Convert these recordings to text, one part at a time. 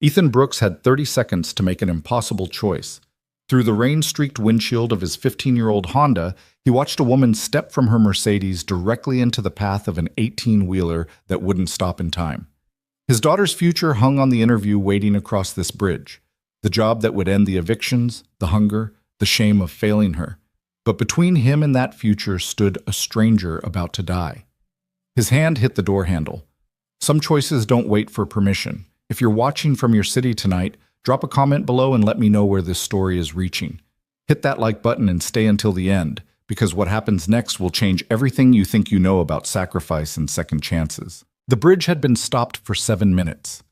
Ethan Brooks had 30 seconds to make an impossible choice. Through the rain-streaked windshield of his 15-year-old Honda, he watched a woman step from her Mercedes directly into the path of an 18-wheeler that wouldn't stop in time. His daughter's future hung on the interview waiting across this bridge, the job that would end the evictions, the hunger, the shame of failing her. But between him and that future stood a stranger about to die. His hand hit the door handle. Some choices don't wait for permission. If you're watching from your city tonight, drop a comment below and let me know where this story is reaching. Hit that like button and stay until the end, because what happens next will change everything you think you know about sacrifice and second chances. The bridge had been stopped for 7 minutes.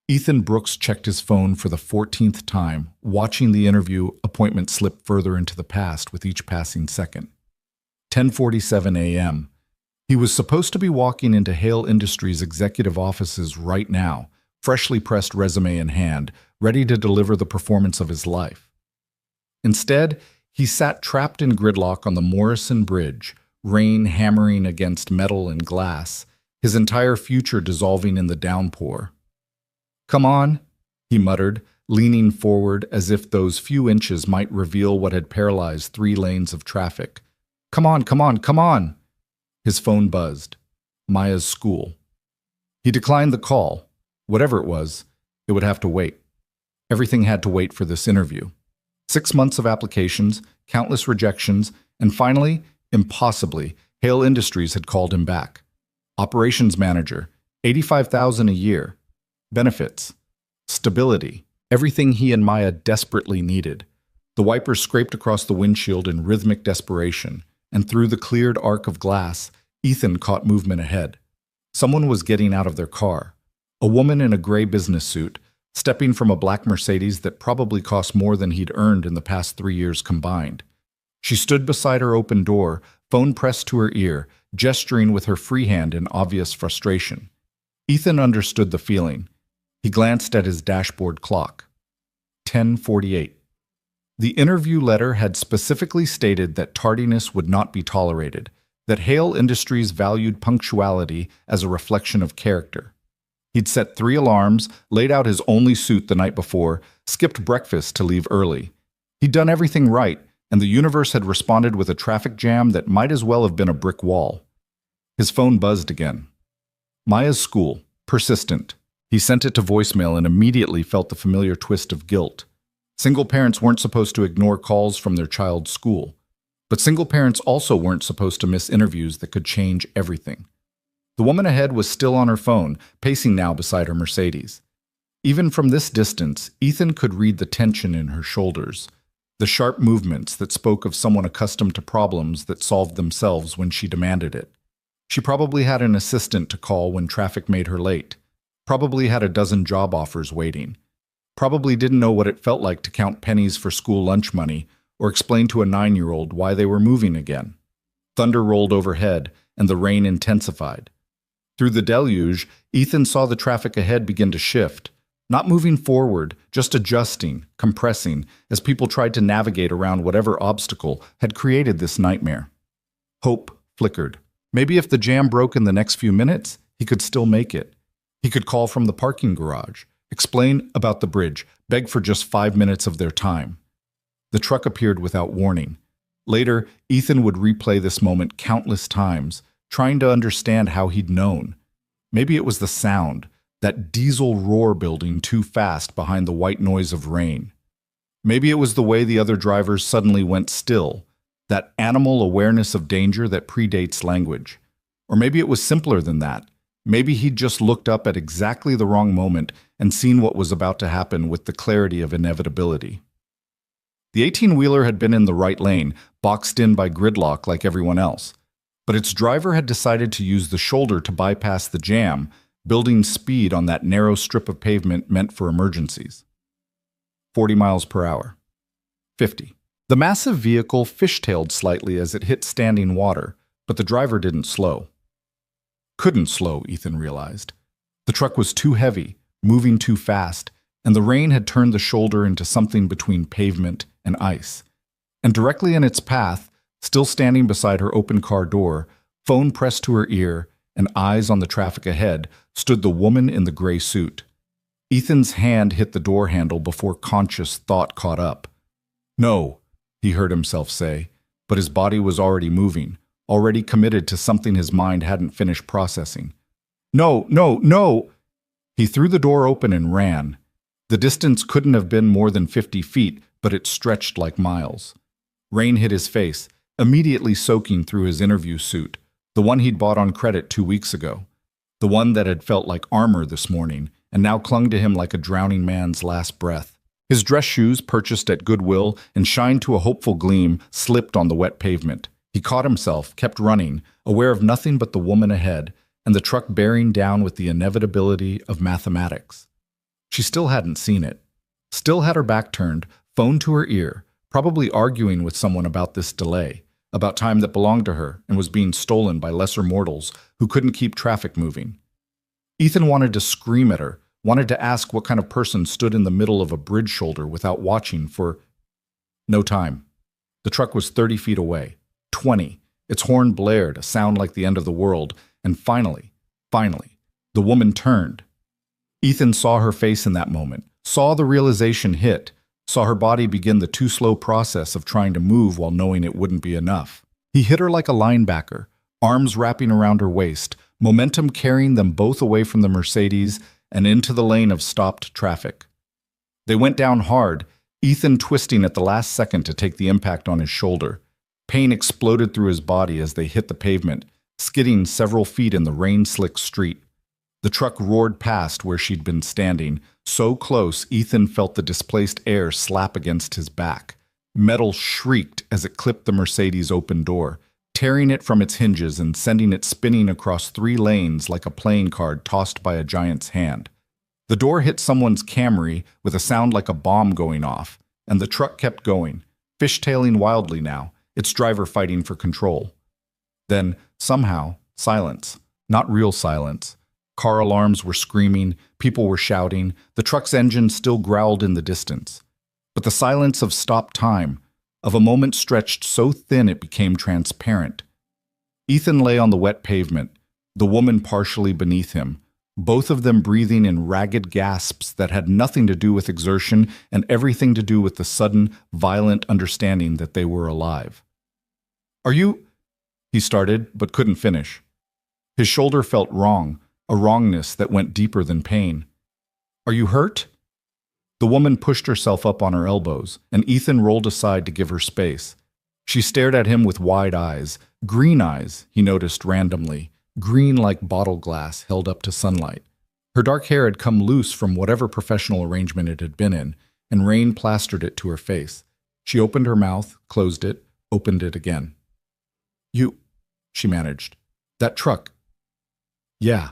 Ethan Brooks checked his phone for the 14th time, watching the interview appointment slip further into the past with each passing second. 10:47 a.m. He was supposed to be walking into Hale Industries' executive offices right now, freshly pressed resume in hand, ready to deliver the performance of his life. Instead, he sat trapped in gridlock on the Morrison Bridge, rain hammering against metal and glass, his entire future dissolving in the downpour. "Come on," he muttered, leaning forward as if those few inches might reveal what had paralyzed 3 lanes of traffic. "Come on, come on, come on!" His phone buzzed. Maya's school. He declined the call. Whatever it was, it would have to wait. Everything had to wait for this interview. 6 months of applications, countless rejections, and finally, impossibly, Hale Industries had called him back. Operations manager, $85,000 a year. Benefits, stability, everything he and Maya desperately needed. The wipers scraped across the windshield in rhythmic desperation, and through the cleared arc of glass, Ethan caught movement ahead. Someone was getting out of their car. A woman in a gray business suit, stepping from a black Mercedes that probably cost more than he'd earned in the past 3 years combined. She stood beside her open door, phone pressed to her ear, gesturing with her free hand in obvious frustration. Ethan understood the feeling. He glanced at his dashboard clock. 10:48. The interview letter had specifically stated that tardiness would not be tolerated, that Hale Industries valued punctuality as a reflection of character. He'd set 3 alarms, laid out his only suit the night before, skipped breakfast to leave early. He'd done everything right, and the universe had responded with a traffic jam that might as well have been a brick wall. His phone buzzed again. Maya's school, persistent. He sent it to voicemail and immediately felt the familiar twist of guilt. Single parents weren't supposed to ignore calls from their child's school. But single parents also weren't supposed to miss interviews that could change everything. The woman ahead was still on her phone, pacing now beside her Mercedes. Even from this distance, Ethan could read the tension in her shoulders, the sharp movements that spoke of someone accustomed to problems that solved themselves when she demanded it. She probably had an assistant to call when traffic made her late, probably had a dozen job offers waiting, probably didn't know what it felt like to count pennies for school lunch money or explain to a 9-year-old why they were moving again. Thunder rolled overhead, and the rain intensified. Through the deluge, Ethan saw the traffic ahead begin to shift, not moving forward, just adjusting, compressing, as people tried to navigate around whatever obstacle had created this nightmare. Hope flickered. Maybe if the jam broke in the next few minutes, he could still make it. He could call from the parking garage, explain about the bridge, beg for just 5 minutes of their time. The truck appeared without warning. Later, Ethan would replay this moment countless times, trying to understand how he'd known. Maybe it was the sound, that diesel roar building too fast behind the white noise of rain. Maybe it was the way the other drivers suddenly went still, that animal awareness of danger that predates language. Or maybe it was simpler than that. Maybe he'd just looked up at exactly the wrong moment and seen what was about to happen with the clarity of inevitability. The 18-wheeler had been in the right lane, boxed in by gridlock like everyone else. But its driver had decided to use the shoulder to bypass the jam, building speed on that narrow strip of pavement meant for emergencies. 40 miles per hour. 50. The massive vehicle fishtailed slightly as it hit standing water, but the driver didn't slow. Couldn't slow, Ethan realized. The truck was too heavy, moving too fast, and the rain had turned the shoulder into something between pavement and ice. And directly in its path, still standing beside her open car door, phone pressed to her ear and eyes on the traffic ahead, stood the woman in the gray suit. Ethan's hand hit the door handle before conscious thought caught up. No, he heard himself say, but his body was already moving, already committed to something his mind hadn't finished processing. No, no, no! He threw the door open and ran. The distance couldn't have been more than 50 feet, but it stretched like miles. Rain hit his face, immediately soaking through his interview suit, the one he'd bought on credit 2 weeks ago, the one that had felt like armor this morning and now clung to him like a drowning man's last breath. His dress shoes, purchased at Goodwill and shined to a hopeful gleam, slipped on the wet pavement. He caught himself, kept running, aware of nothing but the woman ahead and the truck bearing down with the inevitability of mathematics. She still hadn't seen it. Still had her back turned, phone to her ear, probably arguing with someone about this delay, about time that belonged to her and was being stolen by lesser mortals who couldn't keep traffic moving. Ethan wanted to scream at her, wanted to ask what kind of person stood in the middle of a bridge shoulder without watching for no time. The truck was 30 feet away, 20. Its horn blared, a sound like the end of the world, and finally, the woman turned. Ethan saw her face in that moment, saw the realization hit, saw her body begin the too slow process of trying to move while knowing it wouldn't be enough. He hit her like a linebacker, arms wrapping around her waist, momentum carrying them both away from the Mercedes and into the lane of stopped traffic. They went down hard, Ethan twisting at the last second to take the impact on his shoulder. Pain exploded through his body as they hit the pavement, skidding several feet in the rain-slick street. The truck roared past where she'd been standing, so close Ethan felt the displaced air slap against his back. Metal shrieked as it clipped the Mercedes' open door, tearing it from its hinges and sending it spinning across 3 lanes like a playing card tossed by a giant's hand. The door hit someone's Camry with a sound like a bomb going off, and the truck kept going, fishtailing wildly now, its driver fighting for control. Then, somehow, silence. Not real silence. Car alarms were screaming, people were shouting, the truck's engine still growled in the distance. But the silence of stopped time, of a moment stretched so thin it became transparent. Ethan lay on the wet pavement, the woman partially beneath him, both of them breathing in ragged gasps that had nothing to do with exertion and everything to do with the sudden, violent understanding that they were alive. "Are you—" he started, but couldn't finish. His shoulder felt wrong, a wrongness that went deeper than pain. "Are you hurt?" The woman pushed herself up on her elbows, and Ethan rolled aside to give her space. She stared at him with wide eyes, green eyes, he noticed randomly, green like bottle glass held up to sunlight. Her dark hair had come loose from whatever professional arrangement it had been in, and rain plastered it to her face. She opened her mouth, closed it, opened it again. "You," she managed. "That truck." "Yeah."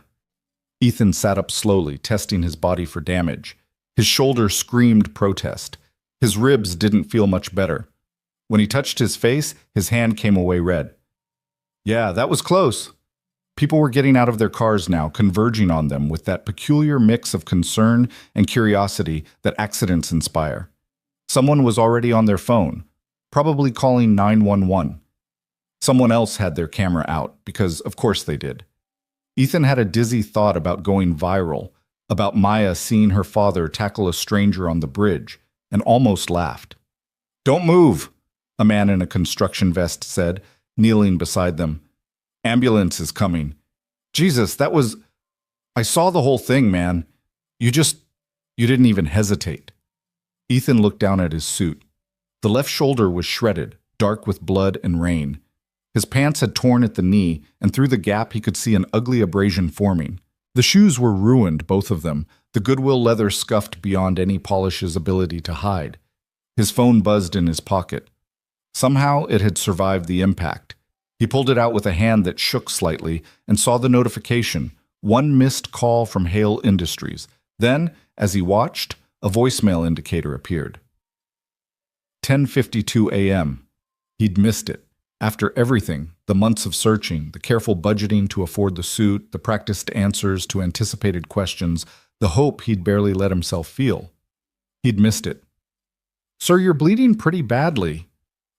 Ethan sat up slowly, testing his body for damage. His shoulder screamed protest. His ribs didn't feel much better. When he touched his face, his hand came away red. "Yeah, that was close." People were getting out of their cars now, converging on them with that peculiar mix of concern and curiosity that accidents inspire. Someone was already on their phone, probably calling 911. Someone else had their camera out, because of course they did. Ethan had a dizzy thought about going viral, about Maya seeing her father tackle a stranger on the bridge, and almost laughed. "Don't move," a man in a construction vest said, kneeling beside them. "Ambulance is coming." "Jesus, that was... I saw the whole thing, man. You didn't even hesitate." Ethan looked down at his suit. The left shoulder was shredded, dark with blood and rain. His pants had torn at the knee, and through the gap he could see an ugly abrasion forming. The shoes were ruined, both of them, the Goodwill leather scuffed beyond any polish's ability to hide. His phone buzzed in his pocket. Somehow it had survived the impact. He pulled it out with a hand that shook slightly and saw the notification, one missed call from Hale Industries. Then, as he watched, a voicemail indicator appeared. 10:52 a.m. He'd missed it. After everything, the months of searching, the careful budgeting to afford the suit, the practiced answers to anticipated questions, the hope he'd barely let himself feel. He'd missed it. "Sir, you're bleeding pretty badly."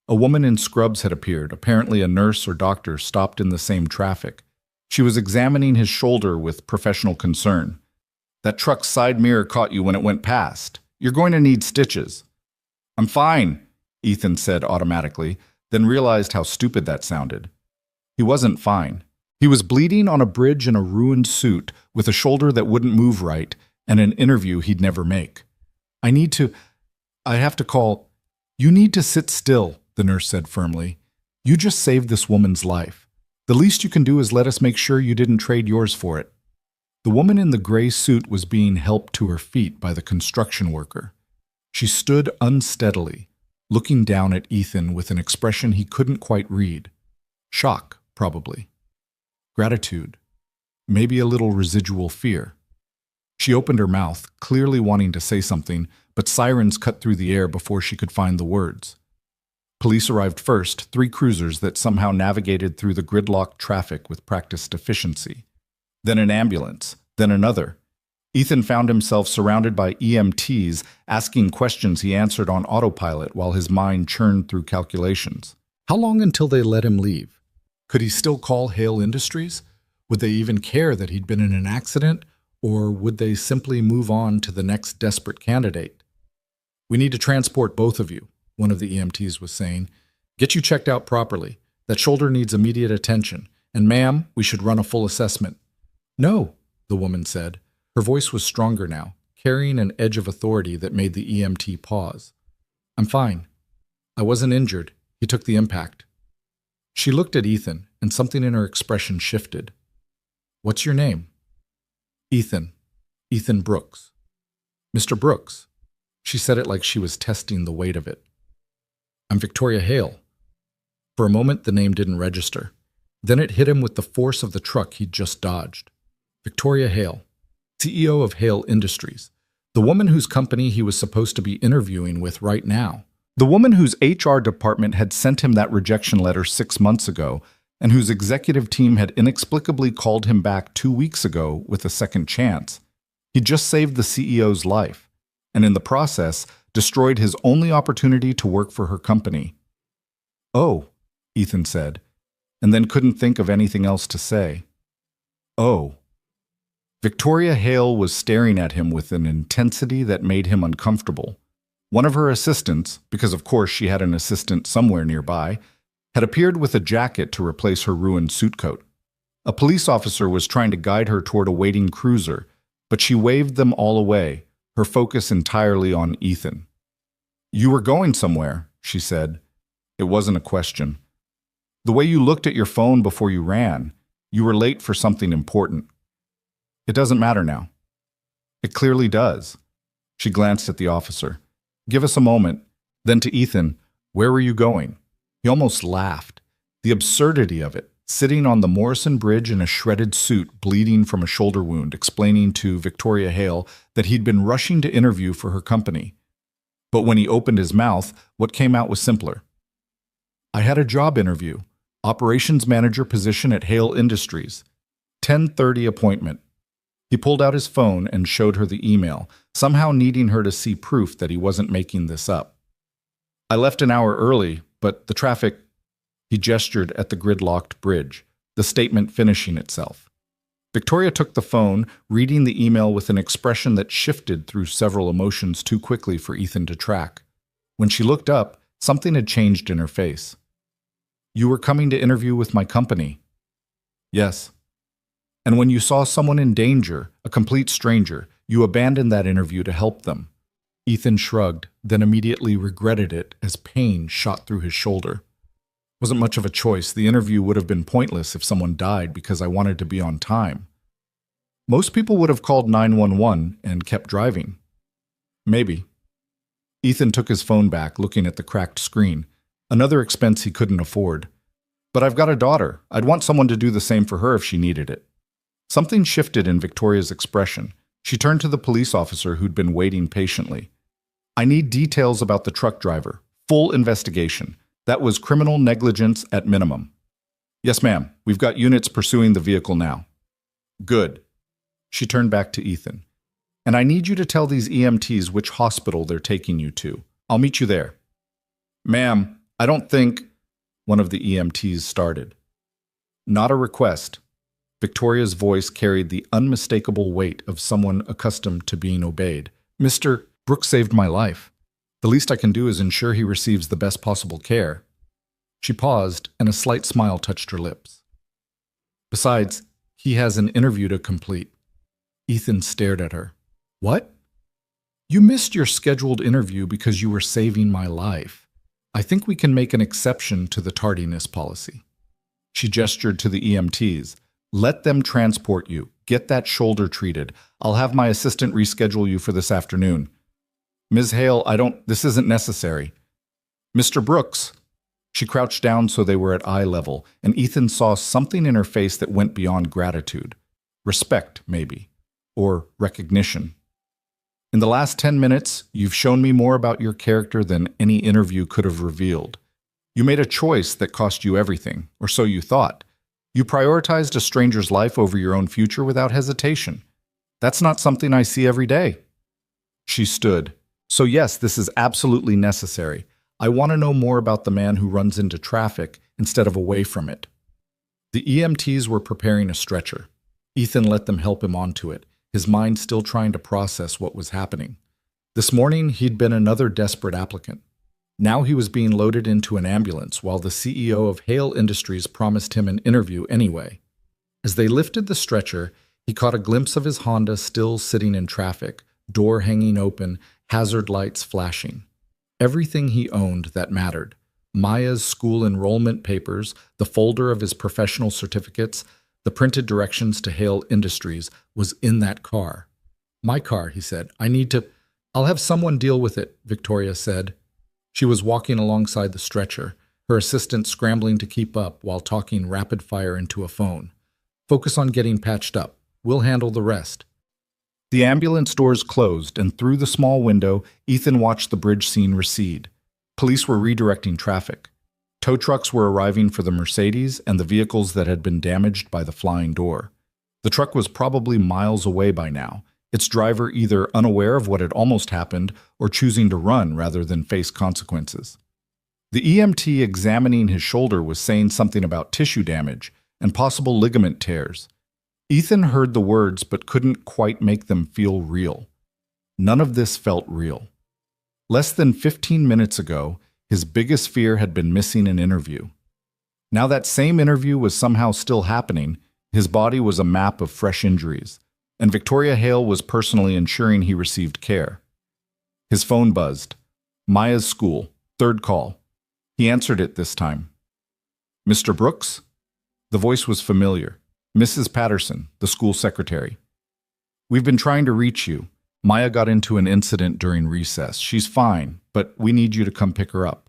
A woman in scrubs had appeared, apparently a nurse or doctor stopped in the same traffic. She was examining his shoulder with professional concern. That truck's side mirror caught you when it went past. You're going to need stitches." "I'm fine," Ethan said automatically, then realized how stupid that sounded. He wasn't fine. He was bleeding on a bridge in a ruined suit with a shoulder that wouldn't move right and an interview he'd never make. I have to call." "You need to sit still," the nurse said firmly. "You just saved this woman's life. The least you can do is let us make sure you didn't trade yours for it." The woman in the gray suit was being helped to her feet by the construction worker. She stood unsteadily, looking down at Ethan with an expression he couldn't quite read. Shock, probably. Gratitude. Maybe a little residual fear. She opened her mouth, clearly wanting to say something, but sirens cut through the air before she could find the words. Police arrived first, 3 cruisers that somehow navigated through the gridlocked traffic with practiced efficiency. Then an ambulance, then another. Ethan found himself surrounded by EMTs asking questions he answered on autopilot while his mind churned through calculations. How long until they let him leave? Could he still call Hale Industries? Would they even care that he'd been in an accident? Or would they simply move on to the next desperate candidate? "We need to transport both of you," one of the EMTs was saying. "Get you checked out properly. That shoulder needs immediate attention. And ma'am, we should run a full assessment." "No," the woman said. Her voice was stronger now, carrying an edge of authority that made the EMT pause. "I'm fine. I wasn't injured. He took the impact." She looked at Ethan, and something in her expression shifted. "What's your name?" "Ethan. Ethan Brooks." "Mr. Brooks." She said it like she was testing the weight of it. "I'm Victoria Hale." For a moment, the name didn't register. Then it hit him with the force of the truck he'd just dodged. Victoria Hale, CEO of Hale Industries, the woman whose company he was supposed to be interviewing with right now. The woman whose HR department had sent him that rejection letter 6 months ago, and whose executive team had inexplicably called him back 2 weeks ago with a second chance. He'd just saved the CEO's life, and in the process, destroyed his only opportunity to work for her company. "Oh," Ethan said, and then couldn't think of anything else to say. "Oh." Victoria Hale was staring at him with an intensity that made him uncomfortable. One of her assistants, because of course she had an assistant somewhere nearby, had appeared with a jacket to replace her ruined suit coat. A police officer was trying to guide her toward a waiting cruiser, but she waved them all away, her focus entirely on Ethan. "You were going somewhere," she said. It wasn't a question. "The way you looked at your phone before you ran, you were late for something important." "It doesn't matter now." "It clearly does." She glanced at the officer. "Give us a moment." Then to Ethan, "Where were you going?" He almost laughed. The absurdity of it, sitting on the Morrison Bridge in a shredded suit, bleeding from a shoulder wound, explaining to Victoria Hale that he'd been rushing to interview for her company. But when he opened his mouth, what came out was simpler. "I had a job interview. Operations manager position at Hale Industries. 10:30 appointment." He pulled out his phone and showed her the email, somehow needing her to see proof that he wasn't making this up. "I left an hour early, but the traffic..." He gestured at the gridlocked bridge, the statement finishing itself. Victoria took the phone, reading the email with an expression that shifted through several emotions too quickly for Ethan to track. When she looked up, something had changed in her face. "You were coming to interview with my company." "Yes." "And when you saw someone in danger, a complete stranger, you abandoned that interview to help them." Ethan shrugged, then immediately regretted it as pain shot through his shoulder. "Wasn't much of a choice. The interview would have been pointless if someone died because I wanted to be on time. Most people would have called 911 and kept driving." "Maybe." Ethan took his phone back, looking at the cracked screen. Another expense he couldn't afford. "But I've got a daughter. I'd want someone to do the same for her if she needed it." Something shifted in Victoria's expression. She turned to the police officer who'd been waiting patiently. "I need details about the truck driver. Full investigation. That was criminal negligence at minimum." "Yes, ma'am. We've got units pursuing the vehicle now." "Good." She turned back to Ethan. "And I need you to tell these EMTs which hospital they're taking you to. I'll meet you there." "Ma'am, I don't think..." one of the EMTs started. "Not a request." Victoria's voice carried the unmistakable weight of someone accustomed to being obeyed. Mr. Brooks saved my life. The least I can do is ensure he receives the best possible care. She paused, and a slight smile touched her lips. Besides, he has an interview to complete. Ethan stared at her. What? You missed your scheduled interview because you were saving my life. I think we can make an exception to the tardiness policy. She gestured to the EMTs. Let them transport you. Get that shoulder treated. I'll have my assistant reschedule you for this afternoon. Ms. Hale, this isn't necessary. Mr. Brooks. She crouched down so they were at eye level, and Ethan saw something in her face that went beyond gratitude. Respect, maybe. Or recognition. In the last 10 minutes, you've shown me more about your character than any interview could have revealed. You made a choice that cost you everything, or so you thought. You prioritized a stranger's life over your own future without hesitation. That's not something I see every day. She stood. So yes, this is absolutely necessary. I want to know more about the man who runs into traffic instead of away from it. The EMTs were preparing a stretcher. Ethan let them help him onto it, his mind still trying to process what was happening. This morning, he'd been another desperate applicant. Now he was being loaded into an ambulance while the CEO of Hale Industries promised him an interview anyway. As they lifted the stretcher, he caught a glimpse of his Honda still sitting in traffic, door hanging open, hazard lights flashing. Everything he owned that mattered. Maya's school enrollment papers, the folder of his professional certificates, the printed directions to Hale Industries was in that car. My car, he said. I'll have someone deal with it, Victoria said. She was walking alongside the stretcher, her assistant scrambling to keep up while talking rapid fire into a phone. Focus on getting patched up. We'll handle the rest. The ambulance doors closed, and through the small window, Ethan watched the bridge scene recede. Police were redirecting traffic. Tow trucks were arriving for the Mercedes and the vehicles that had been damaged by the flying door. The truck was probably miles away by now, its driver either unaware of what had almost happened or choosing to run rather than face consequences. The EMT examining his shoulder was saying something about tissue damage and possible ligament tears. Ethan heard the words but couldn't quite make them feel real. None of this felt real. Less than 15 minutes ago, his biggest fear had been missing an interview. Now that same interview was somehow still happening, his body was a map of fresh injuries, and Victoria Hale was personally ensuring he received care. His phone buzzed. Maya's school, third call. He answered it this time. Mr. Brooks? The voice was familiar. Mrs. Patterson, the school secretary. We've been trying to reach you. Maya got into an incident during recess. She's fine, but we need you to come pick her up.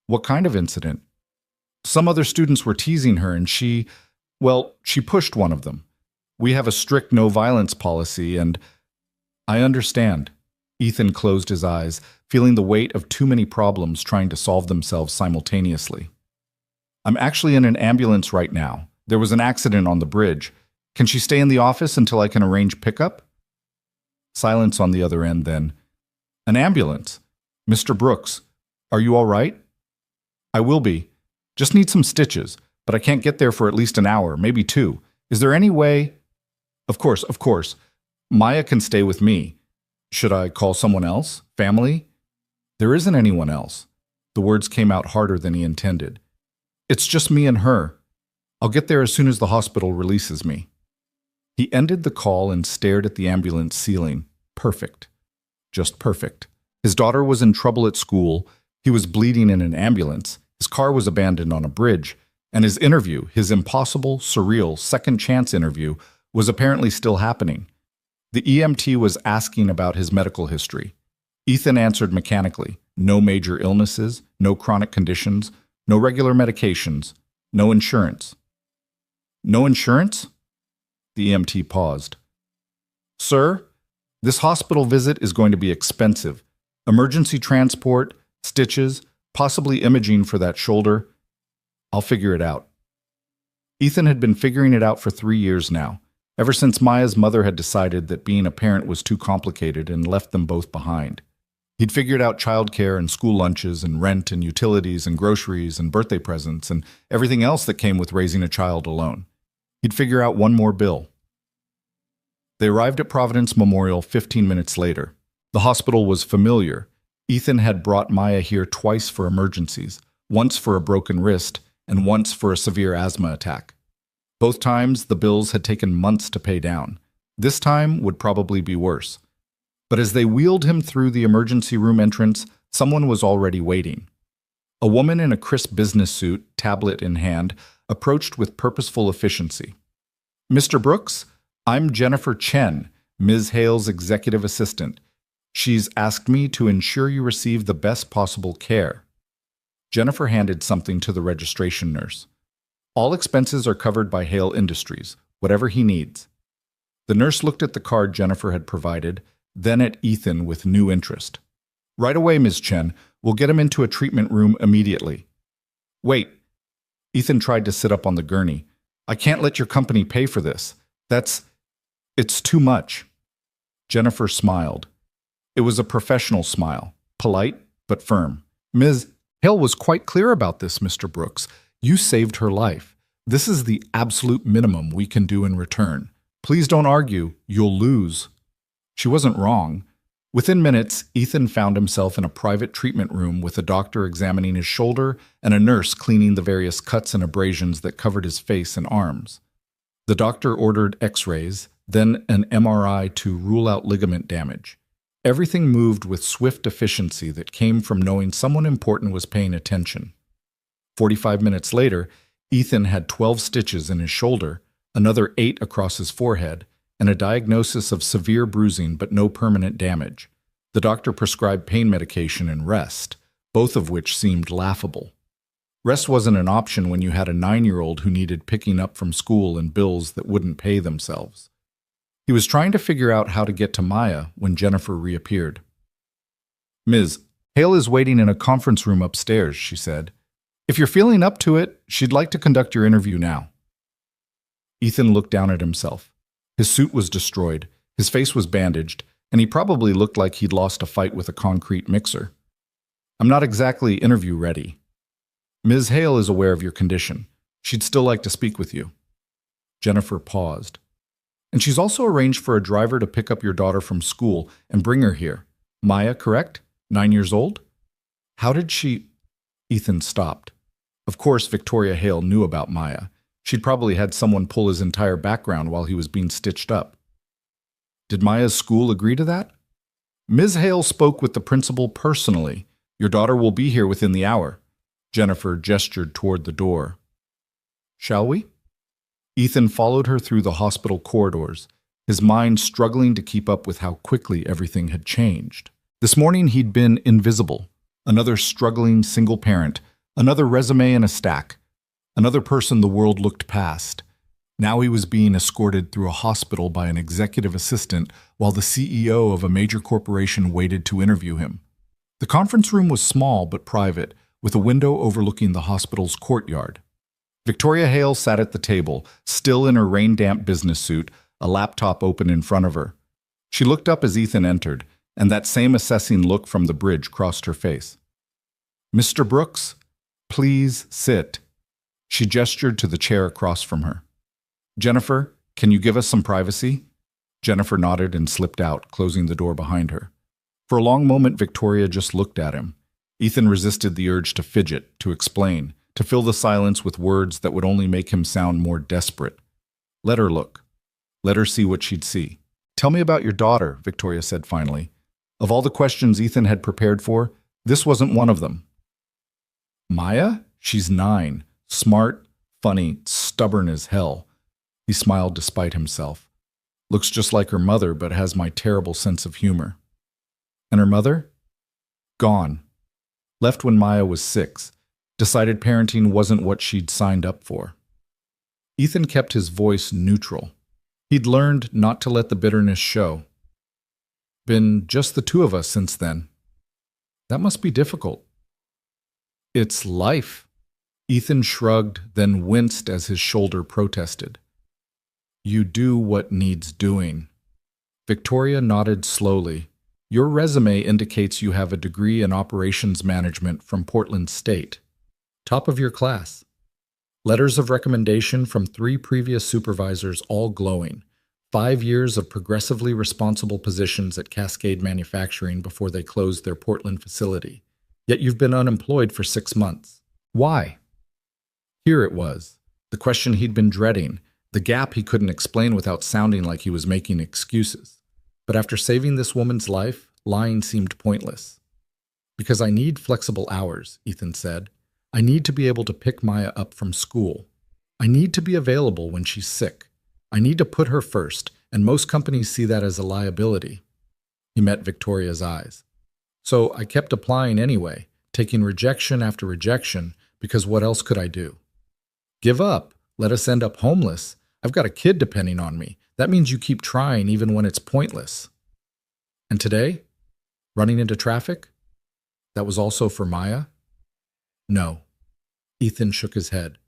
What kind of incident? Some other students were teasing her and she pushed one of them. We have a strict no-violence policy and... I understand. Ethan closed his eyes, feeling the weight of too many problems trying to solve themselves simultaneously. I'm actually in an ambulance right now. There was an accident on the bridge. Can she stay in the office until I can arrange pickup? Silence on the other end then. An ambulance? Mr. Brooks, are you all right? I will be. Just need some stitches, but I can't get there for at least an hour, maybe 2. Is there any way? Of course. Maya can stay with me. Should I call someone else? Family? There isn't anyone else. The words came out harder than he intended. It's just me and her. I'll get there as soon as the hospital releases me. He ended the call and stared at the ambulance ceiling. Perfect. Just perfect. His daughter was in trouble at school. He was bleeding in an ambulance. His car was abandoned on a bridge. And his interview, his impossible, surreal, second-chance interview, was apparently still happening. The EMT was asking about his medical history. Ethan answered mechanically. No major illnesses, no chronic conditions, no regular medications, no insurance. No insurance? The EMT paused. Sir, this hospital visit is going to be expensive. Emergency transport, stitches, possibly imaging for that shoulder. I'll figure it out. Ethan had been figuring it out for 3 years now, ever since Maya's mother had decided that being a parent was too complicated and left them both behind. He'd figured out childcare and school lunches and rent and utilities and groceries and birthday presents and everything else that came with raising a child alone. He'd figure out one more bill. They arrived at Providence Memorial 15 minutes later. The hospital was familiar. Ethan had brought Maya here twice for emergencies, once for a broken wrist and once for a severe asthma attack. Both times, the bills had taken months to pay down. This time would probably be worse. But as they wheeled him through the emergency room entrance, someone was already waiting. A woman in a crisp business suit, tablet in hand, approached with purposeful efficiency. "Mr. Brooks, I'm Jennifer Chen, Ms. Hale's executive assistant. She's asked me to ensure you receive the best possible care." Jennifer handed something to the registration nurse. "All expenses are covered by Hale Industries, whatever he needs." The nurse looked at the card Jennifer had provided, then at Ethan with new interest. "Right away, Ms. Chen. We'll get him into a treatment room immediately." "Wait." Ethan tried to sit up on the gurney. "I can't let your company pay for this. It's too much." Jennifer smiled. It was a professional smile, polite but firm. "Ms. Hale was quite clear about this, Mr. Brooks. You saved her life. This is the absolute minimum we can do in return. Please don't argue. You'll lose." She wasn't wrong. Within minutes, Ethan found himself in a private treatment room with a doctor examining his shoulder and a nurse cleaning the various cuts and abrasions that covered his face and arms. The doctor ordered X-rays, then an MRI to rule out ligament damage. Everything moved with swift efficiency that came from knowing someone important was paying attention. 45 minutes later, Ethan had 12 stitches in his shoulder, another 8 across his forehead, and a diagnosis of severe bruising but no permanent damage. The doctor prescribed pain medication and rest, both of which seemed laughable. Rest wasn't an option when you had a 9-year-old who needed picking up from school and bills that wouldn't pay themselves. He was trying to figure out how to get to Maya when Jennifer reappeared. "Ms. Hale is waiting in a conference room upstairs," she said. "If you're feeling up to it, she'd like to conduct your interview now." Ethan looked down at himself. His suit was destroyed, his face was bandaged, and he probably looked like he'd lost a fight with a concrete mixer. "I'm not exactly interview ready. Ms. Hale is aware of your condition. She'd still like to speak with you." Jennifer paused. "And she's also arranged for a driver to pick up your daughter from school and bring her here. Maya, correct? 9 years old?" "How did she—" Ethan stopped. Of course, Victoria Hale knew about Maya. She'd probably had someone pull his entire background while he was being stitched up. "Did Maya's school agree to that?" "Ms. Hale spoke with the principal personally. Your daughter will be here within the hour." Jennifer gestured toward the door. "Shall we?" Ethan followed her through the hospital corridors, his mind struggling to keep up with how quickly everything had changed. This morning he'd been invisible, another struggling single parent, another resume in a stack, another person the world looked past. Now he was being escorted through a hospital by an executive assistant while the CEO of a major corporation waited to interview him. The conference room was small but private, with a window overlooking the hospital's courtyard. Victoria Hale sat at the table, still in her rain-damp business suit, a laptop open in front of her. She looked up as Ethan entered, and that same assessing look from the bridge crossed her face. "Mr. Brooks, please sit." She gestured to the chair across from her. "Jennifer, can you give us some privacy?" Jennifer nodded and slipped out, closing the door behind her. For a long moment, Victoria just looked at him. Ethan resisted the urge to fidget, to explain, to fill the silence with words that would only make him sound more desperate. Let her look. Let her see what she'd see. "Tell me about your daughter," Victoria said finally. Of all the questions Ethan had prepared for, this wasn't one of them. "Maya? She's 9. Smart, funny, stubborn as hell." He smiled despite himself. "Looks just like her mother, but has my terrible sense of humor." "And her mother?" "Gone. Left when Maya was 6. Decided parenting wasn't what she'd signed up for." Ethan kept his voice neutral. He'd learned not to let the bitterness show. "Been just the two of us since then." "That must be difficult." "It's life." Ethan shrugged, then winced as his shoulder protested. "You do what needs doing." Victoria nodded slowly. "Your resume indicates you have a degree in operations management from Portland State. Top of your class." Letters of recommendation from 3 previous supervisors, all glowing. 5 years of progressively responsible positions at Cascade Manufacturing before they closed their Portland facility. Yet you've been unemployed for 6 months. Why? Here it was, the question he'd been dreading, the gap he couldn't explain without sounding like he was making excuses. But after saving this woman's life, lying seemed pointless. Because I need flexible hours, Ethan said. I need to be able to pick Maya up from school. I need to be available when she's sick. I need to put her first, and most companies see that as a liability. He met Victoria's eyes. So I kept applying anyway, taking rejection after rejection, because what else could I do? Give up. Let us end up homeless. I've got a kid depending on me. That means you keep trying even when it's pointless. And today? Running into traffic? That was also for Maya? No. Ethan shook his head.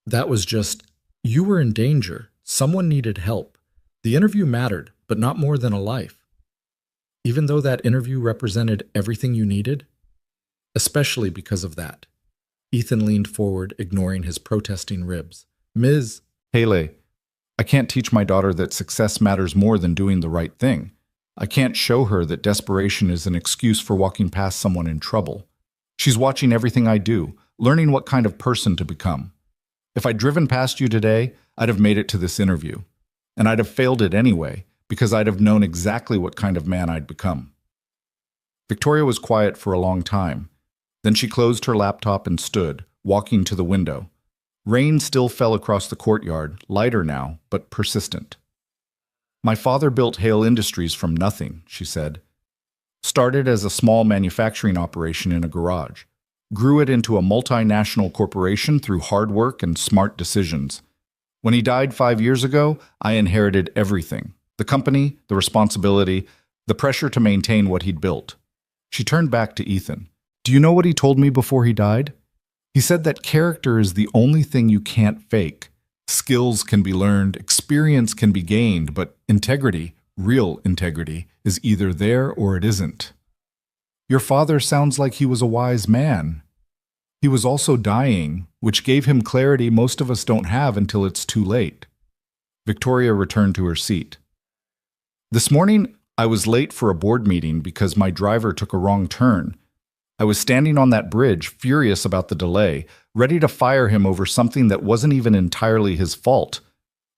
That was just, you were in danger. Someone needed help. The interview mattered, but not more than a life. Even though that interview represented everything you needed? Especially because of that. Ethan leaned forward, ignoring his protesting ribs. Ms. Haley, I can't teach my daughter that success matters more than doing the right thing. I can't show her that desperation is an excuse for walking past someone in trouble. She's watching everything I do, learning what kind of person to become. If I'd driven past you today, I'd have made it to this interview. And I'd have failed it anyway, because I'd have known exactly what kind of man I'd become. Victoria was quiet for a long time. Then she closed her laptop and stood, walking to the window. Rain still fell across the courtyard, lighter now, but persistent. My father built Hale Industries from nothing, she said. Started as a small manufacturing operation in a garage. Grew it into a multinational corporation through hard work and smart decisions. When he died 5 years ago, I inherited everything. The company, the responsibility, the pressure to maintain what he'd built. She turned back to Ethan. Do you know what he told me before he died? He said that character is the only thing you can't fake. Skills can be learned, experience can be gained, but integrity, real integrity, is either there or it isn't. Your father sounds like he was a wise man. He was also dying, which gave him clarity most of us don't have until it's too late. Victoria returned to her seat. This morning, I was late for a board meeting because my driver took a wrong turn. I was standing on that bridge, furious about the delay, ready to fire him over something that wasn't even entirely his fault.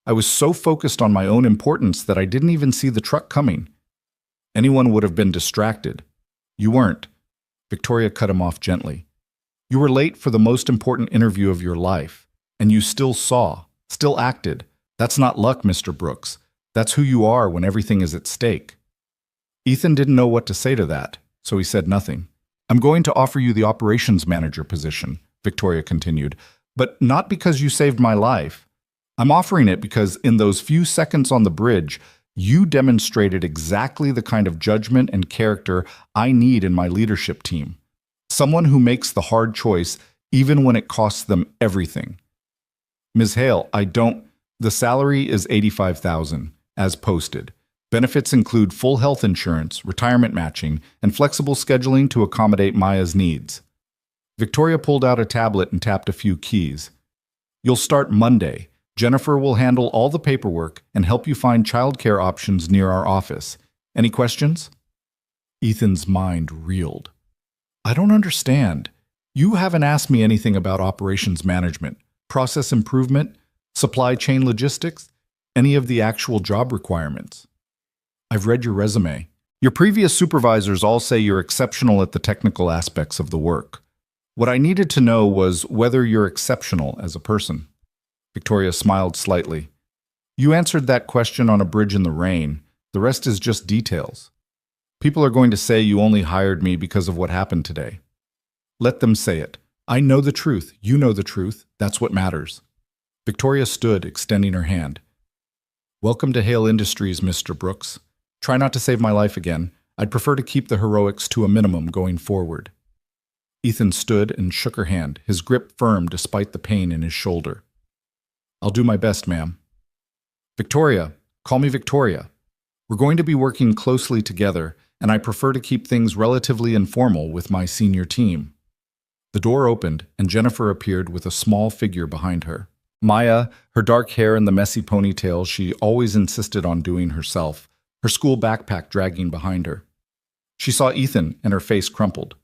I was so focused on my own importance that I didn't even see the truck coming. Anyone would have been distracted. You weren't. Victoria cut him off gently. You were late for the most important interview of your life, and you still saw, still acted. That's not luck, Mr. Brooks. That's who you are when everything is at stake. Ethan didn't know what to say to that, so he said nothing. I'm going to offer you the operations manager position, Victoria continued, but not because you saved my life. I'm offering it because in those few seconds on the bridge, you demonstrated exactly the kind of judgment and character I need in my leadership team. Someone who makes the hard choice even when it costs them everything. Ms. Hale, the salary is $85,000, as posted. Benefits include full health insurance, retirement matching, and flexible scheduling to accommodate Maya's needs. Victoria pulled out a tablet and tapped a few keys. You'll start Monday. Jennifer will handle all the paperwork and help you find childcare options near our office. Any questions? Ethan's mind reeled. I don't understand. You haven't asked me anything about operations management, process improvement, supply chain logistics, any of the actual job requirements. I've read your resume. Your previous supervisors all say you're exceptional at the technical aspects of the work. What I needed to know was whether you're exceptional as a person. Victoria smiled slightly. You answered that question on a bridge in the rain. The rest is just details. People are going to say you only hired me because of what happened today. Let them say it. I know the truth. You know the truth. That's what matters. Victoria stood, extending her hand. Welcome to Hale Industries, Mr. Brooks. Try not to save my life again. I'd prefer to keep the heroics to a minimum going forward. Ethan stood and shook her hand, his grip firm despite the pain in his shoulder. I'll do my best, ma'am. Victoria, call me Victoria. We're going to be working closely together, and I prefer to keep things relatively informal with my senior team. The door opened, and Jennifer appeared with a small figure behind her. Maya, her dark hair and the messy ponytail she always insisted on doing herself, her school backpack dragging behind her. She saw Ethan, and her face crumpled.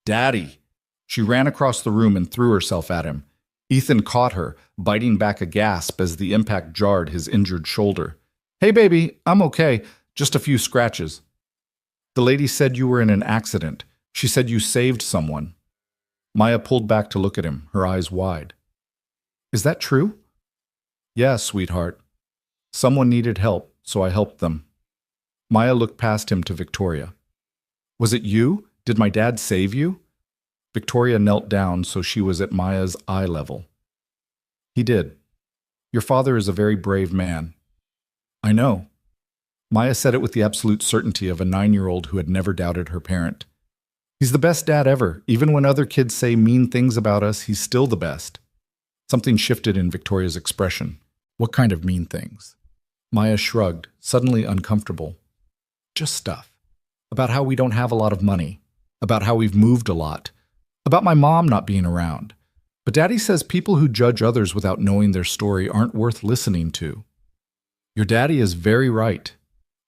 "Daddy!" She ran across the room and threw herself at him. Ethan caught her, biting back a gasp as the impact jarred his injured shoulder. "Hey, baby, I'm okay. Just a few scratches." "The lady said you were in an accident. She said you saved someone." Maya pulled back to look at him, her eyes wide. "Is that true?" "Yeah, sweetheart. Someone needed help, so I helped them." Maya looked past him to Victoria. "Was it you? Did my dad save you?" Victoria knelt down so she was at Maya's eye level. "He did. Your father is a very brave man." "I know." Maya said it with the absolute certainty of a 9-year-old who had never doubted her parent. "He's the best dad ever. Even when other kids say mean things about us, he's still the best." Something shifted in Victoria's expression. "What kind of mean things?" Maya shrugged, suddenly uncomfortable. "Just stuff. About how we don't have a lot of money. About how we've moved a lot. About my mom not being around. But Daddy says people who judge others without knowing their story aren't worth listening to." "Your daddy is very right."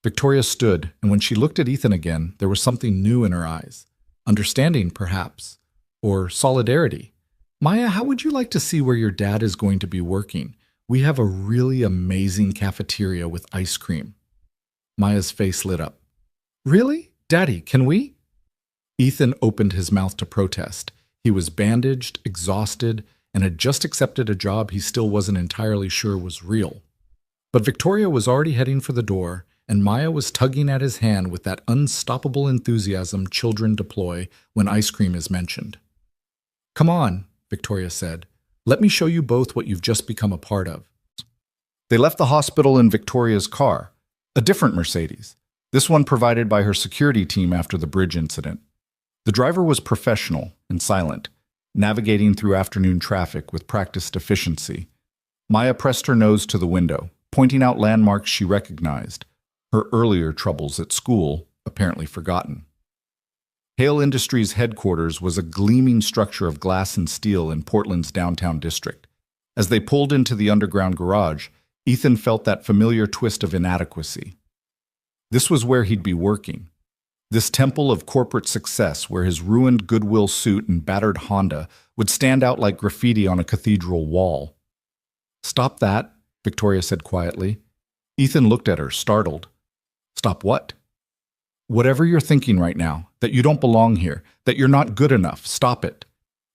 Victoria stood, and when she looked at Ethan again, there was something new in her eyes. Understanding, perhaps. Or solidarity. "Maya, how would you like to see where your dad is going to be working? We have a really amazing cafeteria with ice cream." Maya's face lit up. "Really? Daddy, can we?" Ethan opened his mouth to protest. He was bandaged, exhausted, and had just accepted a job he still wasn't entirely sure was real. But Victoria was already heading for the door, and Maya was tugging at his hand with that unstoppable enthusiasm children deploy when ice cream is mentioned. "Come on," Victoria said. "Let me show you both what you've just become a part of." They left the hospital in Victoria's car, a different Mercedes, this one provided by her security team after the bridge incident. The driver was professional and silent, navigating through afternoon traffic with practiced efficiency. Maya pressed her nose to the window, pointing out landmarks she recognized, her earlier troubles at school apparently forgotten. Hale Industries' headquarters was a gleaming structure of glass and steel in Portland's downtown district. As they pulled into the underground garage, Ethan felt that familiar twist of inadequacy. This was where he'd be working. This temple of corporate success where his ruined Goodwill suit and battered Honda would stand out like graffiti on a cathedral wall. "Stop that," Victoria said quietly. Ethan looked at her, startled. "Stop what?" "Whatever you're thinking right now, that you don't belong here, that you're not good enough, stop it."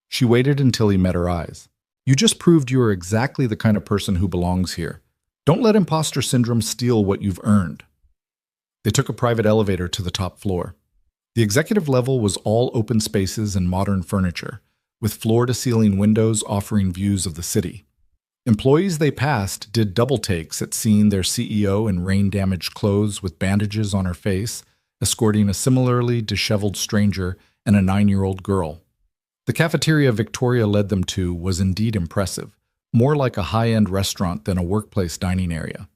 She waited until he met her eyes. "You just proved you are exactly the kind of person who belongs here. Don't let imposter syndrome steal what you've earned." They took a private elevator to the top floor. The executive level was all open spaces and modern furniture, with floor-to-ceiling windows offering views of the city. Employees they passed did double takes at seeing their CEO in rain-damaged clothes with bandages on her face, escorting a similarly disheveled stranger and a 9-year-old girl. The cafeteria Victoria led them to was indeed impressive, more like a high-end restaurant than a workplace dining area.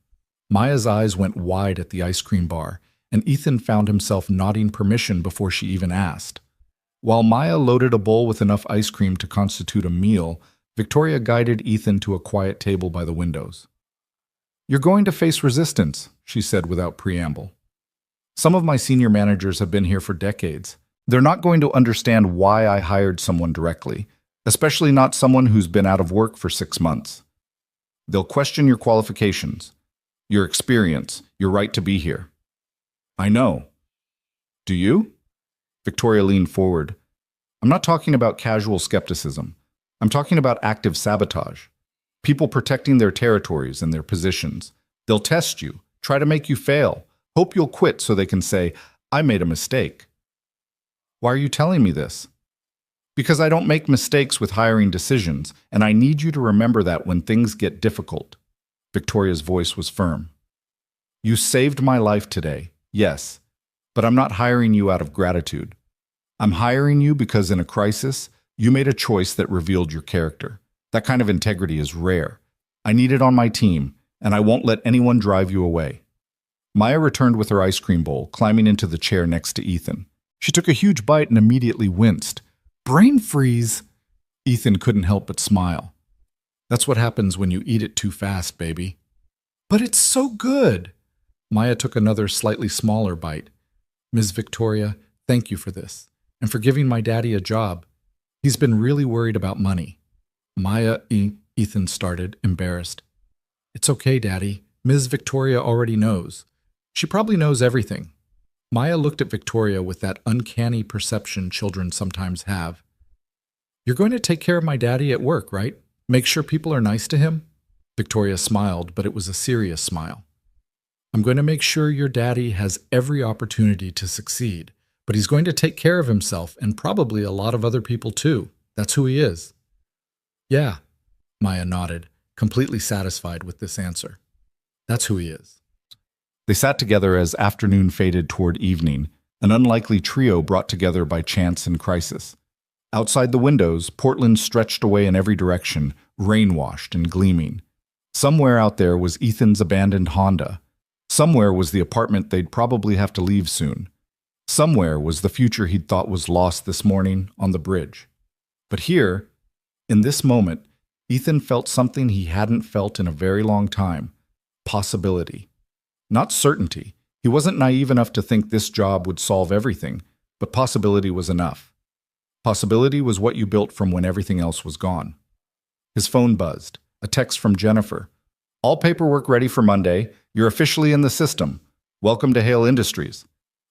Maya's eyes went wide at the ice cream bar, and Ethan found himself nodding permission before she even asked. While Maya loaded a bowl with enough ice cream to constitute a meal, Victoria guided Ethan to a quiet table by the windows. "You're going to face resistance," she said without preamble. "Some of my senior managers have been here for decades. They're not going to understand why I hired someone directly, especially not someone who's been out of work for 6 months. They'll question your qualifications, your experience, your right to be here." "I know." "Do you?" Victoria leaned forward. "I'm not talking about casual skepticism. I'm talking about active sabotage. People protecting their territories and their positions. They'll test you, try to make you fail, hope you'll quit so they can say, 'I made a mistake.'" "Why are you telling me this?" "Because I don't make mistakes with hiring decisions, and I need you to remember that when things get difficult." Victoria's voice was firm. "You saved my life today, yes, but I'm not hiring you out of gratitude. I'm hiring you because in a crisis, you made a choice that revealed your character. That kind of integrity is rare. I need it on my team, and I won't let anyone drive you away." Maya returned with her ice cream bowl, climbing into the chair next to Ethan. She took a huge bite and immediately winced. Brain freeze? Ethan couldn't help but smile. That's what happens when you eat it too fast, baby. But it's so good. Maya took another slightly smaller bite. Ms. Victoria, thank you for this, and for giving my daddy a job. He's been really worried about money. Ethan started, embarrassed. It's okay, Daddy. Ms. Victoria already knows. She probably knows everything. Maya looked at Victoria with that uncanny perception children sometimes have. You're going to take care of my daddy at work, right? Make sure people are nice to him? Victoria smiled, but it was a serious smile. I'm going to make sure your daddy has every opportunity to succeed, but he's going to take care of himself and probably a lot of other people too. That's who he is. Yeah, Maya nodded, completely satisfied with this answer. That's who he is. They sat together as afternoon faded toward evening, an unlikely trio brought together by chance and crisis. Outside the windows, Portland stretched away in every direction, rain-washed and gleaming. Somewhere out there was Ethan's abandoned Honda. Somewhere was the apartment they'd probably have to leave soon. Somewhere was the future he'd thought was lost this morning on the bridge. But here, in this moment, Ethan felt something he hadn't felt in a very long time. Possibility. Not certainty. He wasn't naive enough to think this job would solve everything, but possibility was enough. Possibility was what you built from when everything else was gone. His phone buzzed. A text from Jennifer. All paperwork ready for Monday. You're officially in the system. Welcome to Hale Industries.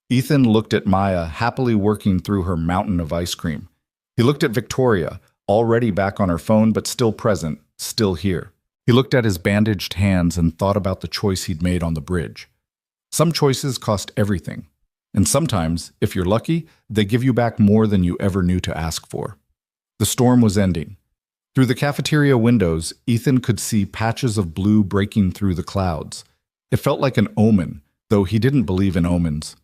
Ethan looked at Maya, happily working through her mountain of ice cream. He looked at Victoria, already back on her phone but still present, still here. He looked at his bandaged hands and thought about the choice he'd made on the bridge. Some choices cost everything. And sometimes, if you're lucky, they give you back more than you ever knew to ask for. The storm was ending. Through the cafeteria windows, Ethan could see patches of blue breaking through the clouds. It felt like an omen, though he didn't believe in omens.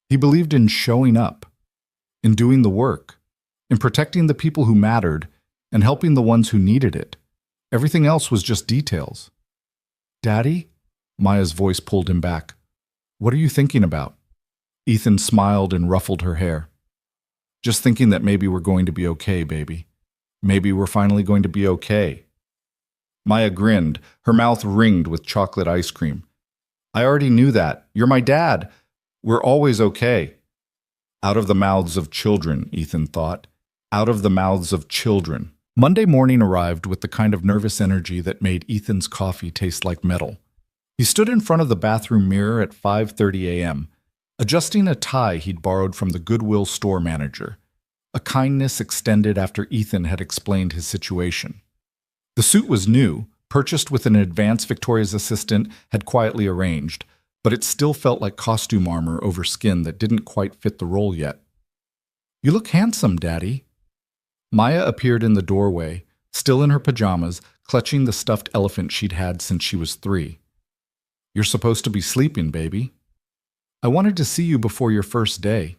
He believed in showing up, in doing the work, in protecting the people who mattered, and helping the ones who needed it. Everything else was just details. Daddy? Maya's voice pulled him back. What are you thinking about? Ethan smiled and ruffled her hair. Just thinking that maybe we're going to be okay, baby. Maybe we're finally going to be okay. Maya grinned, her mouth ringed with chocolate ice cream. I already knew that. You're my dad. We're always okay. Out of the mouths of children, Ethan thought. Out of the mouths of children. Monday morning arrived with the kind of nervous energy that made Ethan's coffee taste like metal. He stood in front of the bathroom mirror at 5:30 a.m., adjusting a tie he'd borrowed from the Goodwill store manager. A kindness extended after Ethan had explained his situation. The suit was new, purchased with an advance Victoria's assistant had quietly arranged, but it still felt like costume armor over skin that didn't quite fit the role yet. You look handsome, Daddy. Maya appeared in the doorway, still in her pajamas, clutching the stuffed elephant she'd had since she was 3. You're supposed to be sleeping, baby. I wanted to see you before your first day.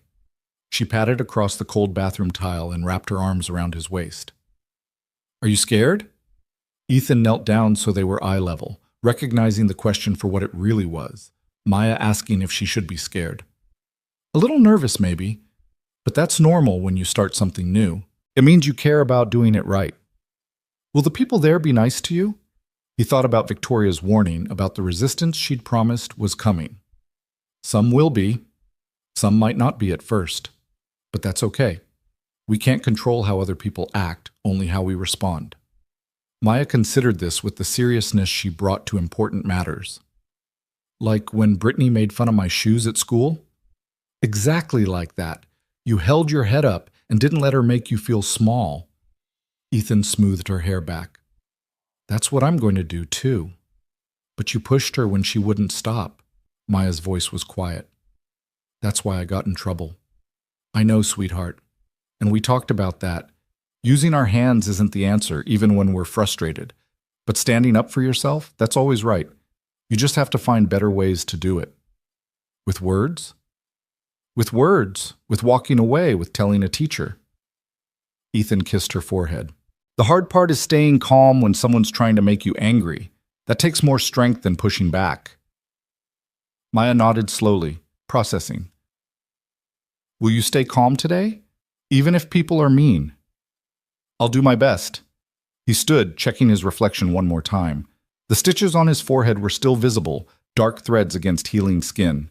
She patted across the cold bathroom tile and wrapped her arms around his waist. Are you scared? Ethan knelt down so they were eye level, recognizing the question for what it really was, Maya asking if she should be scared. A little nervous, maybe, but that's normal when you start something new. It means you care about doing it right. Will the people there be nice to you? He thought about Victoria's warning about the resistance she'd promised was coming. Some will be. Some might not be at first. But that's okay. We can't control how other people act, only how we respond. Maya considered this with the seriousness she brought to important matters. Like when Brittany made fun of my shoes at school? Exactly like that. You held your head up and didn't let her make you feel small. Ethan smoothed her hair back. That's what I'm going to do, too. But you pushed her when she wouldn't stop. Maya's voice was quiet. That's why I got in trouble. I know, sweetheart. And we talked about that. Using our hands isn't the answer, even when we're frustrated. But standing up for yourself, that's always right. You just have to find better ways to do it. With words? With words. With walking away, with telling a teacher. Ethan kissed her forehead. The hard part is staying calm when someone's trying to make you angry. That takes more strength than pushing back. Maya nodded slowly, processing. Will you stay calm today? even if people are mean. I'll do my best. He stood, checking his reflection one more time. The stitches on his forehead were still visible, dark threads against healing skin.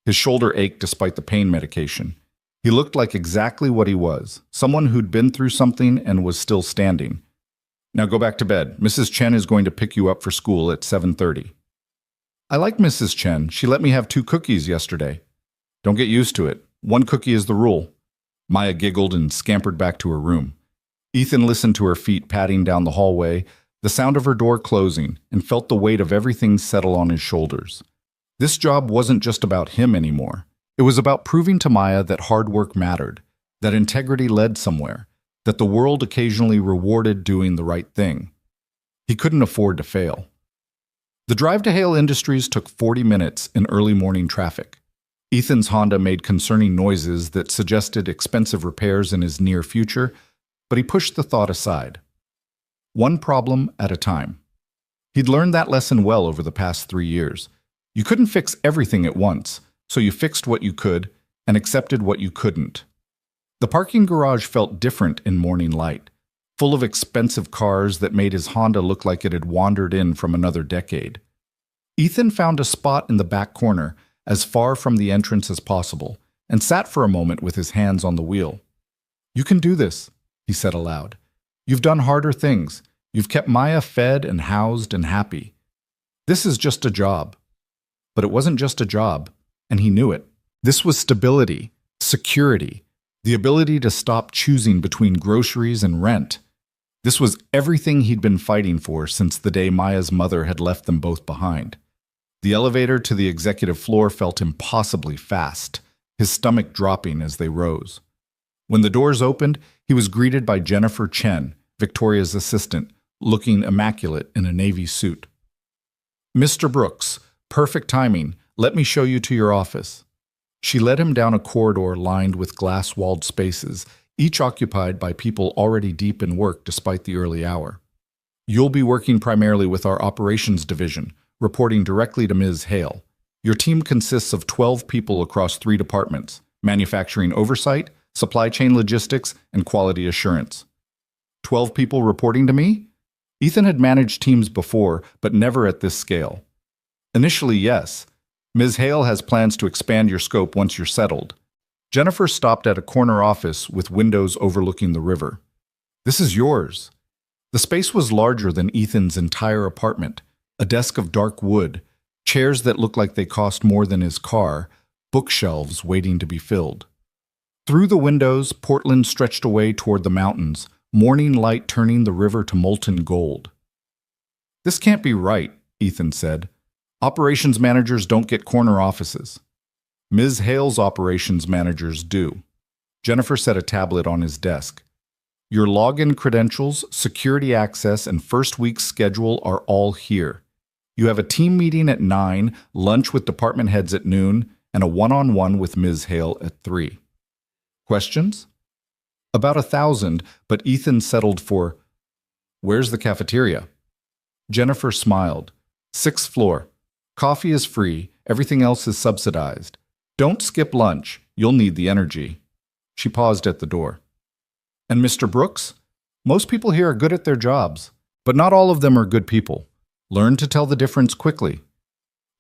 His shoulder ached despite the pain medication. He looked like exactly what he was, someone who'd been through something and was still standing. Now go back to bed. Mrs. Chen is going to pick you up for school at 7:30. I like Mrs. Chen. She let me have 2 cookies yesterday. Don't get used to it. 1 cookie is the rule. Maya giggled and scampered back to her room. Ethan listened to her feet padding down the hallway, the sound of her door closing, and felt the weight of everything settle on his shoulders. This job wasn't just about him anymore. It was about proving to Maya that hard work mattered, that integrity led somewhere, that the world occasionally rewarded doing the right thing. He couldn't afford to fail. The drive to Hale Industries took 40 minutes in early morning traffic. Ethan's Honda made concerning noises that suggested expensive repairs in his near future, but he pushed the thought aside. One problem at a time. He'd learned that lesson well over the past 3 years. You couldn't fix everything at once, so you fixed what you could and accepted what you couldn't. The parking garage felt different in morning light, full of expensive cars that made his Honda look like it had wandered in from another decade. Ethan found a spot in the back corner, as far from the entrance as possible, and sat for a moment with his hands on the wheel. "You can do this," he said aloud. "You've done harder things. You've kept Maya fed and housed and happy. This is just a job." But it wasn't just a job, and he knew it. This was stability, security, the ability to stop choosing between groceries and rent. This was everything he'd been fighting for since the day Maya's mother had left them both behind. The elevator to the executive floor felt impossibly fast, his stomach dropping as they rose. When the doors opened, he was greeted by Jennifer Chen, Victoria's assistant, looking immaculate in a navy suit. "Mr. Brooks, perfect timing. Let me show you to your office." She led him down a corridor lined with glass-walled spaces, each occupied by people already deep in work despite the early hour. "You'll be working primarily with our operations division, reporting directly to Ms. Hale. Your team consists of 12 people across 3 departments: manufacturing oversight, supply chain logistics, and quality assurance." 12 people reporting to me? Ethan had managed teams before, but never at this scale. Initially, yes. Ms. Hale has plans to expand your scope once you're settled. Jennifer stopped at a corner office with windows overlooking the river. "This is yours." The space was larger than Ethan's entire apartment. A desk of dark wood, chairs that looked like they cost more than his car, bookshelves waiting to be filled. Through the windows, Portland stretched away toward the mountains, morning light turning the river to molten gold. "This can't be right," Ethan said. "Operations managers don't get corner offices." "Ms. Hale's operations managers do." Jennifer set a tablet on his desk. "Your login credentials, security access, and first week's schedule are all here. You have a team meeting at 9, lunch with department heads at noon, and a one-on-one with Ms. Hale at 3. Questions? About 1,000, but Ethan settled for, "Where's the cafeteria?" Jennifer smiled. 6th floor. Coffee is free, everything else is subsidized. Don't skip lunch, you'll need the energy. She paused at the door. "And Mr. Brooks? Most people here are good at their jobs, but not all of them are good people. Learn to tell the difference quickly."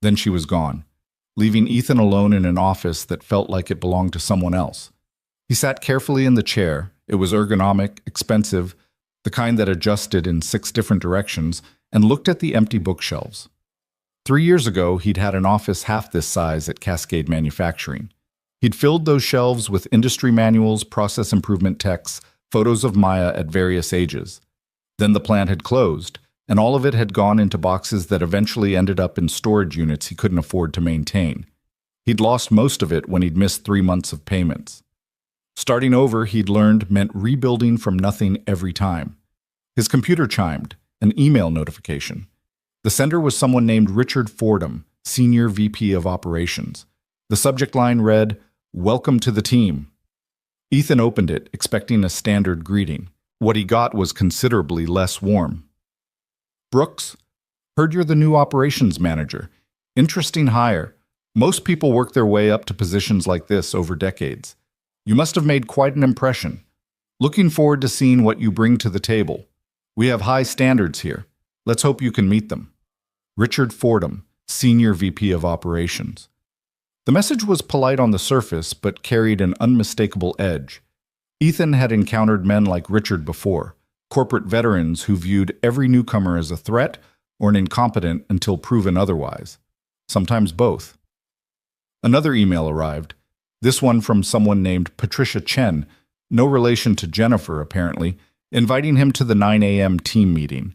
Then she was gone, leaving Ethan alone in an office that felt like it belonged to someone else. He sat carefully in the chair. It was ergonomic, expensive, the kind that adjusted in 6 different directions, and looked at the empty bookshelves. 3 years ago, he'd had an office half this size at Cascade Manufacturing. He'd filled those shelves with industry manuals, process improvement texts, photos of Maya at various ages. Then the plant had closed, and all of it had gone into boxes that eventually ended up in storage units he couldn't afford to maintain. He'd lost most of it when he'd missed 3 months of payments. Starting over, he'd learned, meant rebuilding from nothing every time. His computer chimed, an email notification. The sender was someone named Richard Fordham, Senior VP of Operations. The subject line read, "Welcome to the team." Ethan opened it, expecting a standard greeting. What he got was considerably less warm. "Brooks, heard you're the new operations manager. Interesting hire. Most people work their way up to positions like this over decades. You must have made quite an impression. Looking forward to seeing what you bring to the table. We have high standards here. Let's hope you can meet them. Richard Fordham, Senior VP of Operations. The message was polite on the surface, but carried an unmistakable edge. Ethan had encountered men like Richard before, corporate veterans who viewed every newcomer as a threat or an incompetent until proven otherwise. Sometimes both. Another email arrived, this one from someone named Patricia Chen, no relation to Jennifer apparently, inviting him to the 9 a.m. team meeting.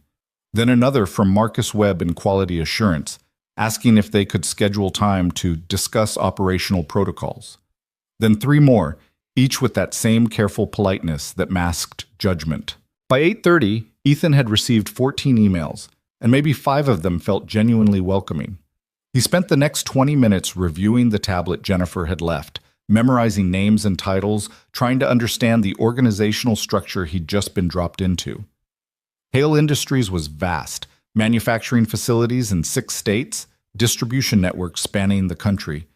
Then another from Marcus Webb in Quality Assurance, asking if they could schedule time to discuss operational protocols. Then 3 more, each with that same careful politeness that masked judgment. By 8:30, Ethan had received 14 emails, and maybe 5 of them felt genuinely welcoming. He spent the next 20 minutes reviewing the tablet Jennifer had left, memorizing names and titles, trying to understand the organizational structure he'd just been dropped into. Hale Industries was vast, manufacturing facilities in 6 states, distribution networks spanning the country,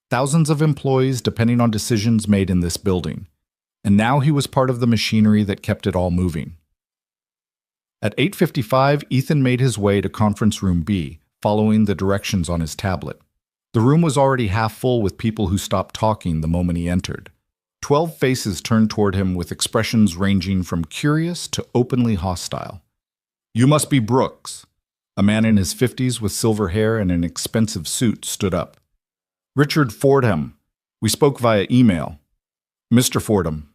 thousands of employees depending on decisions made in this building. And now he was part of the machinery that kept it all moving. At 8:55, Ethan made his way to Conference Room B, following the directions on his tablet. The room was already half full with people who stopped talking the moment he entered. 12 faces turned toward him with expressions ranging from curious to openly hostile. "You must be Brooks." A man in his 50s with silver hair and an expensive suit stood up. "Richard Fordham. We spoke via email." "Mr. Fordham."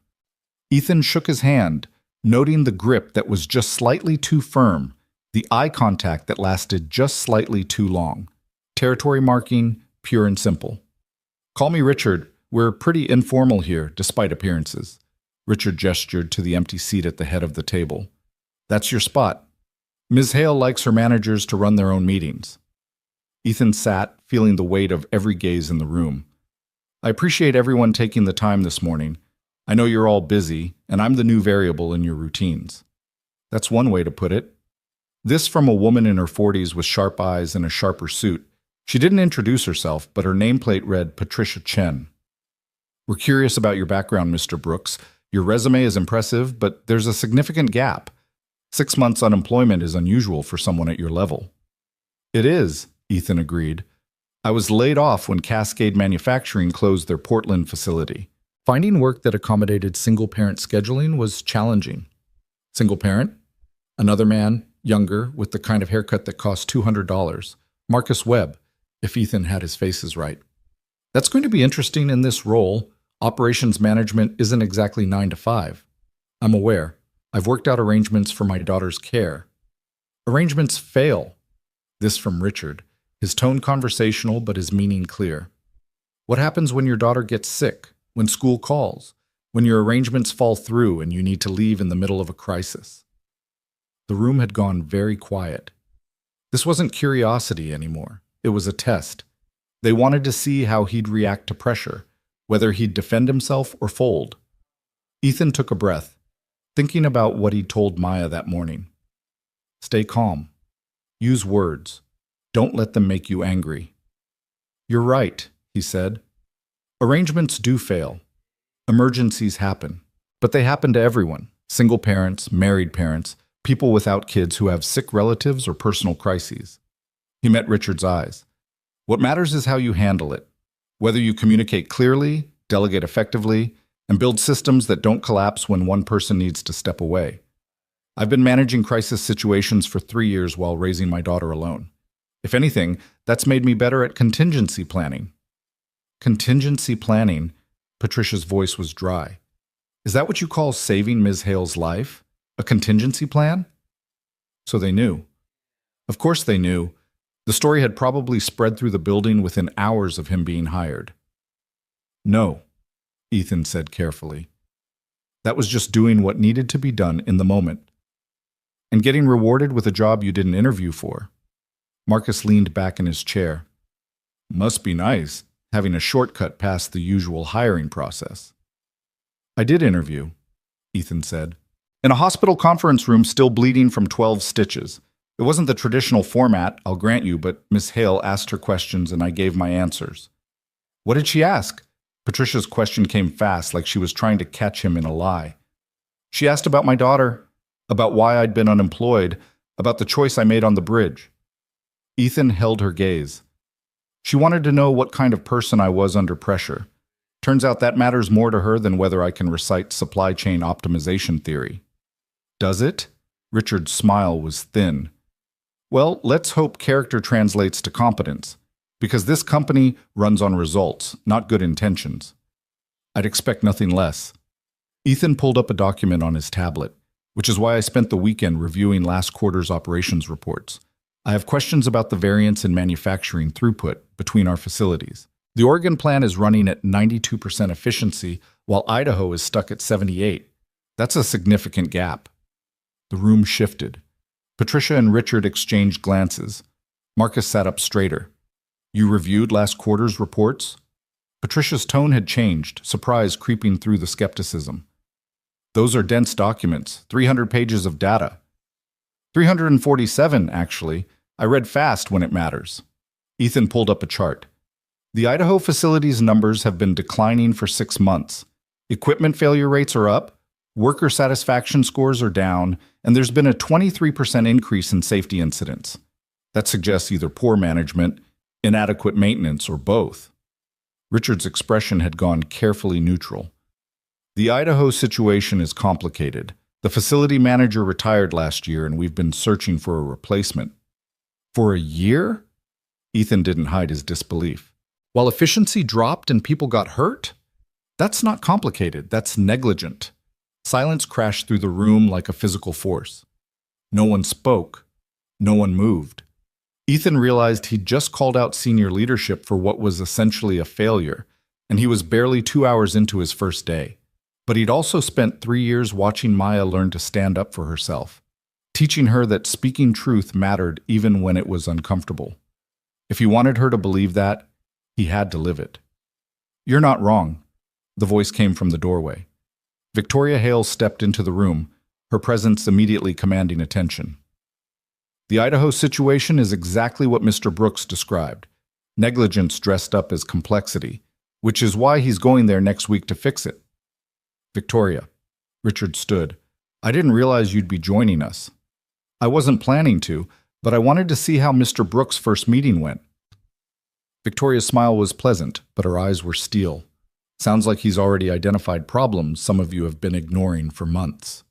Ethan shook his hand, noting the grip that was just slightly too firm, the eye contact that lasted just slightly too long. Territory marking, pure and simple. "Call me Richard. We're pretty informal here, despite appearances." Richard gestured to the empty seat at the head of the table. "That's your spot. Ms. Hale likes her managers to run their own meetings." Ethan sat, feeling the weight of every gaze in the room. "I appreciate everyone taking the time this morning. I know you're all busy, and I'm the new variable in your routines." That's one way to put it. This from a woman in her 40s with sharp eyes and a sharper suit. She didn't introduce herself, but her nameplate read Patricia Chen. "We're curious about your background, Mr. Brooks. Your resume is impressive, but there's a significant gap. 6 months unemployment is unusual for someone at your level." "It is," Ethan agreed. "I was laid off when Cascade Manufacturing closed their Portland facility. Finding work that accommodated single-parent scheduling was challenging." "Single parent?" Another man, younger, with the kind of haircut that cost $200. Marcus Webb, if Ethan had his faces right. "That's going to be interesting in this role. Operations management isn't exactly 9 to 5. I'm aware. I've worked out arrangements for my daughter's care." "Arrangements fail." This from Richard, his tone conversational but his meaning clear. "What happens when your daughter gets sick, when school calls, when your arrangements fall through and you need to leave in the middle of a crisis?" The room had gone very quiet. This wasn't curiosity anymore. It was a test. They wanted to see how he'd react to pressure, whether he'd defend himself or fold. Ethan took a breath, thinking about what he'd told Maya that morning. Stay calm. Use words. Don't let them make you angry. "You're right," he said. "Arrangements do fail. Emergencies happen. But they happen to everyone. Single parents, married parents, people without kids who have sick relatives or personal crises." He met Richard's eyes. "What matters is how you handle it. Whether you communicate clearly, delegate effectively, and build systems that don't collapse when one person needs to step away. I've been managing crisis situations for 3 years while raising my daughter alone. If anything, that's made me better at contingency planning." "Contingency planning?" Patricia's voice was dry. "Is that what you call saving Ms. Hale's life? A contingency plan?" So they knew. Of course they knew. The story had probably spread through the building within hours of him being hired. "No," Ethan said carefully. "That was just doing what needed to be done in the moment. And getting rewarded with a job you didn't interview for." Marcus leaned back in his chair. "Must be nice, having a shortcut past the usual hiring process." "I did interview," Ethan said. "In a hospital conference room still bleeding from 12 stitches. It wasn't the traditional format, I'll grant you, but Miss Hale asked her questions and I gave my answers." "What did she ask?" Patricia's question came fast, like she was trying to catch him in a lie. She asked about my daughter, about why I'd been unemployed, about the choice I made on the bridge. Ethan held her gaze. She wanted to know what kind of person I was under pressure. Turns out that matters more to her than whether I can recite supply chain optimization theory. Does it? Richard's smile was thin. Well, let's hope character translates to competence, because this company runs on results, not good intentions. I'd expect nothing less. Ethan pulled up a document on his tablet, which is why I spent the weekend reviewing last quarter's operations reports. I have questions about the variance in manufacturing throughput between our facilities. The Oregon plant is running at 92% efficiency, while Idaho is stuck at 78%. That's a significant gap. The room shifted. Patricia and Richard exchanged glances. Marcus sat up straighter. You reviewed last quarter's reports? Patricia's tone had changed, surprise creeping through the skepticism. Those are dense documents, 300 pages of data. 347, actually. I read fast when it matters. Ethan pulled up a chart. The Idaho facility's numbers have been declining for 6 months. Equipment failure rates are up, worker satisfaction scores are down, and there's been a 23% increase in safety incidents. That suggests either poor management, inadequate maintenance, or both. Richard's expression had gone carefully neutral. The Idaho situation is complicated. The facility manager retired last year, and we've been searching for a replacement. For a year? Ethan didn't hide his disbelief. While efficiency dropped and people got hurt? That's not complicated, that's negligent. Silence crashed through the room like a physical force. No one spoke. No one moved. Ethan realized he'd just called out senior leadership for what was essentially a failure, and he was barely 2 hours into his first day. But he'd also spent 3 years watching Maya learn to stand up for herself, teaching her that speaking truth mattered even when it was uncomfortable. If he wanted her to believe that, he had to live it. You're not wrong, the voice came from the doorway. Victoria Hale stepped into the room, her presence immediately commanding attention. The Idaho situation is exactly what Mr. Brooks described, negligence dressed up as complexity, which is why he's going there next week to fix it. Victoria. Richard stood. I didn't realize you'd be joining us. I wasn't planning to, but I wanted to see how Mr. Brooks' first meeting went. Victoria's smile was pleasant, but her eyes were steel. Sounds like he's already identified problems some of you have been ignoring for months.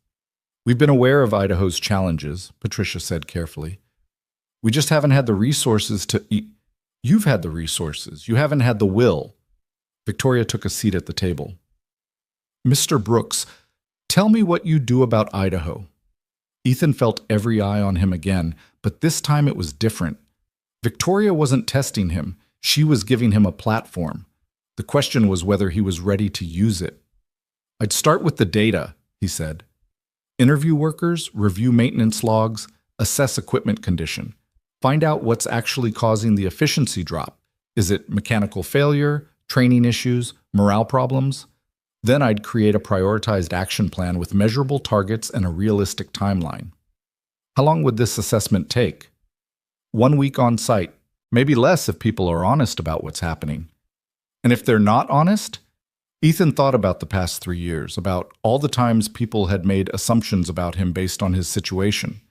We've been aware of Idaho's challenges, Patricia said carefully. We just haven't had the resources to... You've had the resources. You haven't had the will. Victoria took a seat at the table. Mr. Brooks, tell me what you do about Idaho. Ethan felt every eye on him again, but this time it was different. Victoria wasn't testing him. She was giving him a platform. The question was whether he was ready to use it. I'd start with the data, he said. Interview workers, review maintenance logs, assess equipment condition. Find out what's actually causing the efficiency drop. Is it mechanical failure, training issues, morale problems? Then I'd create a prioritized action plan with measurable targets and a realistic timeline. How long would this assessment take? 1 week on site, maybe less if people are honest about what's happening. And if they're not honest? Ethan thought about the past 3 years, about all the times people had made assumptions about him based on his situation.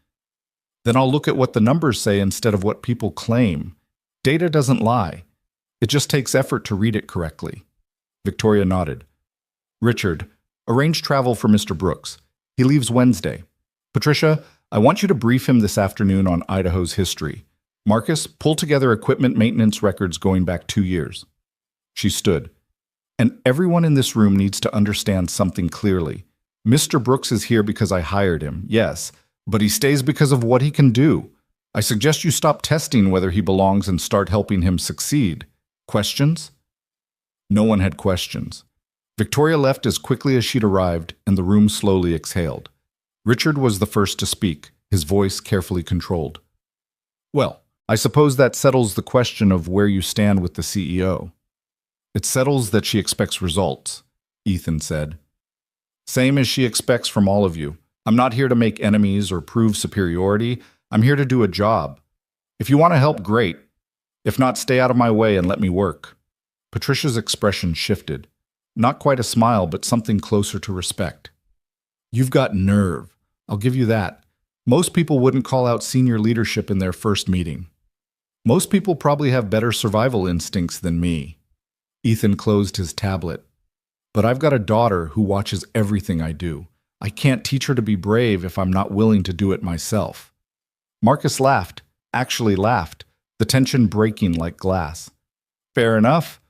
Then I'll look at what the numbers say instead of what people claim. Data doesn't lie. It just takes effort to read it correctly. Victoria nodded. Richard, arrange travel for Mr. Brooks. He leaves Wednesday. Patricia, I want you to brief him this afternoon on Idaho's history. Marcus, pull together equipment maintenance records going back 2 years. She stood. And everyone in this room needs to understand something clearly. Mr. Brooks is here because I hired him, yes, but he stays because of what he can do. I suggest you stop testing whether he belongs and start helping him succeed. Questions? No one had questions. Victoria left as quickly as she'd arrived, and the room slowly exhaled. Richard was the first to speak, his voice carefully controlled. Well, I suppose that settles the question of where you stand with the CEO. It settles that she expects results, Ethan said. Same as she expects from all of you. I'm not here to make enemies or prove superiority. I'm here to do a job. If you want to help, great. If not, stay out of my way and let me work. Patricia's expression shifted. Not quite a smile, but something closer to respect. You've got nerve. I'll give you that. Most people wouldn't call out senior leadership in their first meeting. Most people probably have better survival instincts than me. Ethan closed his tablet. But I've got a daughter who watches everything I do. I can't teach her to be brave if I'm not willing to do it myself. Marcus laughed, actually laughed, the tension breaking like glass. Fair enough.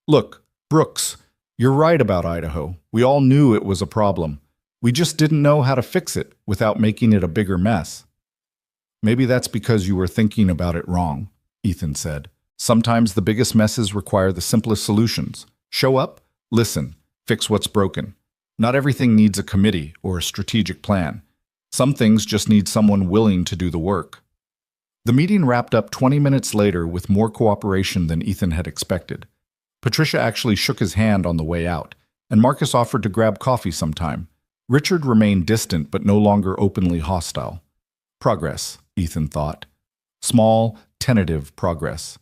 Look, Brooks, you're right about Idaho. We all knew it was a problem. We just didn't know how to fix it without making it a bigger mess. Maybe that's because you were thinking about it wrong, Ethan said. Sometimes the biggest messes require the simplest solutions. Show up, listen, fix what's broken. Not everything needs a committee or a strategic plan. Some things just need someone willing to do the work. The meeting wrapped up 20 minutes later with more cooperation than Ethan had expected. Patricia actually shook his hand on the way out, and Marcus offered to grab coffee sometime. Richard remained distant but no longer openly hostile. Progress, Ethan thought. Small, tentative progress.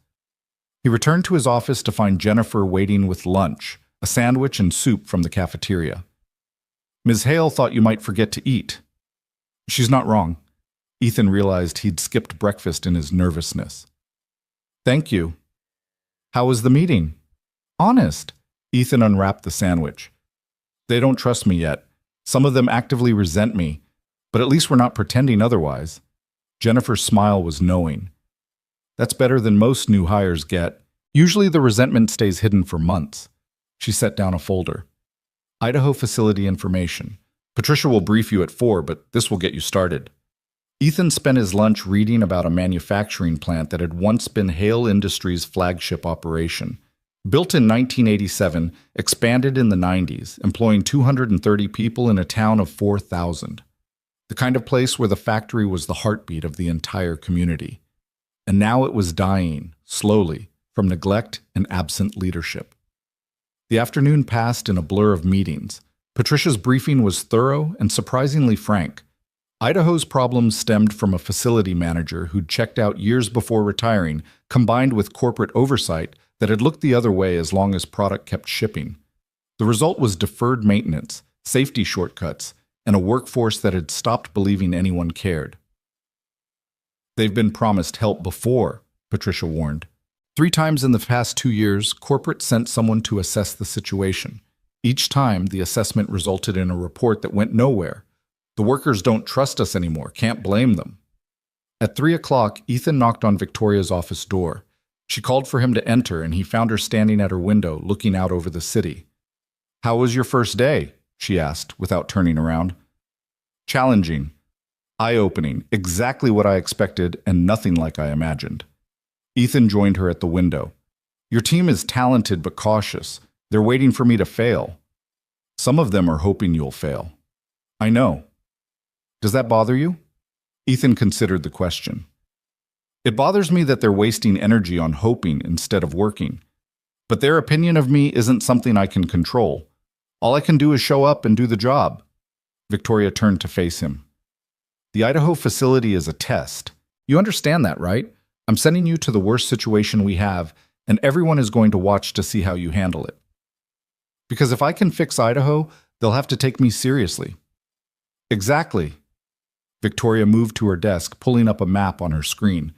He returned to his office to find Jennifer waiting with lunch, a sandwich and soup from the cafeteria. Ms. Hale thought you might forget to eat. She's not wrong. Ethan realized he'd skipped breakfast in his nervousness. Thank you. How was the meeting? Honest. Ethan unwrapped the sandwich. They don't trust me yet. Some of them actively resent me, but at least we're not pretending otherwise. Jennifer's smile was knowing. That's better than most new hires get. Usually the resentment stays hidden for months. She set down a folder. Idaho facility information. Patricia will brief you at 4, but this will get you started. Ethan spent his lunch reading about a manufacturing plant that had once been Hale Industries' flagship operation. Built in 1987, expanded in the 90s, employing 230 people in a town of 4,000. The kind of place where the factory was the heartbeat of the entire community. And now it was dying, slowly, from neglect and absent leadership. The afternoon passed in a blur of meetings. Patricia's briefing was thorough and surprisingly frank. Idaho's problems stemmed from a facility manager who'd checked out years before retiring, combined with corporate oversight that had looked the other way as long as product kept shipping. The result was deferred maintenance, safety shortcuts, and a workforce that had stopped believing anyone cared. They've been promised help before, Patricia warned. 3 times in the past 2 years, corporate sent someone to assess the situation. Each time, the assessment resulted in a report that went nowhere. The workers don't trust us anymore, can't blame them. At 3 o'clock, Ethan knocked on Victoria's office door. She called for him to enter, and he found her standing at her window, looking out over the city. How was your first day? She asked, without turning around. Challenging. Eye-opening, exactly what I expected and nothing like I imagined. Ethan joined her at the window. Your team is talented but cautious. They're waiting for me to fail. Some of them are hoping you'll fail. I know. Does that bother you? Ethan considered the question. It bothers me that they're wasting energy on hoping instead of working. But their opinion of me isn't something I can control. All I can do is show up and do the job. Victoria turned to face him. The Idaho facility is a test. You understand that, right? I'm sending you to the worst situation we have, and everyone is going to watch to see how you handle it. Because if I can fix Idaho, they'll have to take me seriously. Exactly. Victoria moved to her desk, pulling up a map on her screen.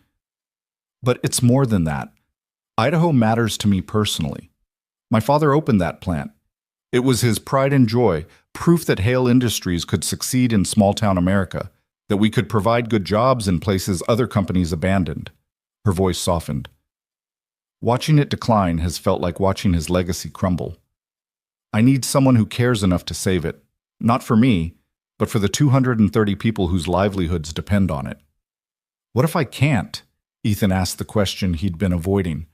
But it's more than that. Idaho matters to me personally. My father opened that plant. It was his pride and joy, proof that Hale Industries could succeed in small-town America, that we could provide good jobs in places other companies abandoned. Her voice softened. Watching it decline has felt like watching his legacy crumble. I need someone who cares enough to save it, not for me, but for the 230 people whose livelihoods depend on it. What if I can't? Ethan asked the question he'd been avoiding.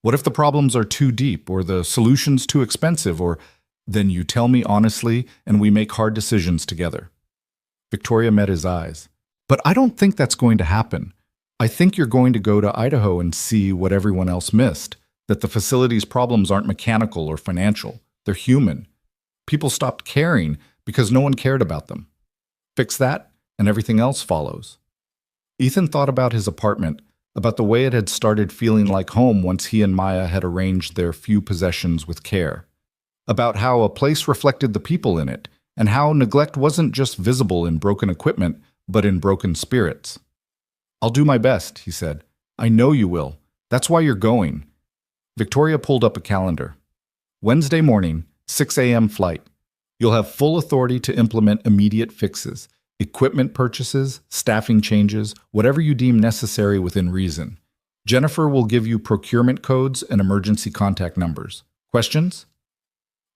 What if the problems are too deep, or the solutions too expensive, or then you tell me honestly and we make hard decisions together? Victoria met his eyes. But I don't think that's going to happen. I think you're going to go to Idaho and see what everyone else missed, that the facility's problems aren't mechanical or financial. They're human. People stopped caring because no one cared about them. Fix that, and everything else follows. Ethan thought about his apartment, about the way it had started feeling like home once he and Maya had arranged their few possessions with care, about how a place reflected the people in it, and how neglect wasn't just visible in broken equipment, but in broken spirits. "I'll do my best," he said. "I know you will. That's why you're going." Victoria pulled up a calendar. "Wednesday morning, 6 a.m. flight. You'll have full authority to implement immediate fixes, equipment purchases, staffing changes, whatever you deem necessary within reason. Jennifer will give you procurement codes and emergency contact numbers. Questions?"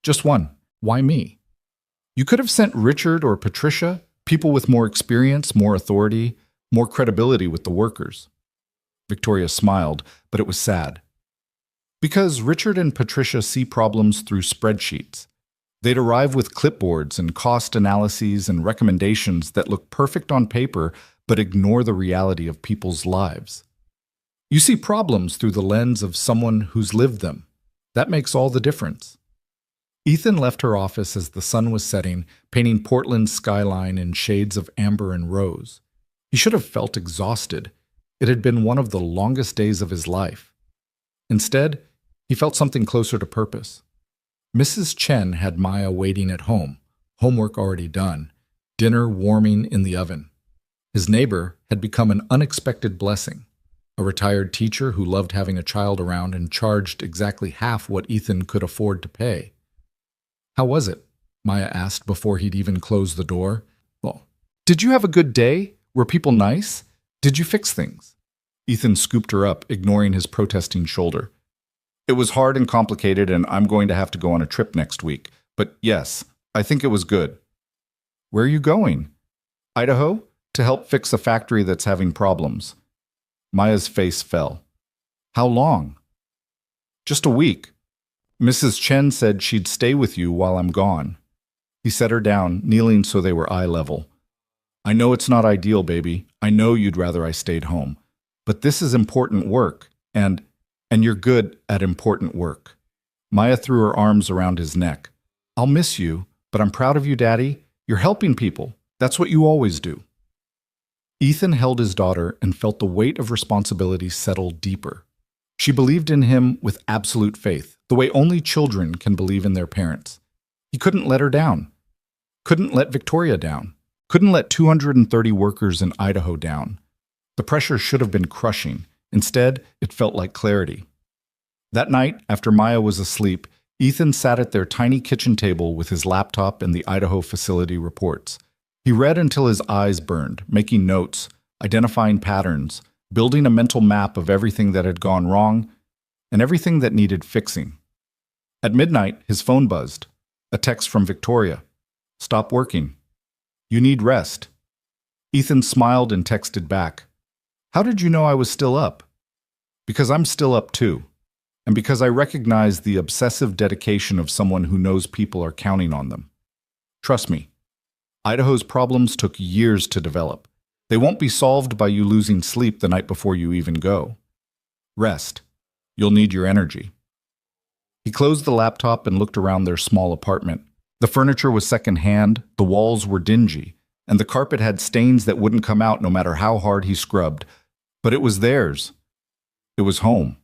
"Just one. Why me?" "You could have sent Richard or Patricia, people with more experience, more authority, more credibility with the workers." Victoria smiled, but it was sad. "Because Richard and Patricia see problems through spreadsheets. They'd arrive with clipboards and cost analyses and recommendations that look perfect on paper but ignore the reality of people's lives. You see problems through the lens of someone who's lived them. That makes all the difference." Ethan left her office as the sun was setting, painting Portland's skyline in shades of amber and rose. He should have felt exhausted. It had been one of the longest days of his life. Instead, he felt something closer to purpose. Mrs. Chen had Maya waiting at home, homework already done, dinner warming in the oven. His neighbor had become an unexpected blessing, a retired teacher who loved having a child around and charged exactly half what Ethan could afford to pay. "How was it?" Maya asked before he'd even closed the door. "Well, did you have a good day? Were people nice? Did you fix things?" Ethan scooped her up, ignoring his protesting shoulder. "It was hard and complicated, and I'm going to have to go on a trip next week. But yes, I think it was good." "Where are you going?" "Idaho, to help fix a factory that's having problems." Maya's face fell. "How long?" "Just a week. Mrs. Chen said she'd stay with you while I'm gone." He set her down, kneeling so they were eye level. "I know it's not ideal, baby. I know you'd rather I stayed home. But this is important work, and you're good at important work." Maya threw her arms around his neck. "I'll miss you, but I'm proud of you, Daddy. You're helping people. That's what you always do." Ethan held his daughter and felt the weight of responsibility settle deeper. She believed in him with absolute faith, the way only children can believe in their parents. He couldn't let her down. Couldn't let Victoria down. Couldn't let 230 workers in Idaho down. The pressure should have been crushing. Instead, it felt like clarity. That night, after Maya was asleep, Ethan sat at their tiny kitchen table with his laptop and the Idaho facility reports. He read until his eyes burned, making notes, identifying patterns, building a mental map of everything that had gone wrong and everything that needed fixing. At midnight, his phone buzzed. A text from Victoria. "Stop working. You need rest." Ethan smiled and texted back. "How did you know I was still up?" "Because I'm still up too. And because I recognize the obsessive dedication of someone who knows people are counting on them. Trust me, Idaho's problems took years to develop. They won't be solved by you losing sleep the night before you even go. Rest. You'll need your energy." He closed the laptop and looked around their small apartment. The furniture was secondhand, the walls were dingy, and the carpet had stains that wouldn't come out no matter how hard he scrubbed. But it was theirs. It was home.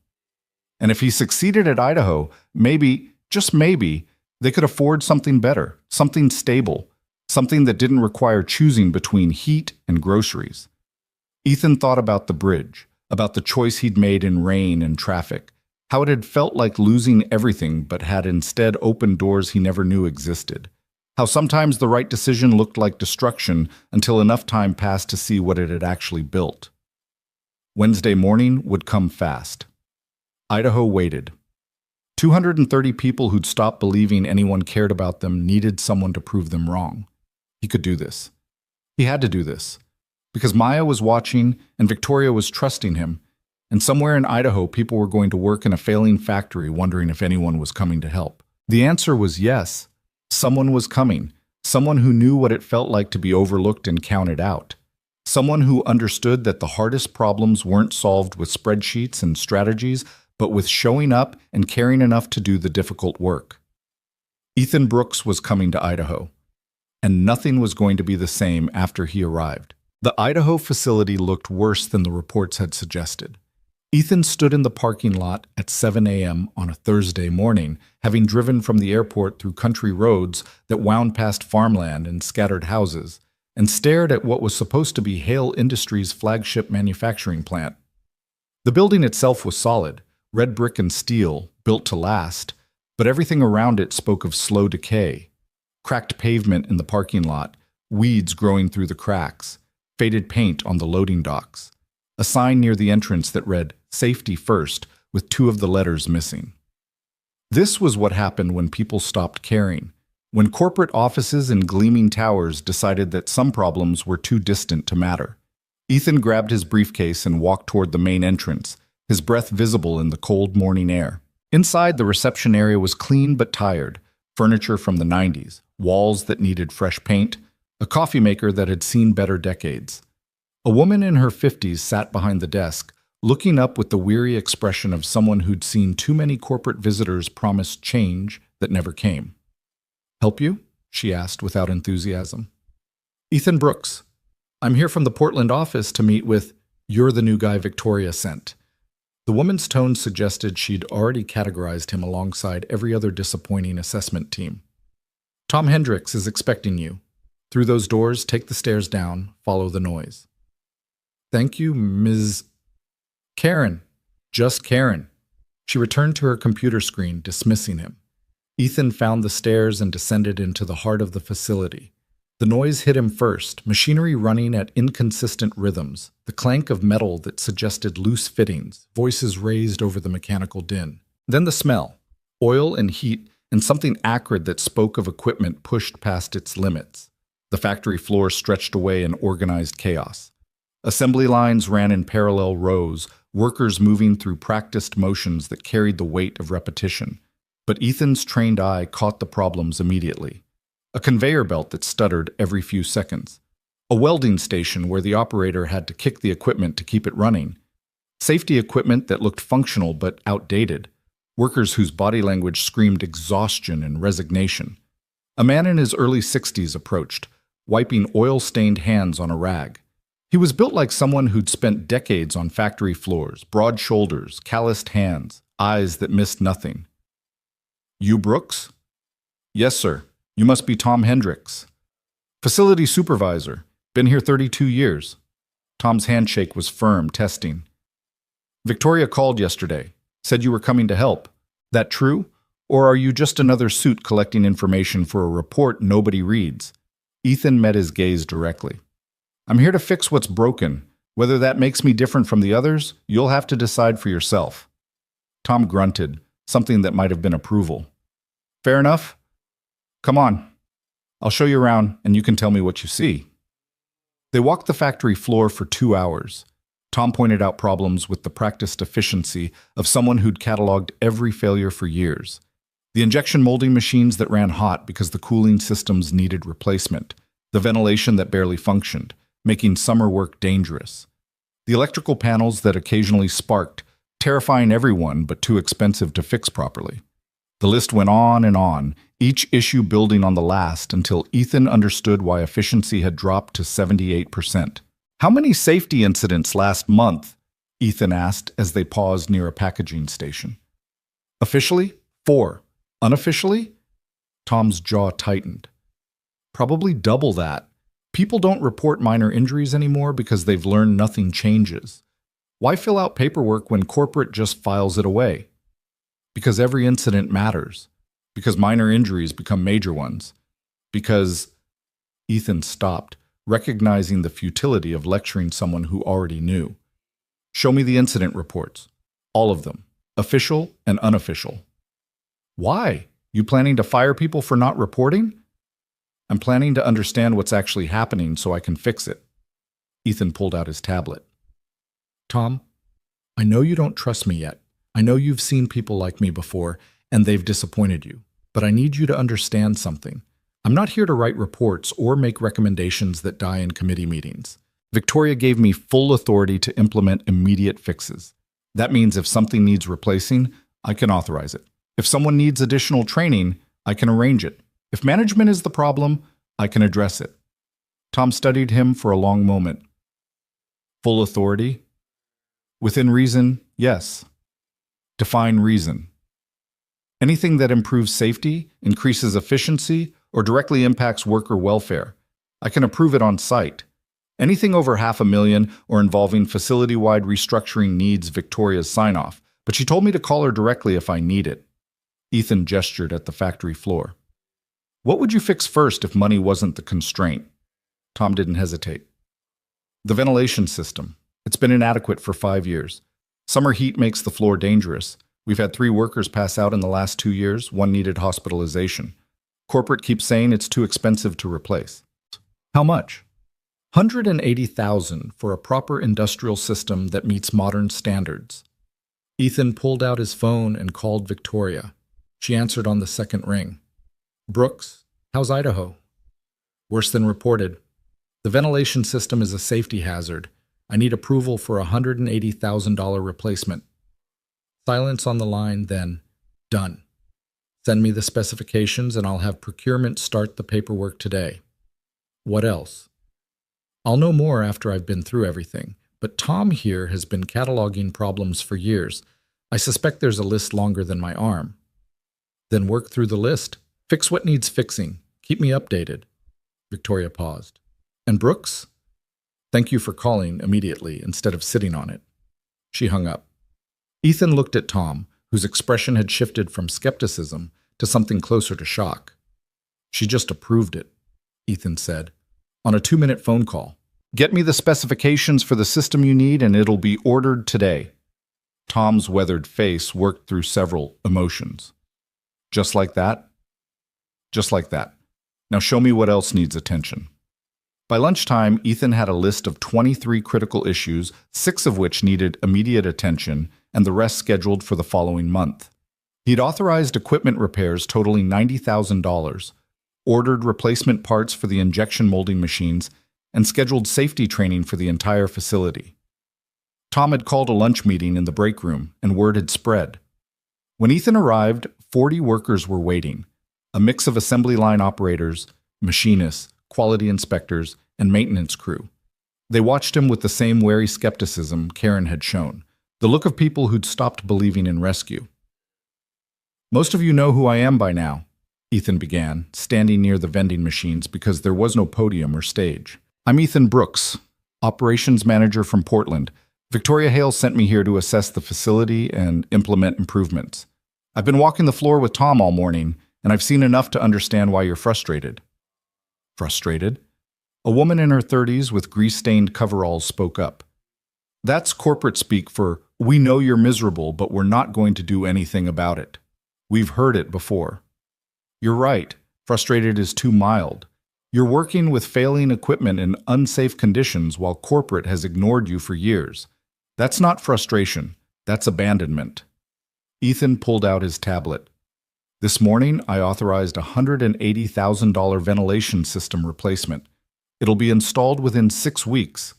And if he succeeded at Idaho, maybe, just maybe, they could afford something better, something stable, something that didn't require choosing between heat and groceries. Ethan thought about the bridge, about the choice he'd made in rain and traffic, how it had felt like losing everything but had instead opened doors he never knew existed, how sometimes the right decision looked like destruction until enough time passed to see what it had actually built. Wednesday morning would come fast. Idaho waited. 230 people who'd stopped believing anyone cared about them needed someone to prove them wrong. He could do this. He had to do this. Because Maya was watching and Victoria was trusting him, and somewhere in Idaho people were going to work in a failing factory wondering if anyone was coming to help. The answer was yes. Someone was coming. Someone who knew what it felt like to be overlooked and counted out. Someone who understood that the hardest problems weren't solved with spreadsheets and strategies, but with showing up and caring enough to do the difficult work. Ethan Brooks was coming to Idaho, and nothing was going to be the same after he arrived. The Idaho facility looked worse than the reports had suggested. Ethan stood in the parking lot at 7 a.m. on a Thursday morning, having driven from the airport through country roads that wound past farmland and scattered houses, and stared at what was supposed to be Hale Industries' flagship manufacturing plant. The building itself was solid, red brick and steel, built to last, but everything around it spoke of slow decay. Cracked pavement in the parking lot, weeds growing through the cracks, faded paint on the loading docks. A sign near the entrance that read, "Safety First," with 2 of the letters missing. This was what happened when people stopped caring, when corporate offices and gleaming towers decided that some problems were too distant to matter. Ethan grabbed his briefcase and walked toward the main entrance, his breath visible in the cold morning air. Inside, the reception area was clean but tired, furniture from the 90s, walls that needed fresh paint, a coffee maker that had seen better decades. A woman in her 50s sat behind the desk, looking up with the weary expression of someone who'd seen too many corporate visitors promise change that never came. "Help you?" she asked without enthusiasm. "Ethan Brooks. I'm here from the Portland office to meet with, you're the new guy Victoria sent." The woman's tone suggested she'd already categorized him alongside every other disappointing assessment team. "Tom Hendricks is expecting you. Through those doors, take the stairs down, follow the noise." "Thank you, Ms. Karen." "Just Karen." She returned to her computer screen, dismissing him. Ethan found the stairs and descended into the heart of the facility. The noise hit him first, machinery running at inconsistent rhythms, the clank of metal that suggested loose fittings, voices raised over the mechanical din. Then the smell, oil and heat, and something acrid that spoke of equipment pushed past its limits. The factory floor stretched away in organized chaos. Assembly lines ran in parallel rows, workers moving through practiced motions that carried the weight of repetition. But Ethan's trained eye caught the problems immediately. A conveyor belt that stuttered every few seconds. A welding station where the operator had to kick the equipment to keep it running. Safety equipment that looked functional but outdated. Workers whose body language screamed exhaustion and resignation. A man in his early 60s approached, wiping oil-stained hands on a rag. He was built like someone who'd spent decades on factory floors, broad shoulders, calloused hands, eyes that missed nothing. "You Brooks?" "Yes, sir. You must be Tom Hendricks." "Facility supervisor. Been here 32 years. Tom's handshake was firm, testing. "Victoria called yesterday. Said you were coming to help. That true? Or are you just another suit collecting information for a report nobody reads?" Ethan met his gaze directly. "I'm here to fix what's broken. Whether that makes me different from the others, you'll have to decide for yourself." Tom grunted, something that might have been approval. "Fair enough. Come on. I'll show you around, and you can tell me what you see." They walked the factory floor for 2 hours. Tom pointed out problems with the practiced efficiency of someone who'd cataloged every failure for years. The injection molding machines that ran hot because the cooling systems needed replacement. The ventilation that barely functioned, making summer work dangerous. The electrical panels that occasionally sparked, terrifying everyone but too expensive to fix properly. The list went on and on, each issue building on the last until Ethan understood why efficiency had dropped to 78%. "How many safety incidents last month?" Ethan asked as they paused near a packaging station. "Officially, 4. Unofficially?" Tom's jaw tightened. "Probably double that. People don't report minor injuries anymore because they've learned nothing changes. Why fill out paperwork when corporate just files it away? Because every incident matters. Because minor injuries become major ones. Because..." Ethan stopped, recognizing the futility of lecturing someone who already knew. "Show me the incident reports. All of them. Official and unofficial." "Why? You planning to fire people for not reporting?" "I'm planning to understand what's actually happening so I can fix it." Ethan pulled out his tablet. "Tom, I know you don't trust me yet. I know you've seen people like me before, and they've disappointed you. But I need you to understand something. I'm not here to write reports or make recommendations that die in committee meetings. Victoria gave me full authority to implement immediate fixes. That means if something needs replacing, I can authorize it. If someone needs additional training, I can arrange it. If management is the problem, I can address it." Tom studied him for a long moment. "Full authority? Within reason, yes. Define reason. Anything that improves safety, increases efficiency, or directly impacts worker welfare. I can approve it on site. Anything over $500,000 or involving facility-wide restructuring needs Victoria's sign-off, but she told me to call her directly if I need it. Ethan gestured at the factory floor. What would you fix first if money wasn't the constraint? Tom didn't hesitate. The ventilation system. It's been inadequate for 5 years. Summer heat makes the floor dangerous. We've had 3 workers pass out in the last 2 years. 1 needed hospitalization. Corporate keeps saying it's too expensive to replace. How much? $180,000 for a proper industrial system that meets modern standards. Ethan pulled out his phone and called Victoria. She answered on the second ring. Brooks, how's Idaho? Worse than reported. The ventilation system is a safety hazard. I need approval for a $180,000 replacement. Silence on the line, then, done. Send me the specifications and I'll have procurement start the paperwork today. What else? I'll know more after I've been through everything, but Tom here has been cataloging problems for years. I suspect there's a list longer than my arm. Then work through the list. Fix what needs fixing. Keep me updated. Victoria paused. And Brooks? Thank you for calling immediately instead of sitting on it. She hung up. Ethan looked at Tom, whose expression had shifted from skepticism to something closer to shock. She just approved it, Ethan said, on a 2-minute phone call. Get me the specifications for the system you need and it'll be ordered today. Tom's weathered face worked through several emotions. Just like that? Just like that. Now show me what else needs attention. By lunchtime, Ethan had a list of 23 critical issues, 6 of which needed immediate attention, and the rest scheduled for the following month. He'd authorized equipment repairs totaling $90,000, ordered replacement parts for the injection molding machines, and scheduled safety training for the entire facility. Tom had called a lunch meeting in the break room, and word had spread. When Ethan arrived, 40 workers were waiting, a mix of assembly line operators, machinists, quality inspectors, and maintenance crew. They watched him with the same wary skepticism Karen had shown, the look of people who'd stopped believing in rescue. Most of you know who I am by now, Ethan began, standing near the vending machines because there was no podium or stage. I'm Ethan Brooks, operations manager from Portland. Victoria Hale sent me here to assess the facility and implement improvements. I've been walking the floor with Tom all morning, and I've seen enough to understand why you're frustrated. Frustrated? A woman in her 30s with grease-stained coveralls spoke up. That's corporate speak for, we know you're miserable, but we're not going to do anything about it. We've heard it before. You're right, frustrated is too mild. You're working with failing equipment in unsafe conditions while corporate has ignored you for years. That's not frustration, that's abandonment. Ethan pulled out his tablet. This morning, I authorized a $180,000 ventilation system replacement. It'll be installed within 6 weeks.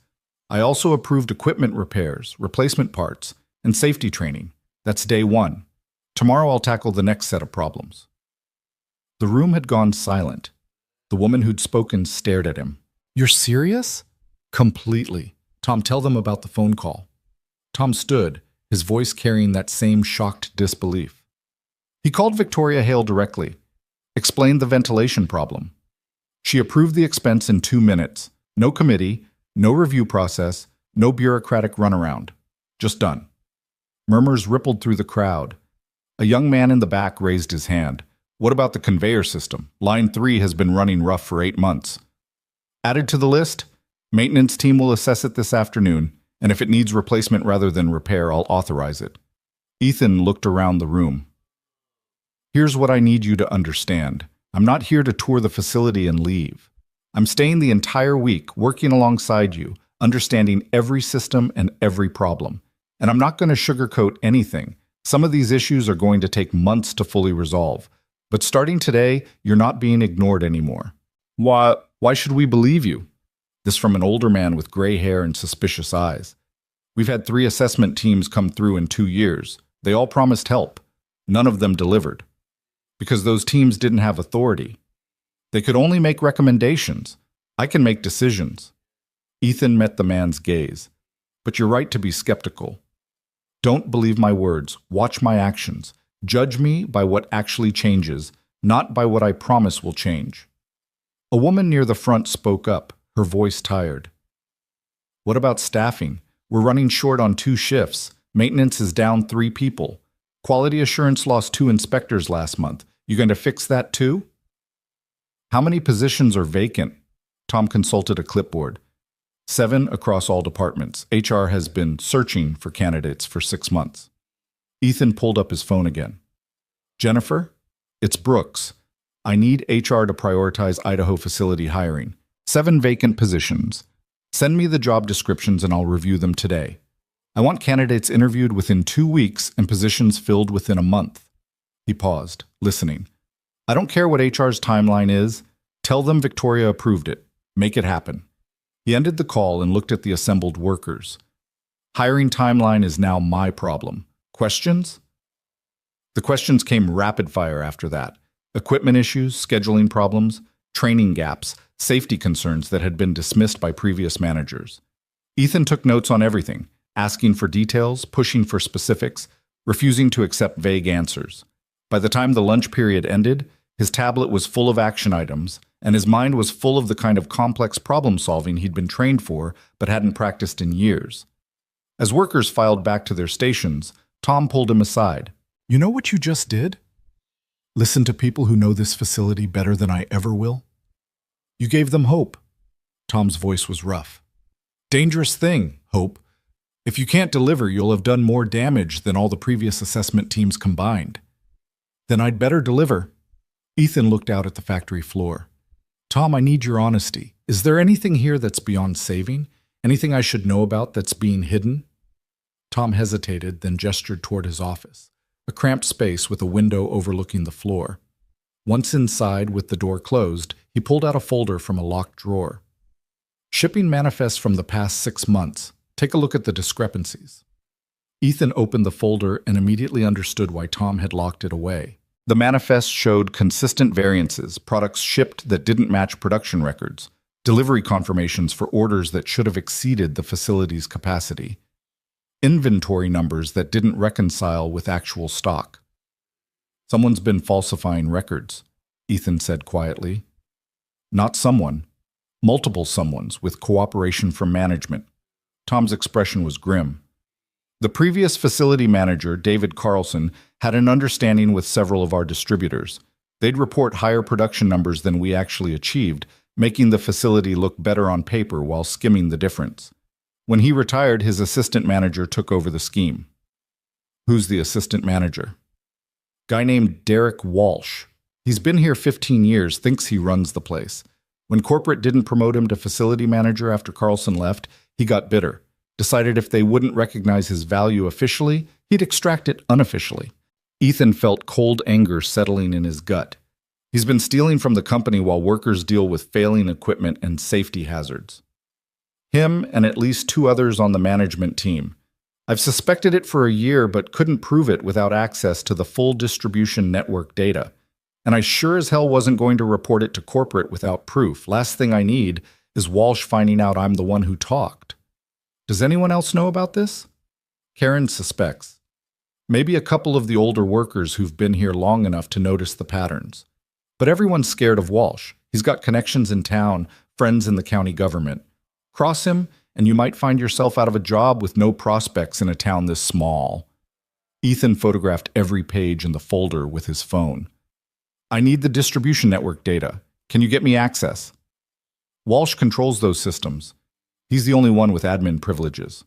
I also approved equipment repairs, replacement parts, and safety training. That's day 1. Tomorrow I'll tackle the next set of problems. The room had gone silent. The woman who'd spoken stared at him. You're serious? Completely. Tom, tell them about the phone call. Tom stood, his voice carrying that same shocked disbelief. He called Victoria Hale directly, explained the ventilation problem. She approved the expense in 2 minutes. No committee, no review process, no bureaucratic runaround. Just done. Murmurs rippled through the crowd. A young man in the back raised his hand. What about the conveyor system? Line 3 has been running rough for 8 months. Added to the list, maintenance team will assess it this afternoon, and if it needs replacement rather than repair, I'll authorize it. Ethan looked around the room. Here's what I need you to understand. I'm not here to tour the facility and leave. I'm staying the entire week, working alongside you, understanding every system and every problem. And I'm not going to sugarcoat anything. Some of these issues are going to take months to fully resolve. But starting today, you're not being ignored anymore. Why should we believe you? This from an older man with gray hair and suspicious eyes. We've had 3 assessment teams come through in 2 years. They all promised help. None of them delivered. Because those teams didn't have authority. They could only make recommendations. I can make decisions. Ethan met the man's gaze. But you're right to be skeptical. Don't believe my words. Watch my actions. Judge me by what actually changes, not by what I promise will change. A woman near the front spoke up, her voice tired. What about staffing? We're running short on 2 shifts. Maintenance is down 3 people. Quality assurance lost 2 inspectors last month. You going to fix that too? How many positions are vacant? Tom consulted a clipboard. 7 across all departments. HR has been searching for candidates for 6 months. Ethan pulled up his phone again. Jennifer? It's Brooks. I need HR to prioritize Idaho facility hiring. 7 vacant positions. Send me the job descriptions and I'll review them today. I want candidates interviewed within 2 weeks and positions filled within a month. He paused, listening. I don't care what HR's timeline is. Tell them Victoria approved it. Make it happen. He ended the call and looked at the assembled workers. Hiring timeline is now my problem. Questions? The questions came rapid fire after that. Equipment issues, scheduling problems, training gaps, safety concerns that had been dismissed by previous managers. Ethan took notes on everything, asking for details, pushing for specifics, refusing to accept vague answers. By the time the lunch period ended, his tablet was full of action items, and his mind was full of the kind of complex problem-solving he'd been trained for but hadn't practiced in years. As workers filed back to their stations, Tom pulled him aside. You know what you just did? Listen to people who know this facility better than I ever will. You gave them hope. Tom's voice was rough. Dangerous thing, hope. If you can't deliver, you'll have done more damage than all the previous assessment teams combined. Then I'd better deliver. Ethan looked out at the factory floor. Tom, I need your honesty. Is there anything here that's beyond saving? Anything I should know about that's being hidden? Tom hesitated, then gestured toward his office, a cramped space with a window overlooking the floor. Once inside, with the door closed, he pulled out a folder from a locked drawer. Shipping manifests from the past 6 months. Take a look at the discrepancies. Ethan opened the folder and immediately understood why Tom had locked it away. The manifest showed consistent variances, products shipped that didn't match production records, delivery confirmations for orders that should have exceeded the facility's capacity, inventory numbers that didn't reconcile with actual stock. Someone's been falsifying records, Ethan said quietly. Not someone. Multiple someones with cooperation from management. Tom's expression was grim. The previous facility manager, David Carlson, had an understanding with several of our distributors. They'd report higher production numbers than we actually achieved, making the facility look better on paper while skimming the difference. When he retired, his assistant manager took over the scheme. Who's the assistant manager? Guy named Derek Walsh. He's been here 15 years, thinks he runs the place. When corporate didn't promote him to facility manager after Carlson left, he got bitter. Decided if they wouldn't recognize his value officially, he'd extract it unofficially. Ethan felt cold anger settling in his gut. He's been stealing from the company while workers deal with failing equipment and safety hazards. Him and at least 2 others on the management team. I've suspected it for a year but couldn't prove it without access to the full distribution network data. And I sure as hell wasn't going to report it to corporate without proof. Last thing I need is Walsh finding out I'm the one who talked. Does anyone else know about this? Karen suspects. Maybe a couple of the older workers who've been here long enough to notice the patterns. But everyone's scared of Walsh. He's got connections in town, friends in the county government. Cross him, and you might find yourself out of a job with no prospects in a town this small. Ethan photographed every page in the folder with his phone. I need the distribution network data. Can you get me access? Walsh controls those systems. He's the only one with admin privileges.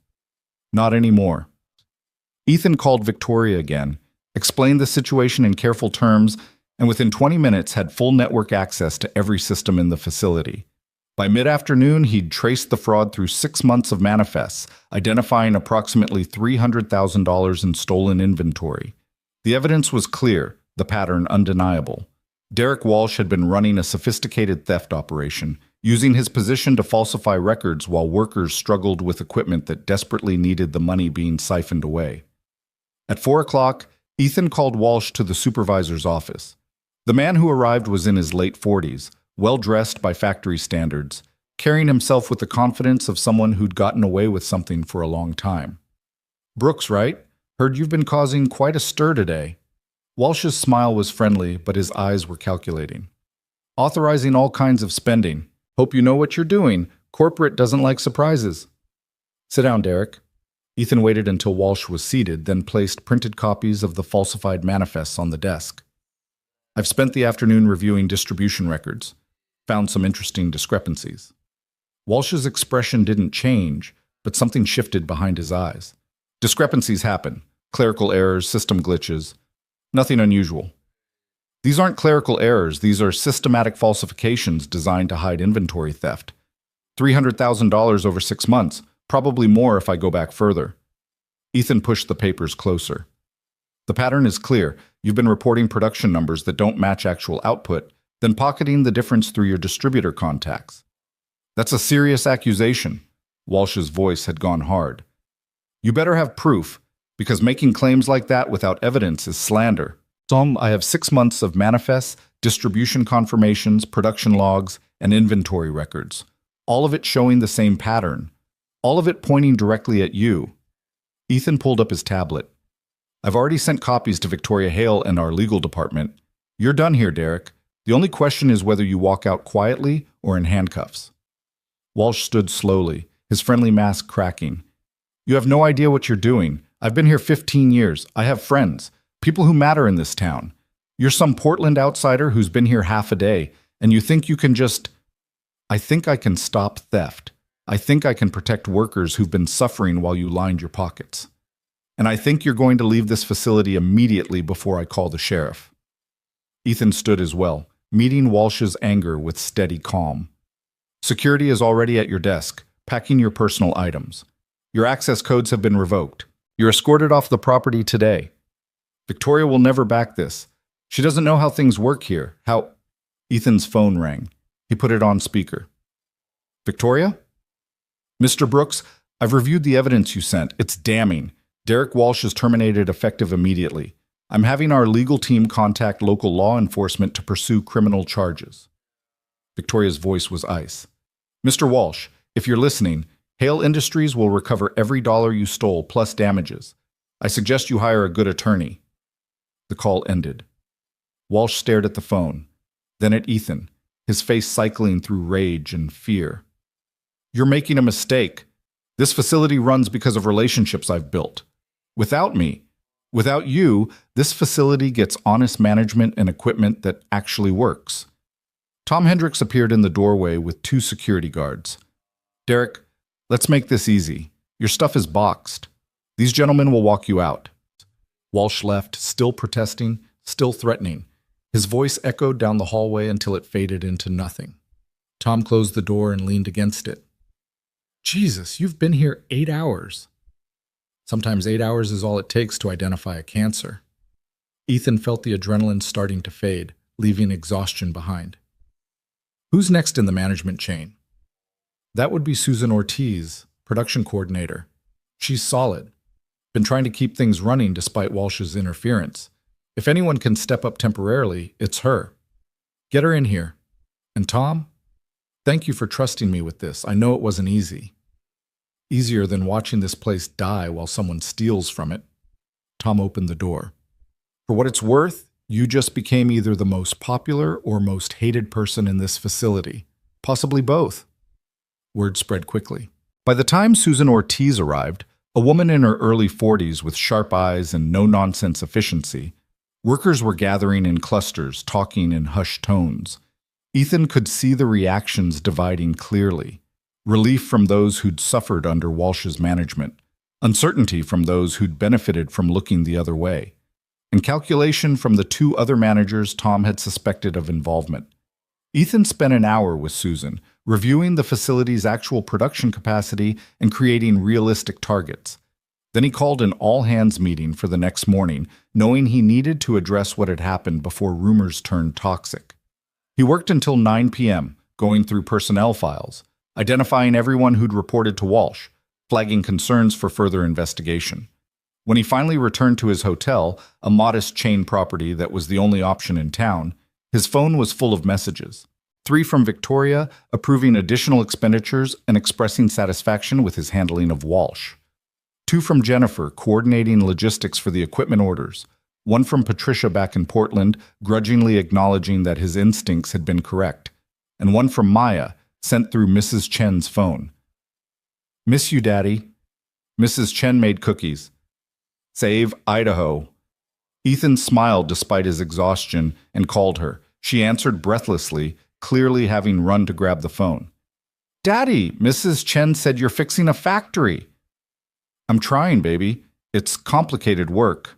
Not anymore. Ethan called Victoria again, explained the situation in careful terms, and within 20 minutes had full network access to every system in the facility. By mid-afternoon, he'd traced the fraud through 6 months of manifests, identifying approximately $300,000 in stolen inventory. The evidence was clear, the pattern undeniable. Derek Walsh had been running a sophisticated theft operation, using his position to falsify records while workers struggled with equipment that desperately needed the money being siphoned away. At 4 o'clock, Ethan called Walsh to the supervisor's office. The man who arrived was in his late 40s, well-dressed by factory standards, carrying himself with the confidence of someone who'd gotten away with something for a long time. Brooks, right? Heard you've been causing quite a stir today. Walsh's smile was friendly, but his eyes were calculating. Authorizing all kinds of spending. Hope you know what you're doing. Corporate doesn't like surprises. Sit down, Derek. Ethan waited until Walsh was seated, then placed printed copies of the falsified manifests on the desk. I've spent the afternoon reviewing distribution records. Found some interesting discrepancies. Walsh's expression didn't change, but something shifted behind his eyes. Discrepancies happen. Clerical errors, system glitches. Nothing unusual. These aren't clerical errors. These are systematic falsifications designed to hide inventory theft. $300,000 over 6 months. Probably more if I go back further. Ethan pushed the papers closer. The pattern is clear. You've been reporting production numbers that don't match actual output, then pocketing the difference through your distributor contacts. That's a serious accusation. Walsh's voice had gone hard. You better have proof, because making claims like that without evidence is slander. Tom, I have 6 months of manifests, distribution confirmations, production logs, and inventory records. All of it showing the same pattern. All of it pointing directly at you. Ethan pulled up his tablet. I've already sent copies to Victoria Hale and our legal department. You're done here, Derek. The only question is whether you walk out quietly or in handcuffs. Walsh stood slowly, his friendly mask cracking. You have no idea what you're doing. I've been here 15 years. I have friends, people who matter in this town. You're some Portland outsider who's been here half a day, and you think you can just... I think I can stop theft. I think I can protect workers who've been suffering while you lined your pockets. And I think you're going to leave this facility immediately before I call the sheriff. Ethan stood as well, meeting Walsh's anger with steady calm. Security is already at your desk, packing your personal items. Your access codes have been revoked. You're escorted off the property today. Victoria will never back this. She doesn't know how things work here. How... Ethan's phone rang. He put it on speaker. Victoria? Mr. Brooks, I've reviewed the evidence you sent. It's damning. Derek Walsh is terminated effective immediately. I'm having our legal team contact local law enforcement to pursue criminal charges. Victoria's voice was ice. Mr. Walsh, if you're listening, Hale Industries will recover every dollar you stole plus damages. I suggest you hire a good attorney. The call ended. Walsh stared at the phone, then at Ethan, his face cycling through rage and fear. You're making a mistake. This facility runs because of relationships I've built. Without me, without you, this facility gets honest management and equipment that actually works. Tom Hendricks appeared in the doorway with 2 security guards. Derek, let's make this easy. Your stuff is boxed. These gentlemen will walk you out. Walsh left, still protesting, still threatening. His voice echoed down the hallway until it faded into nothing. Tom closed the door and leaned against it. Jesus, you've been here 8 hours. Sometimes 8 hours is all it takes to identify a cancer. Ethan felt the adrenaline starting to fade, leaving exhaustion behind. Who's next in the management chain? That would be Susan Ortiz, production coordinator. She's solid. Been trying to keep things running despite Walsh's interference. If anyone can step up temporarily, it's her. Get her in here. And Tom, thank you for trusting me with this. I know it wasn't easy. Easier than watching this place die while someone steals from it. Tom opened the door. For what it's worth, you just became either the most popular or most hated person in this facility. Possibly both. Word spread quickly. By the time Susan Ortiz arrived, a woman in her early 40s with sharp eyes and no-nonsense efficiency, workers were gathering in clusters, talking in hushed tones. Ethan could see the reactions dividing clearly. Relief from those who'd suffered under Walsh's management, uncertainty from those who'd benefited from looking the other way, and calculation from the 2 other managers Tom had suspected of involvement. Ethan spent an hour with Susan, reviewing the facility's actual production capacity and creating realistic targets. Then he called an all-hands meeting for the next morning, knowing he needed to address what had happened before rumors turned toxic. He worked until 9 p.m., going through personnel files, identifying everyone who'd reported to Walsh, flagging concerns for further investigation. When he finally returned to his hotel, a modest chain property that was the only option in town, his phone was full of messages. 3 from Victoria, approving additional expenditures and expressing satisfaction with his handling of Walsh. 2 from Jennifer, coordinating logistics for the equipment orders, 1 from Patricia back in Portland, grudgingly acknowledging that his instincts had been correct, and 1 from Maya, sent through Mrs. Chen's phone. "Miss you, Daddy." Mrs. Chen made cookies. "Save Idaho." Ethan smiled despite his exhaustion and called her. She answered breathlessly, clearly having run to grab the phone. "Daddy, Mrs. Chen said you're fixing a factory." "I'm trying, baby. It's complicated work."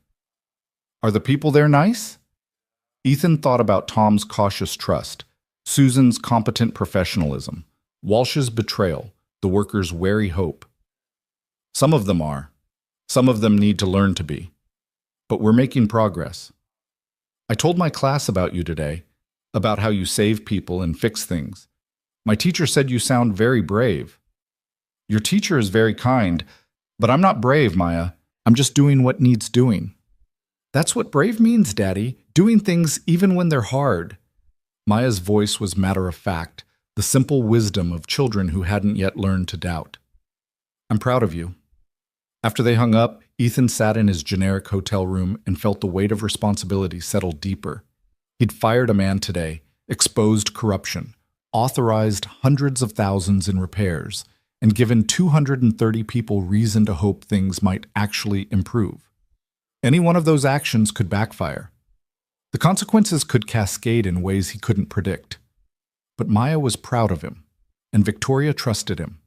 "Are the people there nice?" Ethan thought about Tom's cautious trust, Susan's competent professionalism, Walsh's betrayal, the workers' wary hope. "Some of them are. Some of them need to learn to be. But we're making progress. I told my class about you today, about how you save people and fix things. My teacher said you sound very brave." "Your teacher is very kind, but I'm not brave, Maya. I'm just doing what needs doing." "That's what brave means, Daddy, doing things even when they're hard." Maya's voice was matter-of-fact, the simple wisdom of children who hadn't yet learned to doubt. "I'm proud of you." After they hung up, Ethan sat in his generic hotel room and felt the weight of responsibility settle deeper. He'd fired a man today, exposed corruption, authorized hundreds of thousands in repairs, and given 230 people reason to hope things might actually improve. Any one of those actions could backfire. The consequences could cascade in ways he couldn't predict. But Maya was proud of him, and Victoria trusted him.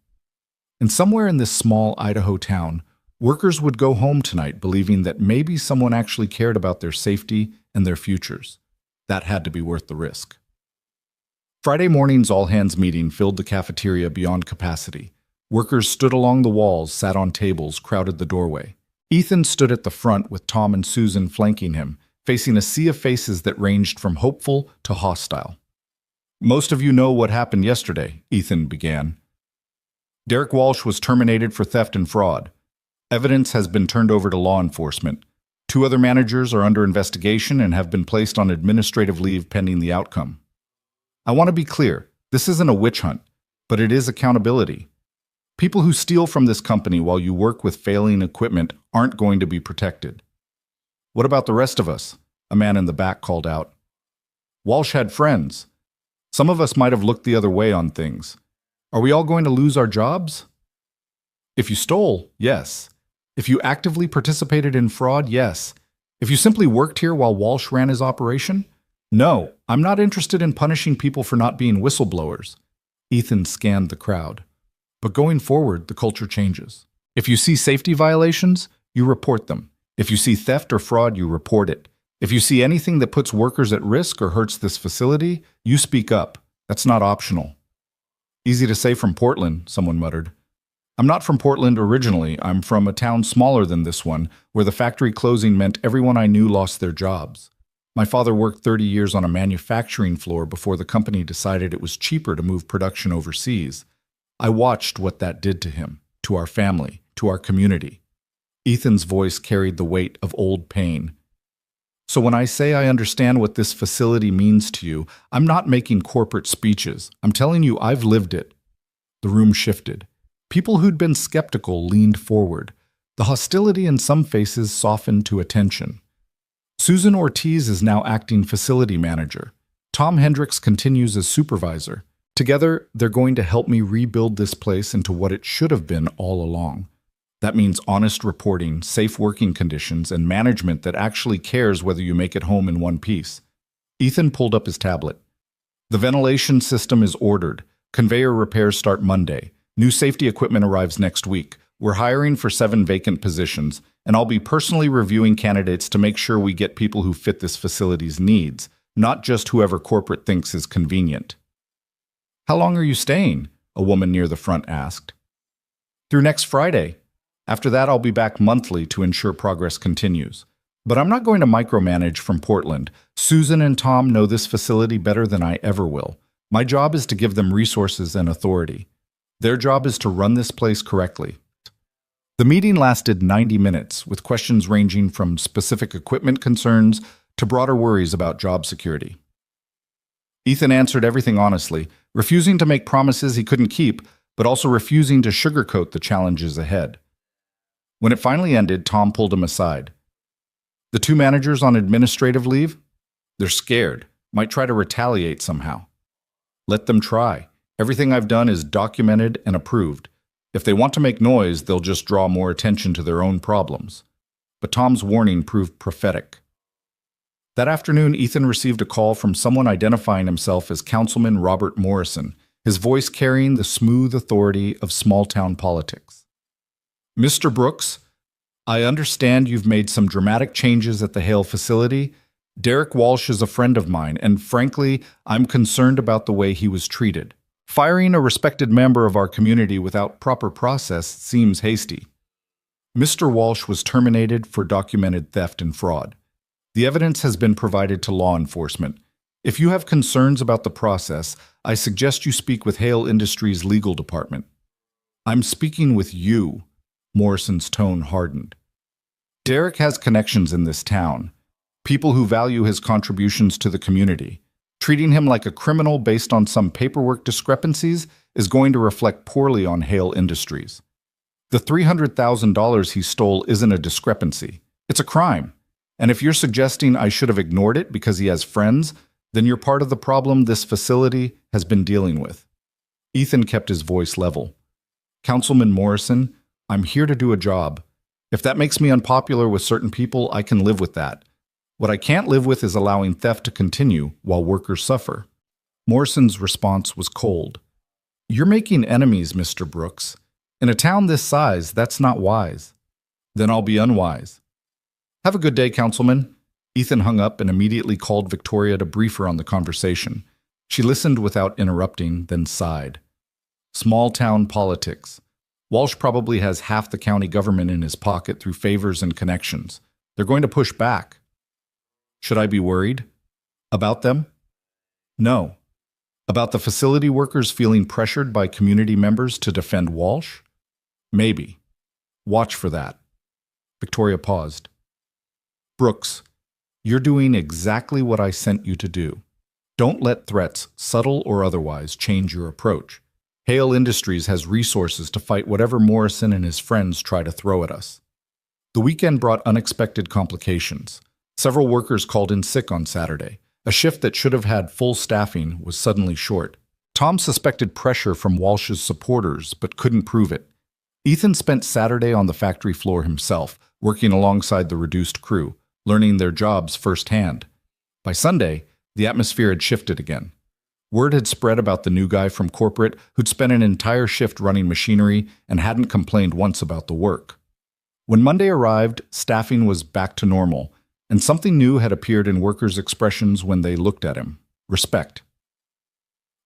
And somewhere in this small Idaho town, workers would go home tonight believing that maybe someone actually cared about their safety and their futures. That had to be worth the risk. Friday morning's all-hands meeting filled the cafeteria beyond capacity. Workers stood along the walls, sat on tables, crowded the doorway. Ethan stood at the front with Tom and Susan flanking him, facing a sea of faces that ranged from hopeful to hostile. "Most of you know what happened yesterday," Ethan began. "Derek Walsh was terminated for theft and fraud. Evidence has been turned over to law enforcement. 2 other managers are under investigation and have been placed on administrative leave pending the outcome. I want to be clear, this isn't a witch hunt, but it is accountability. People who steal from this company while you work with failing equipment aren't going to be protected." "What about the rest of us?" a man in the back called out. "Walsh had friends. Some of us might have looked the other way on things. Are we all going to lose our jobs?" "If you stole, yes. If you actively participated in fraud, yes. If you simply worked here while Walsh ran his operation? No, I'm not interested in punishing people for not being whistleblowers." Ethan scanned the crowd. "But going forward, the culture changes. If you see safety violations, you report them. If you see theft or fraud, you report it. If you see anything that puts workers at risk or hurts this facility, you speak up. That's not optional." "Easy to say from Portland," someone muttered. "I'm not from Portland originally. I'm from a town smaller than this one, where the factory closing meant everyone I knew lost their jobs. My father worked 30 years on a manufacturing floor before the company decided it was cheaper to move production overseas. I watched what that did to him, to our family, to our community." Ethan's voice carried the weight of old pain. "So when I say I understand what this facility means to you, I'm not making corporate speeches. I'm telling you I've lived it." The room shifted. People who'd been skeptical leaned forward. The hostility in some faces softened to attention. Susan Ortiz is now acting facility manager. Tom Hendricks continues as supervisor. Together, they're going to help me rebuild this place into what it should have been all along. That means honest reporting, safe working conditions, and management that actually cares whether you make it home in one piece. Ethan pulled up his tablet. "The ventilation system is ordered. Conveyor repairs start Monday. New safety equipment arrives next week. We're hiring for 7 vacant positions, and I'll be personally reviewing candidates to make sure we get people who fit this facility's needs, not just whoever corporate thinks is convenient." "How long are you staying?" a woman near the front asked. "Through next Friday. After that, I'll be back monthly to ensure progress continues. But I'm not going to micromanage from Portland. Susan and Tom know this facility better than I ever will. My job is to give them resources and authority. Their job is to run this place correctly." The meeting lasted 90 minutes, with questions ranging from specific equipment concerns to broader worries about job security. Ethan answered everything honestly, refusing to make promises he couldn't keep, but also refusing to sugarcoat the challenges ahead. When it finally ended, Tom pulled him aside. The two managers on administrative leave? They're scared, might try to retaliate somehow. Let them try. Everything I've done is documented and approved. If they want to make noise, they'll just draw more attention to their own problems. But Tom's warning proved prophetic. That afternoon, Ethan received a call from someone identifying himself as Councilman Robert Morrison, his voice carrying the smooth authority of small-town politics. Mr. Brooks, I understand you've made some dramatic changes at the Hale facility. Derek Walsh is a friend of mine, and frankly, I'm concerned about the way he was treated. Firing a respected member of our community without proper process seems hasty. Mr. Walsh was terminated for documented theft and fraud. The evidence has been provided to law enforcement. If you have concerns about the process, I suggest you speak with Hale Industries' legal department. I'm speaking with you. Morrison's tone hardened. Derek has connections in this town, people who value his contributions to the community. Treating him like a criminal based on some paperwork discrepancies is going to reflect poorly on Hale Industries. The $300,000 he stole isn't a discrepancy. It's a crime. And if you're suggesting I should have ignored it because he has friends, then you're part of the problem this facility has been dealing with. Ethan kept his voice level. Councilman Morrison, I'm here to do a job. If that makes me unpopular with certain people, I can live with that. What I can't live with is allowing theft to continue while workers suffer. Morrison's response was cold. You're making enemies, Mr. Brooks. In a town this size, that's not wise. Then I'll be unwise. Have a good day, Councilman. Ethan hung up and immediately called Victoria to brief her on the conversation. She listened without interrupting, then sighed. Small-town politics. Walsh probably has half the county government in his pocket through favors and connections. They're going to push back. Should I be worried? About them? No. About the facility workers feeling pressured by community members to defend Walsh? Maybe. Watch for that. Victoria paused. Brooks, you're doing exactly what I sent you to do. Don't let threats, subtle or otherwise, change your approach. Hale Industries has resources to fight whatever Morrison and his friends try to throw at us. The weekend brought unexpected complications. Several workers called in sick on Saturday. A shift that should have had full staffing was suddenly short. Tom suspected pressure from Walsh's supporters, but couldn't prove it. Ethan spent Saturday on the factory floor himself, working alongside the reduced crew, learning their jobs firsthand. By Sunday, the atmosphere had shifted again. Word had spread about the new guy from corporate who'd spent an entire shift running machinery and hadn't complained once about the work. When Monday arrived, staffing was back to normal, and something new had appeared in workers' expressions when they looked at him: respect.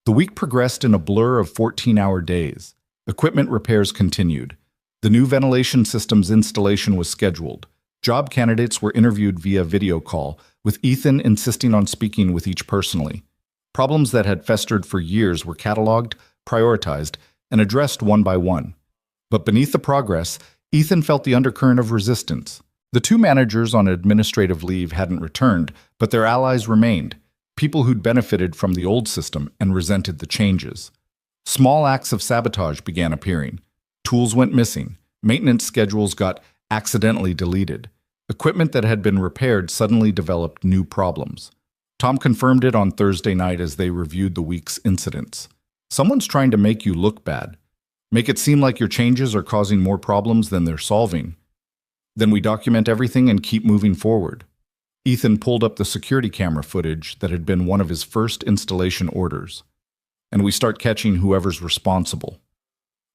The week progressed in a blur of 14-hour days. Equipment repairs continued. The new ventilation system's installation was scheduled. Job candidates were interviewed via video call, with Ethan insisting on speaking with each personally. Problems that had festered for years were cataloged, prioritized, and addressed one by one. But beneath the progress, Ethan felt the undercurrent of resistance. The two managers on administrative leave hadn't returned, but their allies remained, people who'd benefited from the old system and resented the changes. Small acts of sabotage began appearing. Tools went missing. Maintenance schedules got accidentally deleted. Equipment that had been repaired suddenly developed new problems. Tom confirmed it on Thursday night as they reviewed the week's incidents. Someone's trying to make you look bad. Make it seem like your changes are causing more problems than they're solving. Then we document everything and keep moving forward. Ethan pulled up the security camera footage that had been one of his first installation orders. And we start catching whoever's responsible.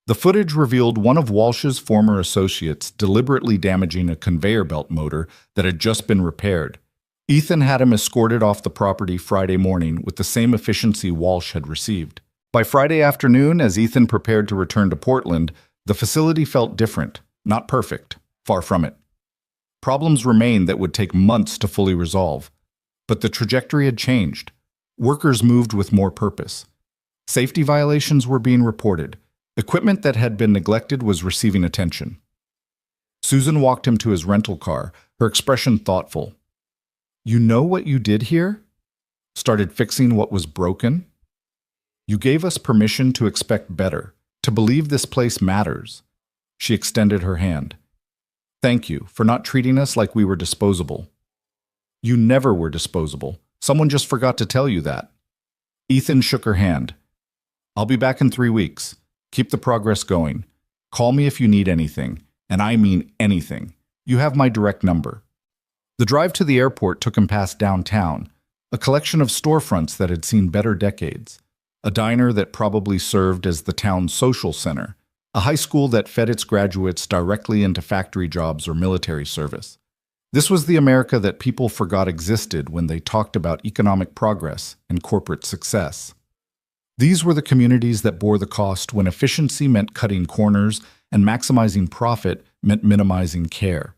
The footage revealed one of Walsh's former associates deliberately damaging a conveyor belt motor that had just been repaired. Ethan had him escorted off the property Friday morning with the same efficiency Walsh had received. By Friday afternoon, as Ethan prepared to return to Portland, the facility felt different, not perfect, far from it. Problems remained that would take months to fully resolve. But the trajectory had changed. Workers moved with more purpose. Safety violations were being reported. Equipment that had been neglected was receiving attention. Susan walked him to his rental car, her expression thoughtful. You know what you did here? Started fixing what was broken? You gave us permission to expect better, to believe this place matters. She extended her hand. Thank you for not treating us like we were disposable. You never were disposable. Someone just forgot to tell you that. Ethan shook her hand. I'll be back in 3 weeks. Keep the progress going. Call me if you need anything, and I mean anything. You have my direct number. The drive to the airport took him past downtown, a collection of storefronts that had seen better decades, a diner that probably served as the town's social center, a high school that fed its graduates directly into factory jobs or military service. This was the America that people forgot existed when they talked about economic progress and corporate success. These were the communities that bore the cost when efficiency meant cutting corners and maximizing profit meant minimizing care.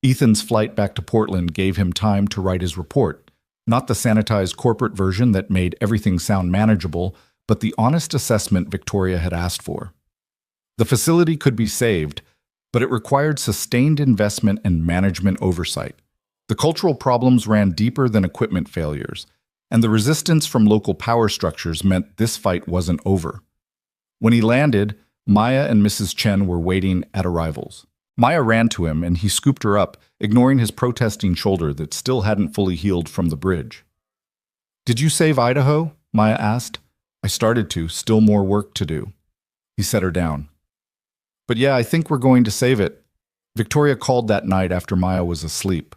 Ethan's flight back to Portland gave him time to write his report, not the sanitized corporate version that made everything sound manageable, but the honest assessment Victoria had asked for. The facility could be saved, but it required sustained investment and management oversight. The cultural problems ran deeper than equipment failures, and the resistance from local power structures meant this fight wasn't over. When he landed, Maya and Mrs. Chen were waiting at arrivals. Maya ran to him and he scooped her up, ignoring his protesting shoulder that still hadn't fully healed from the bridge. "Did you save Idaho?" Maya asked. "I started to, still more work to do." He set her down. "But yeah, I think we're going to save it." Victoria called that night after Maya was asleep.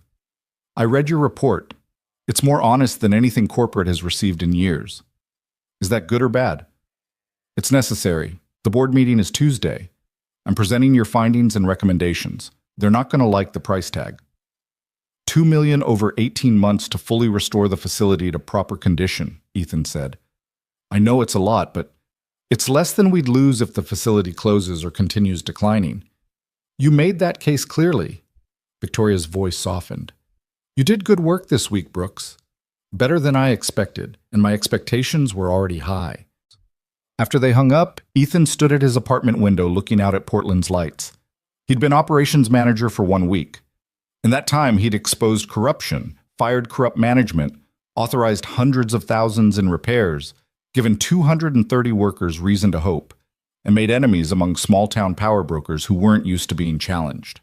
"I read your report. It's more honest than anything corporate has received in years." "Is that good or bad?" "It's necessary. The board meeting is Tuesday. I'm presenting your findings and recommendations. They're not going to like the price tag. $2 million over 18 months to fully restore the facility to proper condition," Ethan said. "I know it's a lot, but it's less than we'd lose if the facility closes or continues declining." "You made that case clearly." Victoria's voice softened. "You did good work this week, Brooks. Better than I expected, and my expectations were already high." After they hung up, Ethan stood at his apartment window looking out at Portland's lights. He'd been operations manager for 1 week. In that time, he'd exposed corruption, fired corrupt management, authorized hundreds of thousands in repairs, given 230 workers reason to hope, and made enemies among small-town power brokers who weren't used to being challenged.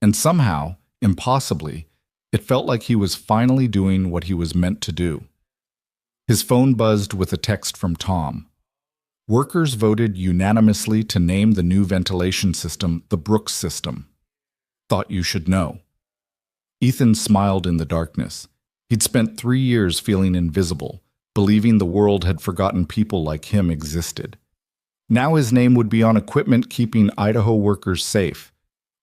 And somehow, impossibly, it felt like he was finally doing what he was meant to do. His phone buzzed with a text from Tom. Workers voted unanimously to name the new ventilation system the Brooks system. Thought you should know. Ethan smiled in the darkness. He'd spent 3 years feeling invisible, believing the world had forgotten people like him existed. Now his name would be on equipment keeping Idaho workers safe.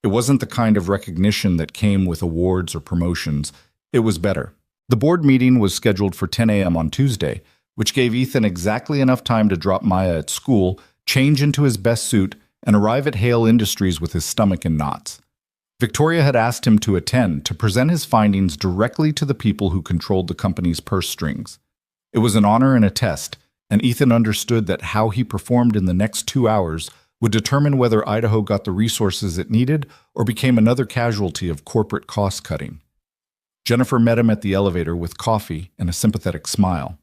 It wasn't the kind of recognition that came with awards or promotions. It was better. The board meeting was scheduled for 10 a.m. on Tuesday, which gave Ethan exactly enough time to drop Maya at school, change into his best suit, and arrive at Hale Industries with his stomach in knots. Victoria had asked him to attend to present his findings directly to the people who controlled the company's purse strings. It was an honor and a test, and Ethan understood that how he performed in the next 2 hours would determine whether Idaho got the resources it needed or became another casualty of corporate cost-cutting. Jennifer met him at the elevator with coffee and a sympathetic smile.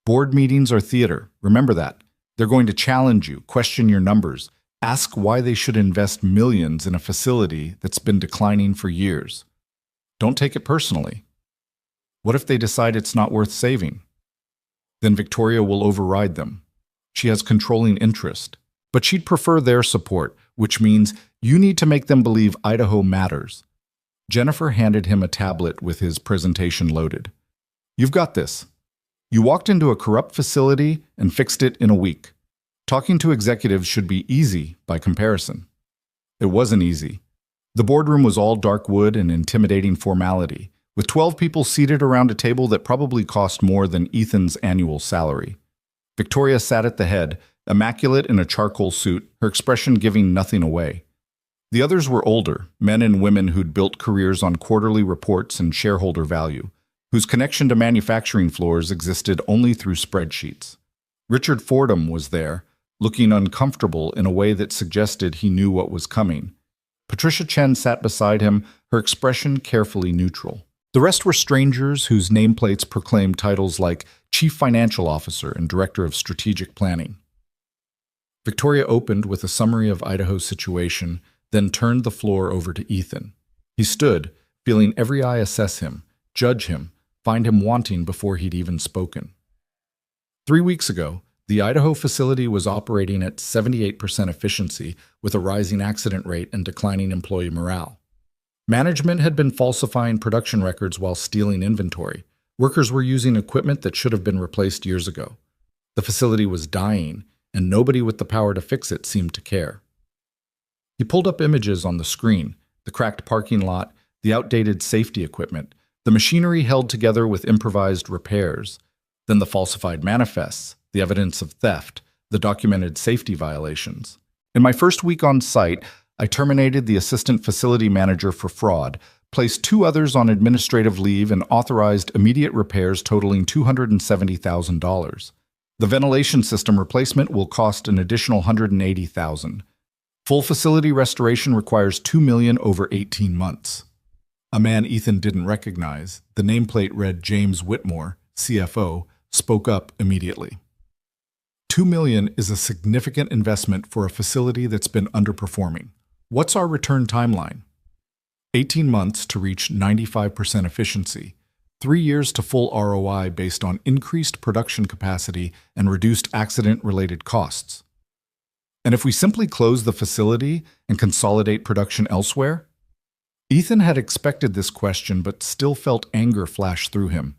"Board meetings are theater. Remember that. They're going to challenge you, question your numbers, ask why they should invest millions in a facility that's been declining for years. Don't take it personally. What if they decide it's not worth saving? Then Victoria will override them. She has controlling interest. But she'd prefer their support, which means you need to make them believe Idaho matters." Jennifer handed him a tablet with his presentation loaded. "You've got this. You walked into a corrupt facility and fixed it in a week. Talking to executives should be easy by comparison." It wasn't easy. The boardroom was all dark wood and intimidating formality, with 12 people seated around a table that probably cost more than Ethan's annual salary. Victoria sat at the head, immaculate in a charcoal suit, her expression giving nothing away. The others were older, men and women who'd built careers on quarterly reports and shareholder value, whose connection to manufacturing floors existed only through spreadsheets. Richard Fordham was there, looking uncomfortable in a way that suggested he knew what was coming. Patricia Chen sat beside him, her expression carefully neutral. The rest were strangers whose nameplates proclaimed titles like Chief Financial Officer and Director of Strategic Planning. Victoria opened with a summary of Idaho's situation, then turned the floor over to Ethan. He stood, feeling every eye assess him, judge him, find him wanting before he'd even spoken. 3 weeks ago, the Idaho facility was operating at 78% efficiency with a rising accident rate and declining employee morale. Management had been falsifying production records while stealing inventory. Workers were using equipment that should have been replaced years ago. The facility was dying, and nobody with the power to fix it seemed to care. He pulled up images on the screen, the cracked parking lot, the outdated safety equipment, the machinery held together with improvised repairs, then the falsified manifests, the evidence of theft, the documented safety violations. In my first week on site, I terminated the assistant facility manager for fraud, placed 2 others on administrative leave, and authorized immediate repairs totaling $270,000. The ventilation system replacement will cost an additional $180,000. Full facility restoration requires $2 million over 18 months. A man Ethan didn't recognize, the nameplate read James Whitmore, CFO, spoke up immediately. $2 million is a significant investment for a facility that's been underperforming. What's our return timeline? 18 months to reach 95% efficiency, 3 years to full ROI based on increased production capacity and reduced accident-related costs. And if we simply close the facility and consolidate production elsewhere? Ethan had expected this question but still felt anger flash through him.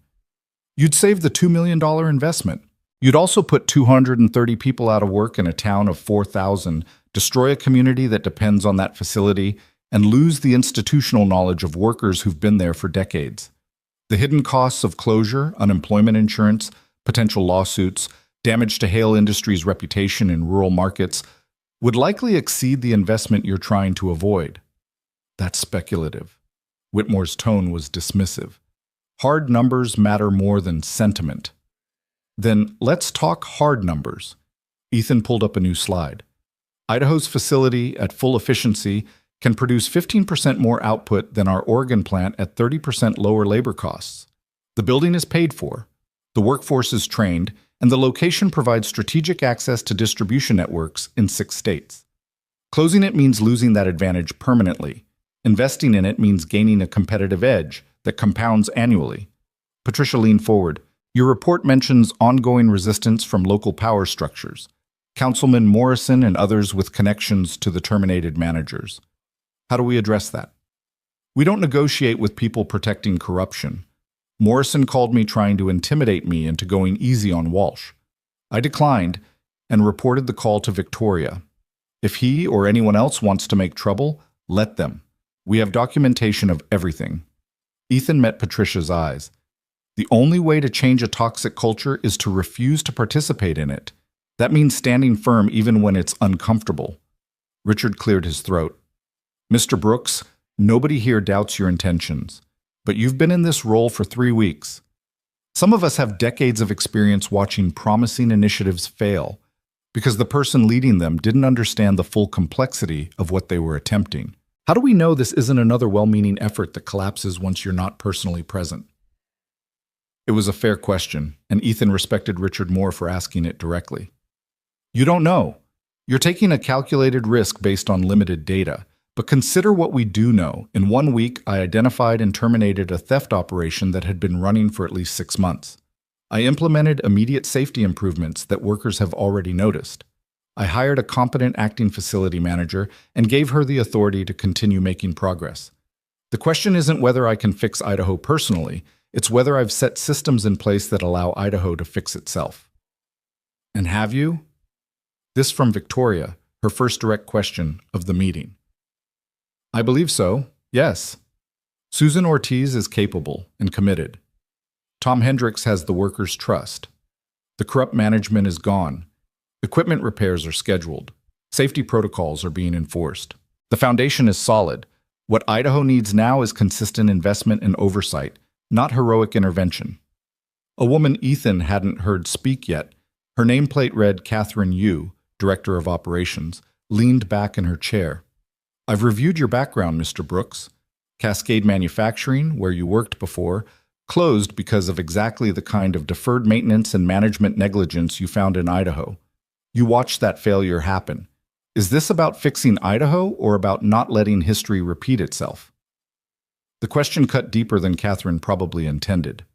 You'd save the $2 million investment. You'd also put 230 people out of work in a town of 4,000, destroy a community that depends on that facility, and lose the institutional knowledge of workers who've been there for decades. The hidden costs of closure, unemployment insurance, potential lawsuits, damage to Hale Industries' reputation in rural markets would likely exceed the investment you're trying to avoid. That's speculative. Whitmore's tone was dismissive. Hard numbers matter more than sentiment. Then let's talk hard numbers. Ethan pulled up a new slide. Idaho's facility at full efficiency can produce 15% more output than our Oregon plant at 30% lower labor costs. The building is paid for, the workforce is trained, and the location provides strategic access to distribution networks in 6 states. Closing it means losing that advantage permanently. Investing in it means gaining a competitive edge that compounds annually. Patricia leaned forward. Your report mentions ongoing resistance from local power structures, Councilman Morrison and others with connections to the terminated managers. How do we address that? We don't negotiate with people protecting corruption. Morrison called me trying to intimidate me into going easy on Walsh. I declined and reported the call to Victoria. If he or anyone else wants to make trouble, let them. We have documentation of everything. Ethan met Patricia's eyes. The only way to change a toxic culture is to refuse to participate in it. That means standing firm even when it's uncomfortable. Richard cleared his throat. Mr. Brooks, nobody here doubts your intentions, but you've been in this role for 3 weeks. Some of us have decades of experience watching promising initiatives fail because the person leading them didn't understand the full complexity of what they were attempting. How do we know this isn't another well-meaning effort that collapses once you're not personally present? It was a fair question, and Ethan respected Richard more for asking it directly. You don't know. You're taking a calculated risk based on limited data. But consider what we do know. In 1 week, I identified and terminated a theft operation that had been running for at least 6 months. I implemented immediate safety improvements that workers have already noticed. I hired a competent acting facility manager and gave her the authority to continue making progress. The question isn't whether I can fix Idaho personally, it's whether I've set systems in place that allow Idaho to fix itself. And have you? This from Victoria, her first direct question of the meeting. I believe so, yes. Susan Ortiz is capable and committed. Tom Hendricks has the workers' trust. The corrupt management is gone. Equipment repairs are scheduled. Safety protocols are being enforced. The foundation is solid. What Idaho needs now is consistent investment and oversight, not heroic intervention. A woman Ethan hadn't heard speak yet, her nameplate read Catherine Yu, Director of Operations, leaned back in her chair. I've reviewed your background, Mr. Brooks. Cascade Manufacturing, where you worked before, closed because of exactly the kind of deferred maintenance and management negligence you found in Idaho. You watched that failure happen. Is this about fixing Idaho or about not letting history repeat itself? The question cut deeper than Catherine probably intended.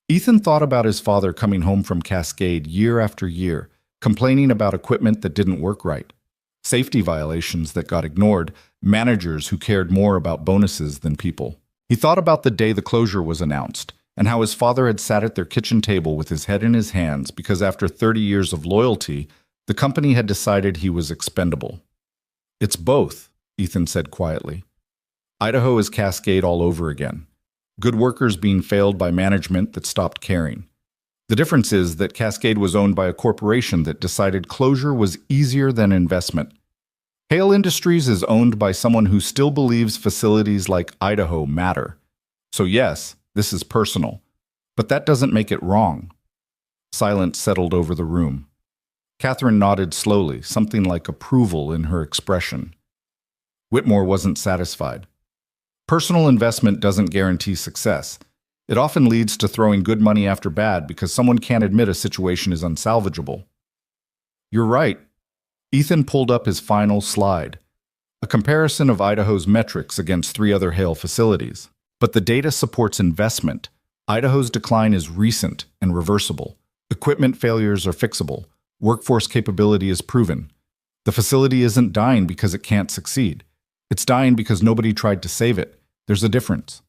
Ethan thought about his father coming home from Cascade year after year, complaining about equipment that didn't work right, safety violations that got ignored, managers who cared more about bonuses than people. He thought about the day the closure was announced, and how his father had sat at their kitchen table with his head in his hands because after 30 years of loyalty, the company had decided he was expendable. It's both, Ethan said quietly. Idaho is Cascade all over again. Good workers being failed by management that stopped caring. The difference is that Cascade was owned by a corporation that decided closure was easier than investment. Hale Industries is owned by someone who still believes facilities like Idaho matter. So yes, this is personal, but that doesn't make it wrong. Silence settled over the room. Catherine nodded slowly, something like approval in her expression. Whitmore wasn't satisfied. Personal investment doesn't guarantee success. It often leads to throwing good money after bad because someone can't admit a situation is unsalvageable. You're right. Ethan pulled up his final slide, a comparison of Idaho's metrics against 3 other Hale facilities. But the data supports investment. Idaho's decline is recent and reversible. Equipment failures are fixable. Workforce capability is proven. The facility isn't dying because it can't succeed. It's dying because nobody tried to save it. There's a difference.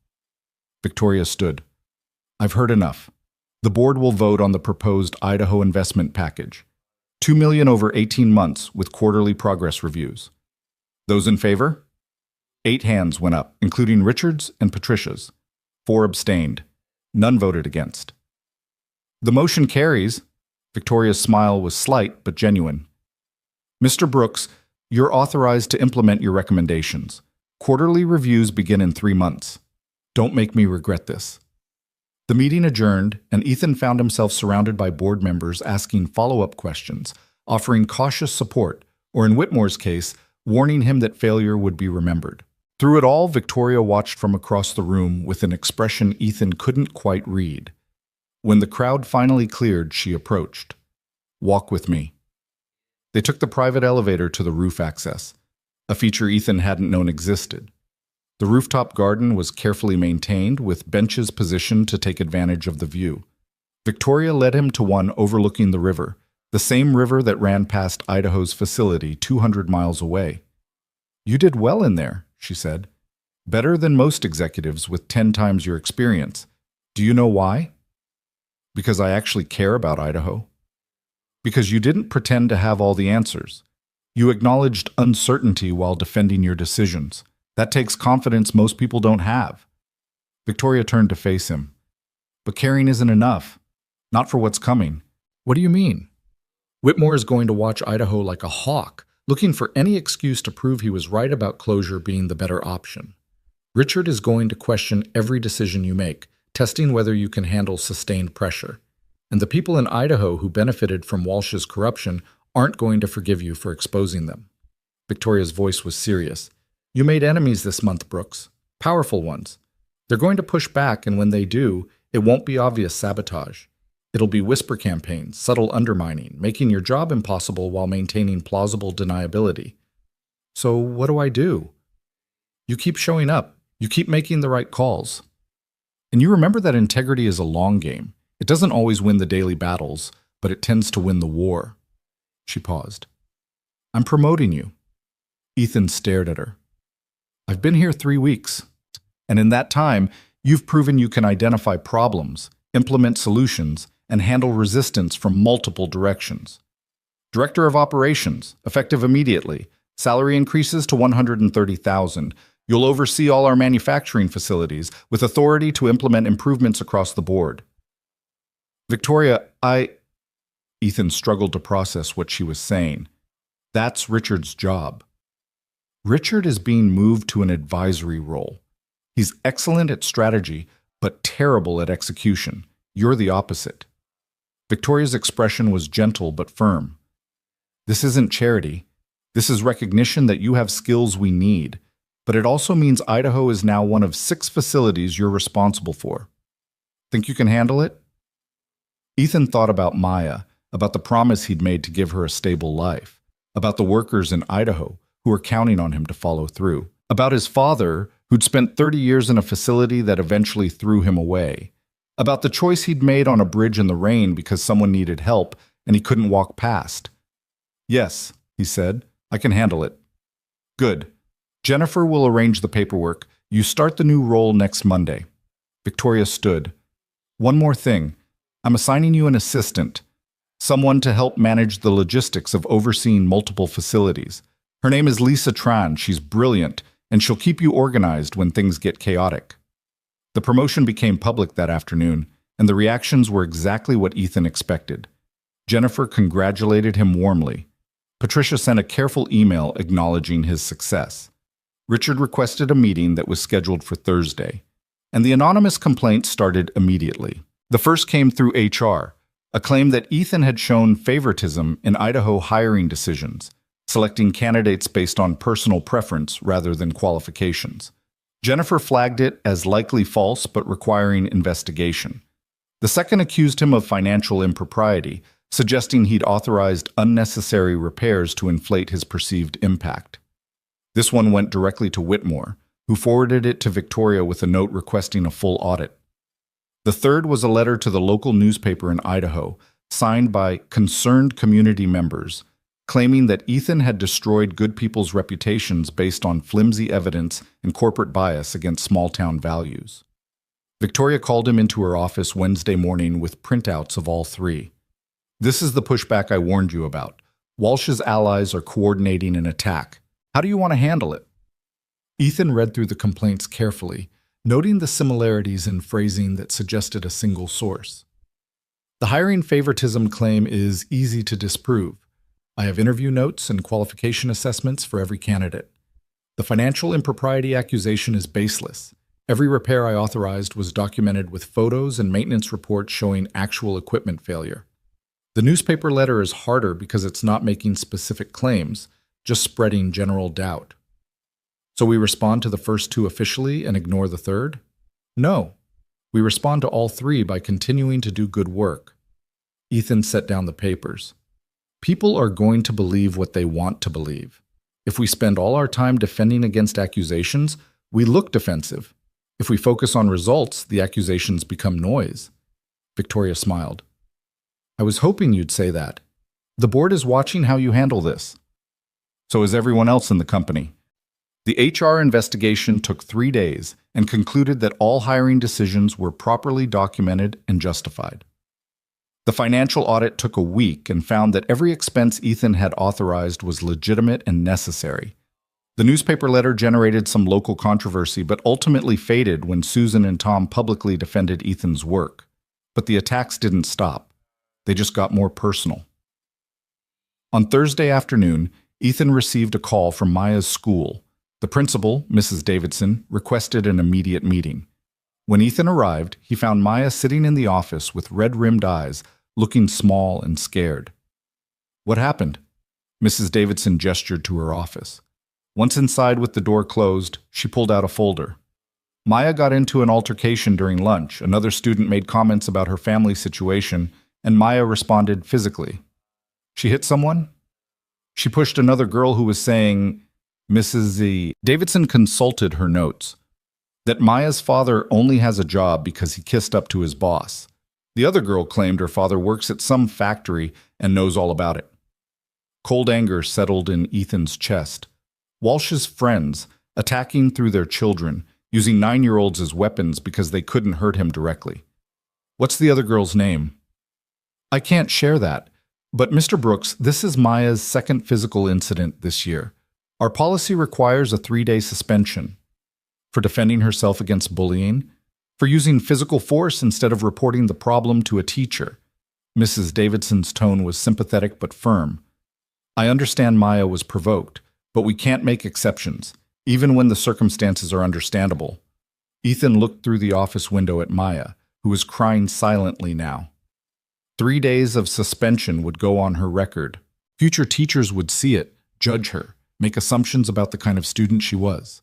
Victoria stood. I've heard enough. The board will vote on the proposed Idaho investment package. $2 million over 18 months with quarterly progress reviews. Those in favor? 8 hands went up, including Richard's and Patricia's. 4 abstained. None voted against. The motion carries. Victoria's smile was slight but genuine. Mr. Brooks, you're authorized to implement your recommendations. Quarterly reviews begin in 3 months. Don't make me regret this. The meeting adjourned, and Ethan found himself surrounded by board members asking follow-up questions, offering cautious support, or in Whitmore's case, warning him that failure would be remembered. Through it all, Victoria watched from across the room with an expression Ethan couldn't quite read. When the crowd finally cleared, she approached. Walk with me. They took the private elevator to the roof access, a feature Ethan hadn't known existed. The rooftop garden was carefully maintained, with benches positioned to take advantage of the view. Victoria led him to one overlooking the river, the same river that ran past Idaho's facility 200 miles away. You did well in there, she said. Better than most executives with 10 times your experience. Do you know why? Because I actually care about Idaho. Because you didn't pretend to have all the answers. You acknowledged uncertainty while defending your decisions. That takes confidence most people don't have. Victoria turned to face him. But caring isn't enough. Not for what's coming. What do you mean? Whitmore is going to watch Idaho like a hawk, looking for any excuse to prove he was right about closure being the better option. Richard is going to question every decision you make, testing whether you can handle sustained pressure. And the people in Idaho who benefited from Walsh's corruption aren't going to forgive you for exposing them. Victoria's voice was serious. You made enemies this month, Brooks. Powerful ones. They're going to push back, and when they do, it won't be obvious sabotage. It'll be whisper campaigns, subtle undermining, making your job impossible while maintaining plausible deniability. So what do I do? You keep showing up. You keep making the right calls. And you remember that integrity is a long game. It doesn't always win the daily battles, but it tends to win the war. She paused. I'm promoting you. Ethan stared at her. I've been here 3 weeks, and in that time, you've proven you can identify problems, implement solutions, and handle resistance from multiple directions. Director of Operations, effective immediately. Salary increases to $130,000. You'll oversee all our manufacturing facilities with authority to implement improvements across the board. Victoria, Ethan struggled to process what she was saying. That's Richard's job. Richard is being moved to an advisory role. He's excellent at strategy, but terrible at execution. You're the opposite. Victoria's expression was gentle but firm. This isn't charity. This is recognition that you have skills we need, but it also means Idaho is now one of 6 facilities you're responsible for. Think you can handle it? Ethan thought about Maya, about the promise he'd made to give her a stable life. about the workers in Idaho who were counting on him to follow through, about his father who'd spent 30 years in a facility that eventually threw him away, about the choice he'd made on a bridge in the rain because someone needed help and he couldn't walk past. "Yes," he said, "I can handle it." "Good. Jennifer will arrange the paperwork. You start the new role next Monday." Victoria stood. "One more thing. I'm assigning you an assistant, someone to help manage the logistics of overseeing multiple facilities. Her name is Lisa Tran. She's brilliant, and she'll keep you organized when things get chaotic." The promotion became public that afternoon, and the reactions were exactly what Ethan expected. Jennifer congratulated him warmly. Patricia sent a careful email acknowledging his success. Richard requested a meeting that was scheduled for Thursday, and the anonymous complaints started immediately. The first came through HR, a claim that Ethan had shown favoritism in Idaho hiring decisions, selecting candidates based on personal preference rather than qualifications. Jennifer flagged it as likely false but requiring investigation. The second accused him of financial impropriety, suggesting he'd authorized unnecessary repairs to inflate his perceived impact. This one went directly to Whitmore, who forwarded it to Victoria with a note requesting a full audit. The third was a letter to the local newspaper in Idaho, signed by concerned community members, claiming that Ethan had destroyed good people's reputations based on flimsy evidence and corporate bias against small-town values. Victoria called him into her office Wednesday morning with printouts of all three. "This is the pushback I warned you about. Walsh's allies are coordinating an attack. How do you want to handle it?" Ethan read through the complaints carefully, noting the similarities in phrasing that suggested a single source. "The hiring favoritism claim is easy to disprove. I have interview notes and qualification assessments for every candidate. The financial impropriety accusation is baseless. Every repair I authorized was documented with photos and maintenance reports showing actual equipment failure. The newspaper letter is harder because it's not making specific claims, just spreading general doubt." "So we respond to the first two officially and ignore the third?" "No. We respond to all three by continuing to do good work." Ethan set down the papers. "People are going to believe what they want to believe. If we spend all our time defending against accusations, we look defensive. If we focus on results, the accusations become noise." Victoria smiled. "I was hoping you'd say that. The board is watching how you handle this. So is everyone else in the company." The HR investigation took 3 days and concluded that all hiring decisions were properly documented and justified. The financial audit took a week and found that every expense Ethan had authorized was legitimate and necessary. The newspaper letter generated some local controversy but ultimately faded when Susan and Tom publicly defended Ethan's work. But the attacks didn't stop. They just got more personal. On Thursday afternoon, Ethan received a call from Maya's school. The principal, Mrs. Davidson, requested an immediate meeting. When Ethan arrived, he found Maya sitting in the office with red-rimmed eyes, looking small and scared. "What happened?" Mrs. Davidson gestured to her office. Once inside with the door closed, she pulled out a folder. Maya got into an altercation during lunch. Another student made comments about her family situation, and Maya responded physically. "She hit someone?" "She pushed another girl who was saying..." Mrs. Z. Davidson consulted her notes. "That Maya's father only has a job because he kissed up to his boss. The other girl claimed her father works at some factory and knows all about it." Cold anger settled in Ethan's chest. Walsh's friends, attacking through their children, using 9-year-olds as weapons because they couldn't hurt him directly. "What's the other girl's name?" "I can't share that. But Mr. Brooks, this is Maya's second physical incident this year. Our policy requires a 3-day suspension. For defending herself against bullying, for using physical force instead of reporting the problem to a teacher." Mrs. Davidson's tone was sympathetic but firm. "I understand Maya was provoked, but we can't make exceptions, even when the circumstances are understandable." Ethan looked through the office window at Maya, who was crying silently now. 3 days of suspension would go on her record. Future teachers would see it, judge her, make assumptions about the kind of student she was.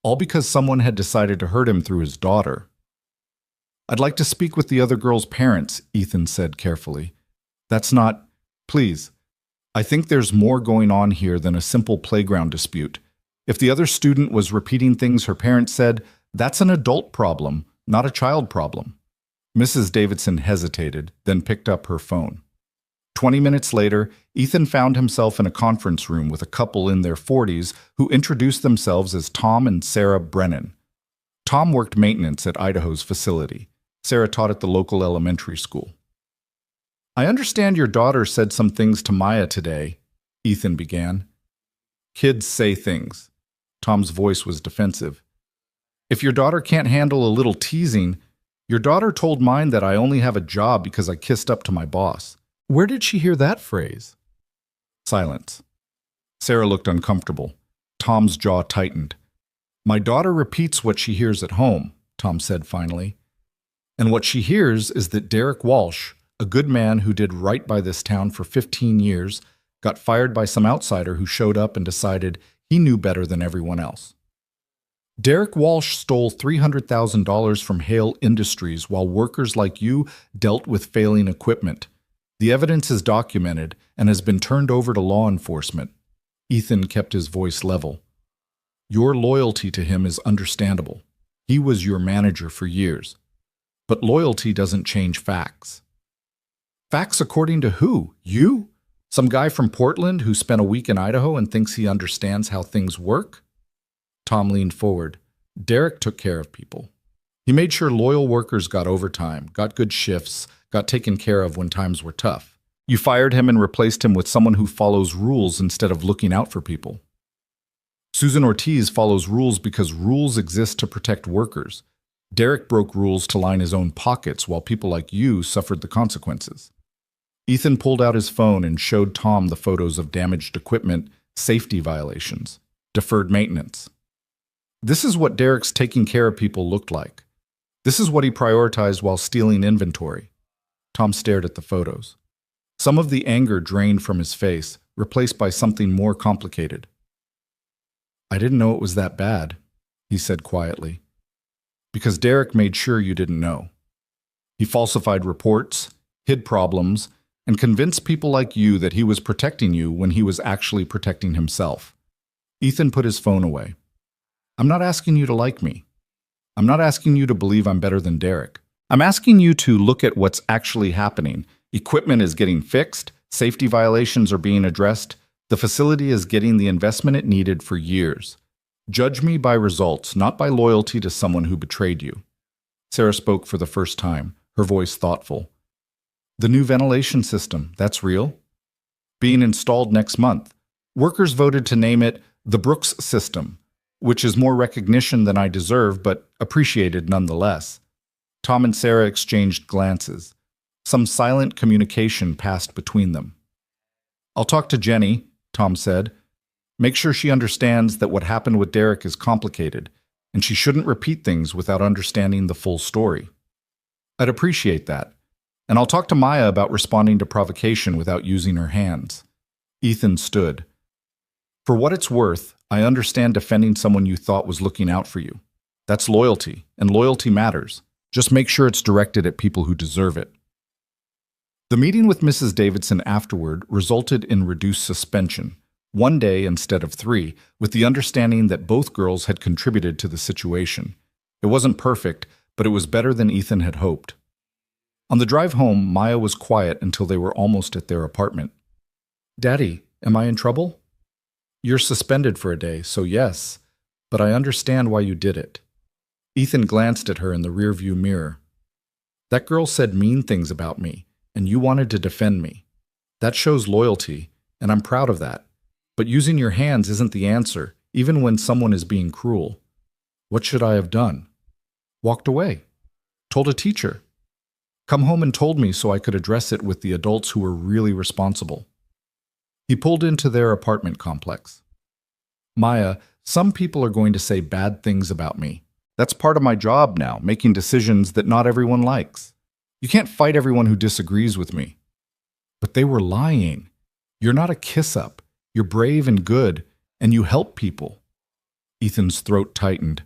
All because someone had decided to hurt him through his daughter. "I'd like to speak with the other girl's parents," Ethan said carefully. "That's not... Please, I think there's more going on here than a simple playground dispute. If the other student was repeating things her parents said, that's an adult problem, not a child problem. Mrs. Davidson hesitated, then picked up her phone. 20 minutes later, Ethan found himself in a conference room with a couple in their 40s who introduced themselves as Tom and Sarah Brennan. Tom worked maintenance at Idaho's facility. Sarah taught at the local elementary school. I understand your daughter said some things to Maya today, Ethan began. Kids say things. Tom's voice was defensive. If your daughter can't handle a little teasing, your daughter told mine that I only have a job because I kissed up to my boss. Where did she hear that phrase? Silence. Sarah looked uncomfortable. Tom's jaw tightened. My daughter repeats what she hears at home, Tom said finally. And what she hears is that Derek Walsh, a good man who did right by this town for 15 years, got fired by some outsider who showed up and decided he knew better than everyone else. Derek Walsh stole $300,000 from Hale Industries while workers like you dealt with failing equipment. The evidence is documented and has been turned over to law enforcement. Ethan kept his voice level. Your loyalty to him is understandable. He was your manager for years. But loyalty doesn't change facts. Facts according to who? You? Some guy from Portland who spent a week in Idaho and thinks he understands how things work? Tom leaned forward. Derek took care of people. He made sure loyal workers got overtime, got good shifts, got taken care of when times were tough. You fired him and replaced him with someone who follows rules instead of looking out for people. Susan Ortiz follows rules because rules exist to protect workers. Derek broke rules to line his own pockets while people like you suffered the consequences. Ethan pulled out his phone and showed Tom the photos of damaged equipment, safety violations, deferred maintenance. This is what Derek's taking care of people looked like. This is what he prioritized while stealing inventory. Tom stared at the photos. Some of the anger drained from his face, replaced by something more complicated. I didn't know it was that bad, he said quietly. Because Derek made sure you didn't know. He falsified reports, hid problems, and convinced people like you that he was protecting you when he was actually protecting himself. Ethan put his phone away. I'm not asking you to like me. I'm not asking you to believe I'm better than Derek. I'm asking you to look at what's actually happening. Equipment is getting fixed, safety violations are being addressed, the facility is getting the investment it needed for years. Judge me by results, not by loyalty to someone who betrayed you. Sarah spoke for the first time, her voice thoughtful. The new ventilation system, that's real? Being installed next month. Workers voted to name it the Brooks System, which is more recognition than I deserve, but appreciated nonetheless. Tom and Sarah exchanged glances. Some silent communication passed between them. I'll talk to Jenny, Tom said. Make sure she understands that what happened with Derek is complicated, and she shouldn't repeat things without understanding the full story. I'd appreciate that. And I'll talk to Maya about responding to provocation without using her hands. Ethan stood. For what it's worth, I understand defending someone you thought was looking out for you. That's loyalty, and loyalty matters. Just make sure it's directed at people who deserve it. The meeting with Mrs. Davidson afterward resulted in reduced suspension, 1 day instead of 3, with the understanding that both girls had contributed to the situation. It wasn't perfect, but it was better than Ethan had hoped. On the drive home, Maya was quiet until they were almost at their apartment. Daddy, am I in trouble? You're suspended for a day, so yes, but I understand why you did it. Ethan glanced at her in the rearview mirror. That girl said mean things about me, and you wanted to defend me. That shows loyalty, and I'm proud of that. But using your hands isn't the answer, even when someone is being cruel. What should I have done? Walked away. Told a teacher. Come home and told me so I could address it with the adults who were really responsible. He pulled into their apartment complex. Maya, some people are going to say bad things about me. That's part of my job now, making decisions that not everyone likes. You can't fight everyone who disagrees with me. But they were lying. You're not a kiss-up. You're brave and good, and you help people. Ethan's throat tightened.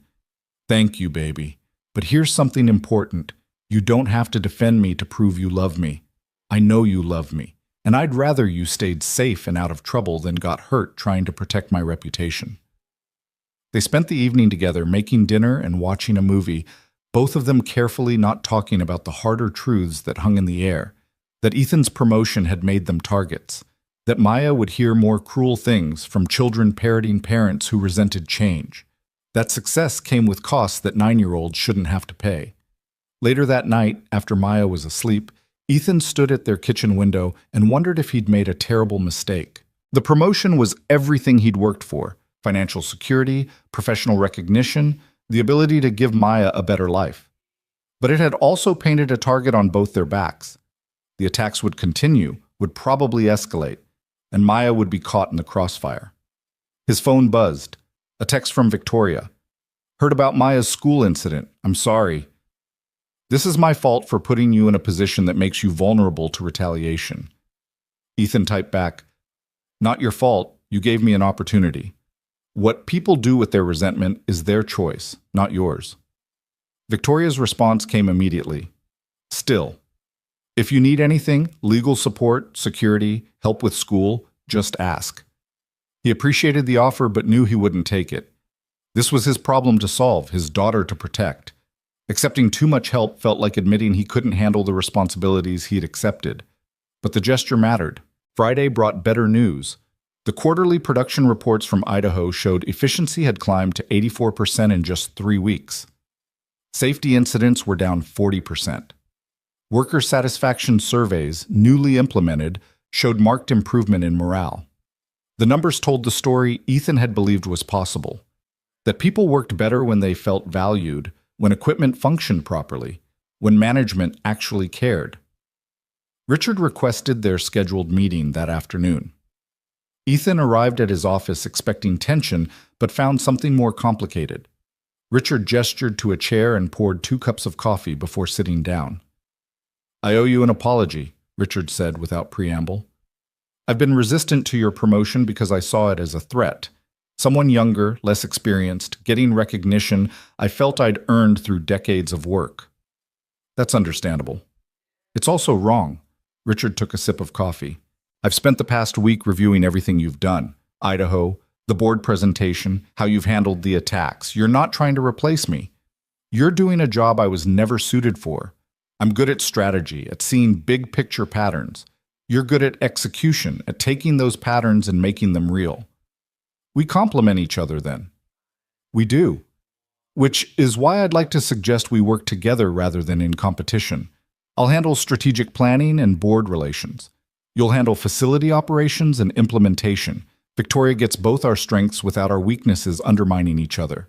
Thank you, baby. But here's something important. You don't have to defend me to prove you love me. I know you love me. and I'd rather you stayed safe and out of trouble than got hurt trying to protect my reputation." They spent the evening together, making dinner and watching a movie, both of them carefully not talking about the harder truths that hung in the air, that Ethan's promotion had made them targets, that Maya would hear more cruel things from children parroting parents who resented change, that success came with costs that 9-year-olds shouldn't have to pay. Later that night, after Maya was asleep, Ethan stood at their kitchen window and wondered if he'd made a terrible mistake. The promotion was everything he'd worked for: financial security, professional recognition, the ability to give Maya a better life. But it had also painted a target on both their backs. The attacks would continue, would probably escalate, and Maya would be caught in the crossfire. His phone buzzed. A text from Victoria. "Heard about Maya's school incident. I'm sorry. This is my fault for putting you in a position that makes you vulnerable to retaliation." Ethan typed back, "Not your fault. You gave me an opportunity. What people do with their resentment is their choice, not yours." Victoria's response came immediately. "Still, if you need anything, legal support, security, help with school, just ask." He appreciated the offer but knew he wouldn't take it. This was his problem to solve, his daughter to protect. Accepting too much help felt like admitting he couldn't handle the responsibilities he'd accepted. But the gesture mattered. Friday brought better news. The quarterly production reports from Idaho showed efficiency had climbed to 84% in just 3 weeks. Safety incidents were down 40%. Worker satisfaction surveys, newly implemented, showed marked improvement in morale. The numbers told the story Ethan had believed was possible: that people worked better when they felt valued, when equipment functioned properly, when management actually cared. Richard requested their scheduled meeting that afternoon. Ethan arrived at his office expecting tension, but found something more complicated. Richard gestured to a chair and poured 2 cups of coffee before sitting down. "I owe you an apology," Richard said without preamble. "I've been resistant to your promotion because I saw it as a threat. Someone younger, less experienced, getting recognition I felt I'd earned through decades of work." "That's understandable. It's also wrong." Richard took a sip of coffee. "I've spent the past week reviewing everything you've done. Idaho, the board presentation, how you've handled the attacks. You're not trying to replace me. You're doing a job I was never suited for. I'm good at strategy, at seeing big picture patterns. You're good at execution, at taking those patterns and making them real. We complement each other then." "We do. Which is why I'd like to suggest we work together rather than in competition. I'll handle strategic planning and board relations. You'll handle facility operations and implementation. Victoria gets both our strengths without our weaknesses undermining each other."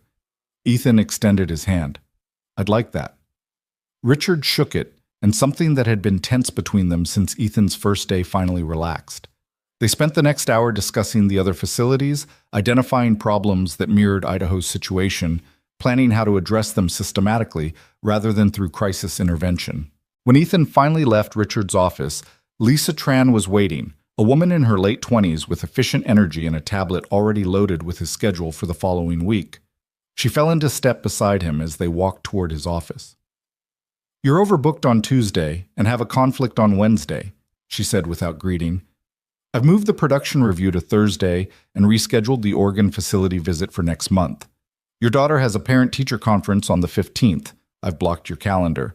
Ethan extended his hand. "I'd like that." Richard shook it, and something that had been tense between them since Ethan's first day finally relaxed. They spent the next hour discussing the other facilities, identifying problems that mirrored Idaho's situation, planning how to address them systematically rather than through crisis intervention. When Ethan finally left Richard's office, Lisa Tran was waiting, a woman in her late 20s with efficient energy and a tablet already loaded with his schedule for the following week. She fell into step beside him as they walked toward his office. "You're overbooked on Tuesday and have a conflict on Wednesday," she said without greeting. "I've moved the production review to Thursday and rescheduled the Oregon facility visit for next month. Your daughter has a parent-teacher conference on the 15th. I've blocked your calendar.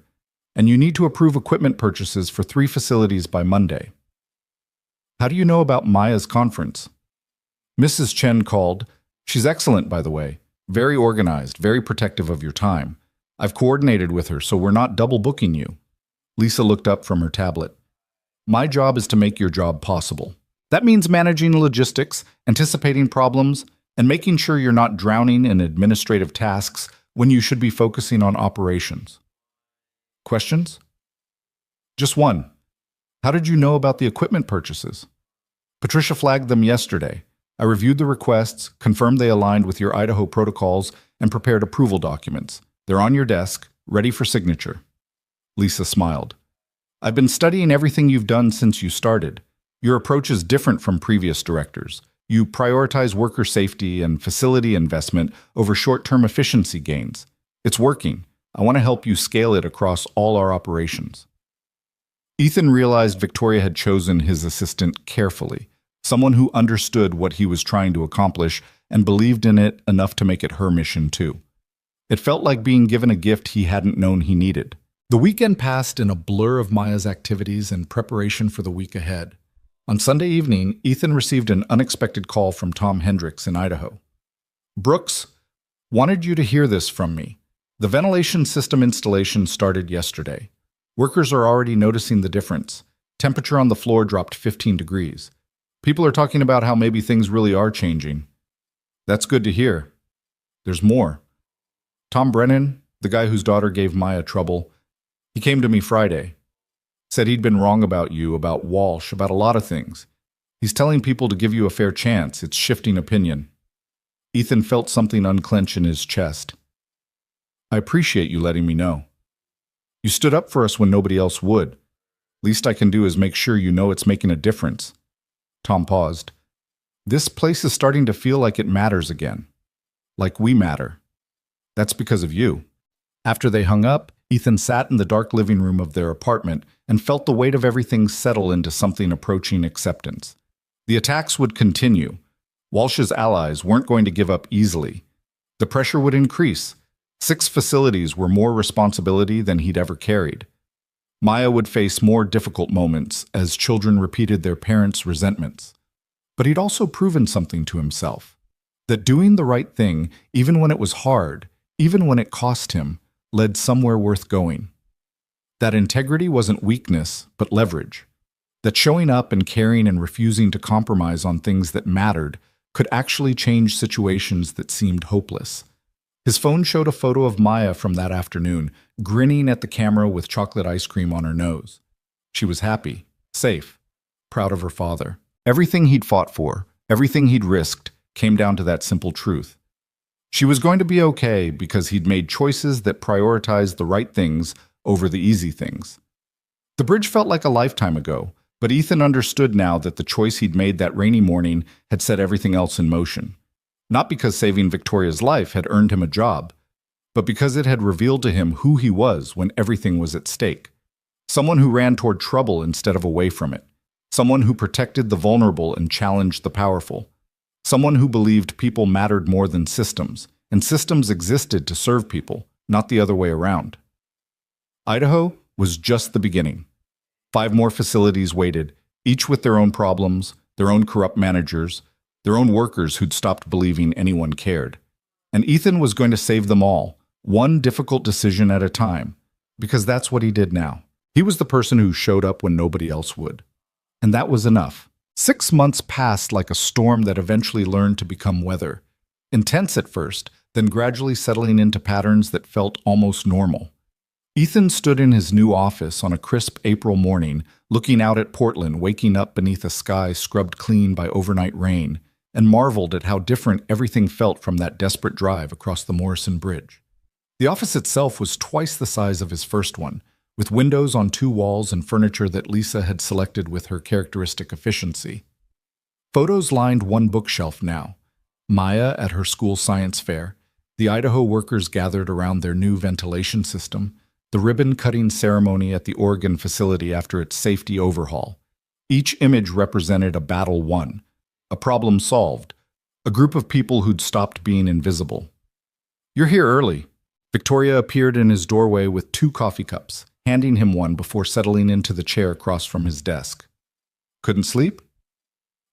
And you need to approve equipment purchases for 3 facilities by Monday." "How do you know about Maya's conference?" "Mrs. Chen called. She's excellent, by the way. Very organized, very protective of your time. I've coordinated with her, so we're not double booking you." Lisa looked up from her tablet. "My job is to make your job possible. That means managing logistics, anticipating problems, and making sure you're not drowning in administrative tasks when you should be focusing on operations." "Questions?" "Just one. How did you know about the equipment purchases?" "Patricia flagged them yesterday. I reviewed the requests, confirmed they aligned with your Idaho protocols, and prepared approval documents. They're on your desk, ready for signature." Lisa smiled. "I've been studying everything you've done since you started. Your approach is different from previous directors. You prioritize worker safety and facility investment over short-term efficiency gains. It's working. I want to help you scale it across all our operations." Ethan realized Victoria had chosen his assistant carefully, someone who understood what he was trying to accomplish and believed in it enough to make it her mission too. It felt like being given a gift he hadn't known he needed. The weekend passed in a blur of Maya's activities and preparation for the week ahead. On Sunday evening, Ethan received an unexpected call from Tom Hendricks in Idaho. "Brooks, wanted you to hear this from me. The ventilation system installation started yesterday. Workers are already noticing the difference. Temperature on the floor dropped 15 degrees. People are talking about how maybe things really are changing." "That's good to hear. There's more. Tom Brennan, the guy whose daughter gave Maya trouble, he came to me Friday. Said he'd been wrong about you, about Walsh, about a lot of things. He's telling people to give you a fair chance. It's shifting opinion." Ethan felt something unclench in his chest. "I appreciate you letting me know. You stood up for us when nobody else would. Least I can do is make sure you know it's making a difference." Tom paused. "This place is starting to feel like it matters again. Like we matter. That's because of you." After they hung up, Ethan sat in the dark living room of their apartment and felt the weight of everything settle into something approaching acceptance. The attacks would continue. Walsh's allies weren't going to give up easily. The pressure would increase. 6 facilities were more responsibility than he'd ever carried. Maya would face more difficult moments as children repeated their parents' resentments. But he'd also proven something to himself. That doing the right thing, even when it was hard, even when it cost him, led somewhere worth going. That integrity wasn't weakness, but leverage. That showing up and caring and refusing to compromise on things that mattered could actually change situations that seemed hopeless. His phone showed a photo of Maya from that afternoon, grinning at the camera with chocolate ice cream on her nose. She was happy, safe, proud of her father. Everything he'd fought for, everything he'd risked, came down to that simple truth. She was going to be okay because he'd made choices that prioritized the right things over the easy things. The bridge felt like a lifetime ago, but Ethan understood now that the choice he'd made that rainy morning had set everything else in motion. Not because saving Victoria's life had earned him a job, but because it had revealed to him who he was when everything was at stake. Someone who ran toward trouble instead of away from it. Someone who protected the vulnerable and challenged the powerful. Someone who believed people mattered more than systems, and systems existed to serve people, not the other way around. Idaho was just the beginning. 5 more facilities waited, each with their own problems, their own corrupt managers, their own workers who'd stopped believing anyone cared. And Ethan was going to save them all, one difficult decision at a time, because that's what he did now. He was the person who showed up when nobody else would. And that was enough. 6 months passed like a storm that eventually learned to become weather. Intense at first, then gradually settling into patterns that felt almost normal. Ethan stood in his new office on a crisp April morning, looking out at Portland waking up beneath a sky scrubbed clean by overnight rain, and marveled at how different everything felt from that desperate drive across the Morrison Bridge. The office itself was twice the size of his first one, with windows on 2 walls and furniture that Lisa had selected with her characteristic efficiency. Photos lined one bookshelf now. Maya at her school science fair, the Idaho workers gathered around their new ventilation system, the ribbon-cutting ceremony at the Oregon facility after its safety overhaul. Each image represented a battle won, a problem solved, a group of people who'd stopped being invisible. "You're here early." Victoria appeared in his doorway with 2 coffee cups, handing him one before settling into the chair across from his desk. "Couldn't sleep?"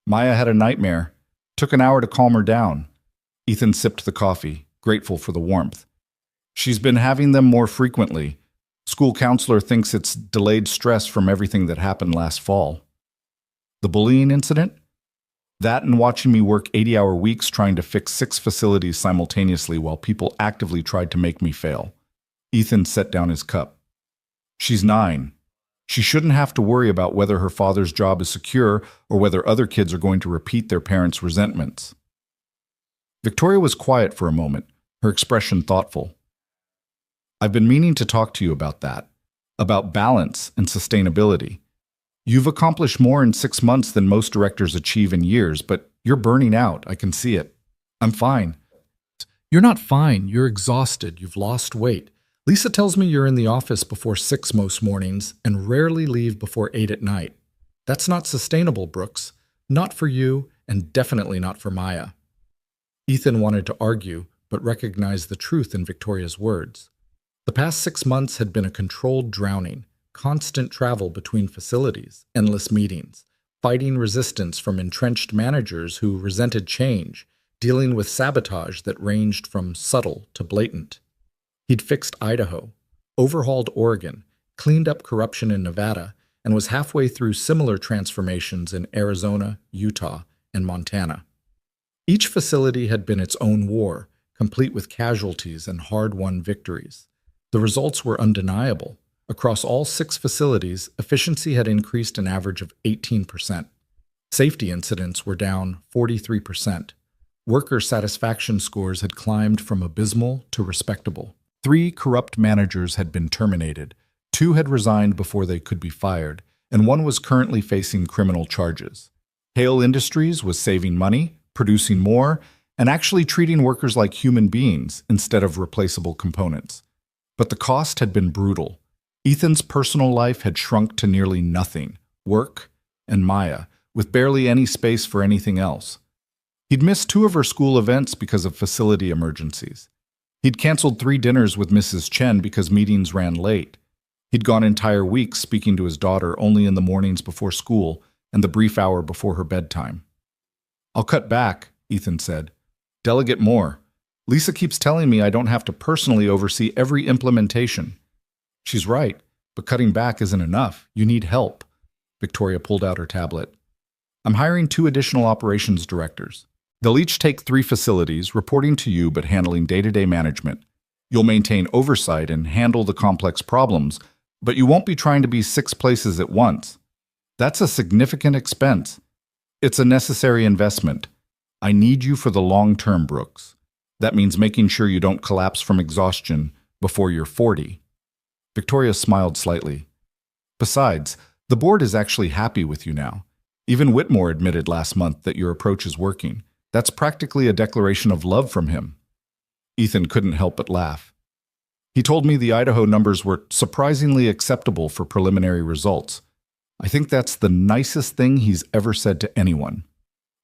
"Maya had a nightmare. Took an hour to calm her down." Ethan sipped the coffee, grateful for the warmth. "She's been having them more frequently. School counselor thinks it's delayed stress from everything that happened last fall." "The bullying incident?" "That and watching me work 80-hour weeks trying to fix 6 facilities simultaneously while people actively tried to make me fail." Ethan set down his cup. "She's 9. She shouldn't have to worry about whether her father's job is secure or whether other kids are going to repeat their parents' resentments." Victoria was quiet for a moment, her expression thoughtful. "I've been meaning to talk to you about that, about balance and sustainability. You've accomplished more in 6 months than most directors achieve in years, but you're burning out. I can see it." "I'm fine." "You're not fine. You're exhausted. You've lost weight. Lisa tells me you're in the office before 6 most mornings and rarely leave before 8 at night. That's not sustainable, Brooks. Not for you, and definitely not for Maya. Ethan wanted to argue, but recognized the truth in Victoria's words. The past 6 months had been a controlled drowning, constant travel between facilities, endless meetings, fighting resistance from entrenched managers who resented change, dealing with sabotage that ranged from subtle to blatant. He'd fixed Idaho, overhauled Oregon, cleaned up corruption in Nevada, and was halfway through similar transformations in Arizona, Utah, and Montana. Each facility had been its own war, complete with casualties and hard-won victories. The results were undeniable. Across all 6 facilities, efficiency had increased an average of 18%. Safety incidents were down 43%. Worker satisfaction scores had climbed from abysmal to respectable. 3 corrupt managers had been terminated, 2 had resigned before they could be fired, and 1 was currently facing criminal charges. Hale Industries was saving money, producing more, and actually treating workers like human beings instead of replaceable components. But the cost had been brutal. Ethan's personal life had shrunk to nearly nothing, work and Maya, with barely any space for anything else. He'd missed 2 of her school events because of facility emergencies. He'd canceled 3 dinners with Mrs. Chen because meetings ran late. He'd gone entire weeks speaking to his daughter only in the mornings before school and the brief hour before her bedtime. "I'll cut back," Ethan said. "Delegate more. Lisa keeps telling me I don't have to personally oversee every implementation." "She's right, but cutting back isn't enough. You need help." Victoria pulled out her tablet. "I'm hiring 2 additional operations directors. They'll each take 3 facilities, reporting to you but handling day-to-day management. You'll maintain oversight and handle the complex problems, but you won't be trying to be 6 places at once. That's a significant expense. It's a necessary investment. I need you for the long term, Brooks. That means making sure you don't collapse from exhaustion before you're 40. Victoria smiled slightly. "Besides, the board is actually happy with you now. Even Whitmore admitted last month that your approach is working. That's practically a declaration of love from him." Ethan couldn't help but laugh. "He told me the Idaho numbers were surprisingly acceptable for preliminary results. I think that's the nicest thing he's ever said to anyone."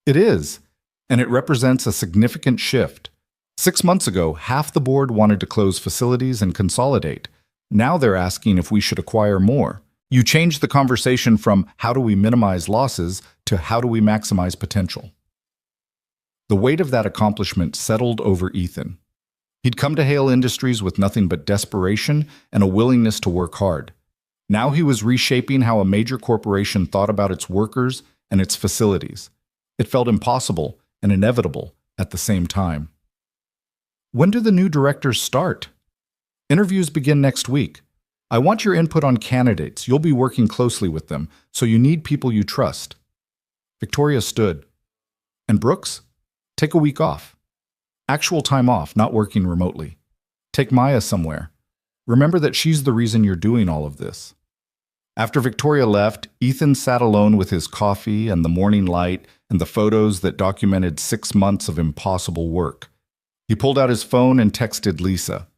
"It is, and it represents a significant shift. 6 months ago, half the board wanted to close facilities and consolidate. Now they're asking if we should acquire more. You changed the conversation from how do we minimize losses to how do we maximize potential." The weight of that accomplishment settled over Ethan. He'd come to Hale Industries with nothing but desperation and a willingness to work hard. Now he was reshaping how a major corporation thought about its workers and its facilities. It felt impossible and inevitable at the same time. "When do the new directors start?" "Interviews begin next week. I want your input on candidates. You'll be working closely with them, so you need people you trust." Victoria stood. "And Brooks? Take a week off. Actual time off, not working remotely. Take Maya somewhere. Remember that she's the reason you're doing all of this." After Victoria left, Ethan sat alone with his coffee and the morning light and the photos that documented 6 months of impossible work. He pulled out his phone and texted Lisa.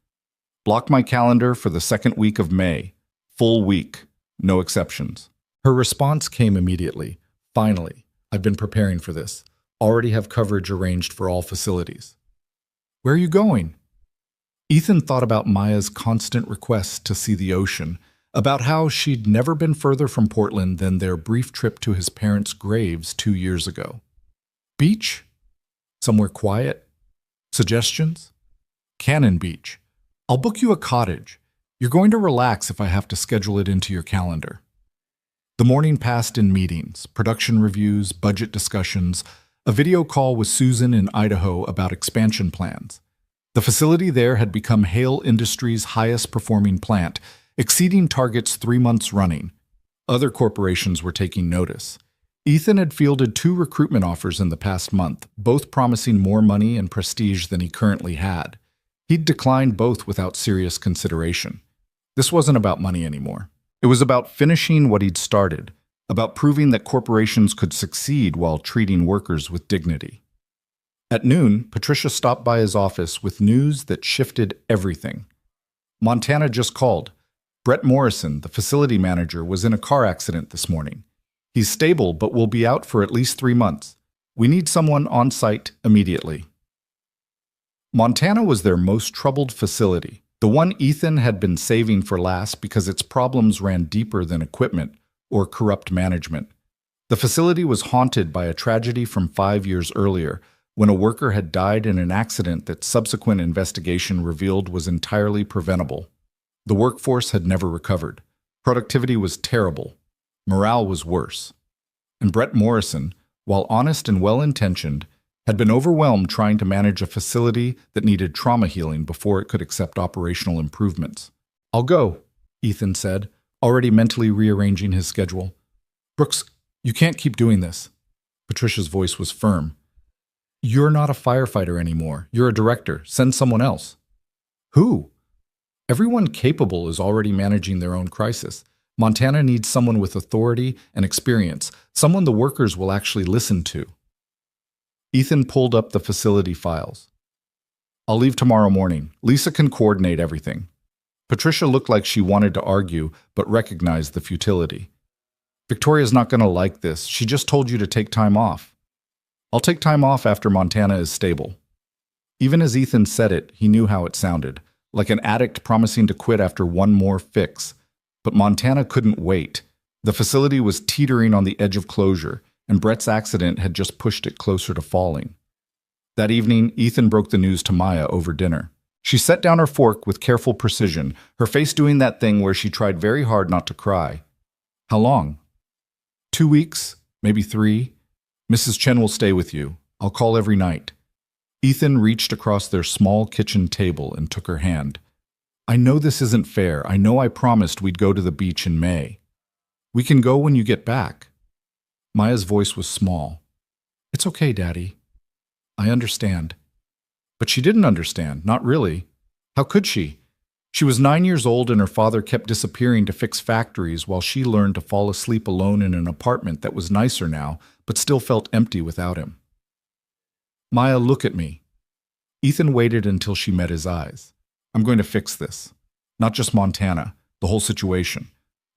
"Block my calendar for the 2nd week of May. Full week. No exceptions." Her response came immediately. "Finally, I've been preparing for this. Already have coverage arranged for all facilities." "Where are you going?" Ethan thought about Maya's constant requests to see the ocean, about how she'd never been further from Portland than their brief trip to his parents' graves 2 years ago. "Beach? Somewhere quiet? Suggestions?" "Cannon Beach. I'll book you a cottage. You're going to relax if I have to schedule it into your calendar." The morning passed in meetings, production reviews, budget discussions, a video call with Susan in Idaho about expansion plans. The facility there had become Hale Industries' highest performing plant, exceeding targets 3 months running. Other corporations were taking notice. Ethan had fielded 2 recruitment offers in the past month, both promising more money and prestige than he currently had. He'd declined both without serious consideration. This wasn't about money anymore. It was about finishing what he'd started, about proving that corporations could succeed while treating workers with dignity. At noon, Patricia stopped by his office with news that shifted everything. Montana just called. Brett Morrison, the facility manager, was in a car accident this morning. He's stable, but will be out for at least 3 months. We need someone on site immediately. Montana was their most troubled facility, the one Ethan had been saving for last because its problems ran deeper than equipment or corrupt management. The facility was haunted by a tragedy from 5 years earlier, when a worker had died in an accident that subsequent investigation revealed was entirely preventable. The workforce had never recovered. Productivity was terrible. Morale was worse. And Brett Morrison, while honest and well-intentioned, had been overwhelmed trying to manage a facility that needed trauma healing before it could accept operational improvements. "I'll go," Ethan said, already mentally rearranging his schedule. "Brooks, you can't keep doing this." Patricia's voice was firm. "You're not a firefighter anymore. You're a director. Send someone else." "Who?" "Everyone capable is already managing their own crisis. Montana needs someone with authority and experience, someone the workers will actually listen to." Ethan pulled up the facility files. "I'll leave tomorrow morning. Lisa can coordinate everything." Patricia looked like she wanted to argue, but recognized the futility. "Victoria's not going to like this. She just told you to take time off." "I'll take time off after Montana is stable." Even as Ethan said it, he knew how it sounded, like an addict promising to quit after one more fix. But Montana couldn't wait. The facility was teetering on the edge of closure, and Brett's accident had just pushed it closer to falling. That evening, Ethan broke the news to Maya over dinner. She set down her fork with careful precision, her face doing that thing where she tried very hard not to cry. "How long?" 2 weeks, maybe 3. Mrs. Chen will stay with you. I'll call every night." Ethan reached across their small kitchen table and took her hand. "I know this isn't fair. I know I promised we'd go to the beach in May. We can go when you get back." Maya's voice was small. "It's okay, Daddy. I understand." But she didn't understand, not really. How could she? She was 9 years old and her father kept disappearing to fix factories while she learned to fall asleep alone in an apartment that was nicer now, but still felt empty without him. "Maya, look at me." Ethan waited until she met his eyes. "I'm going to fix this. Not just Montana, the whole situation.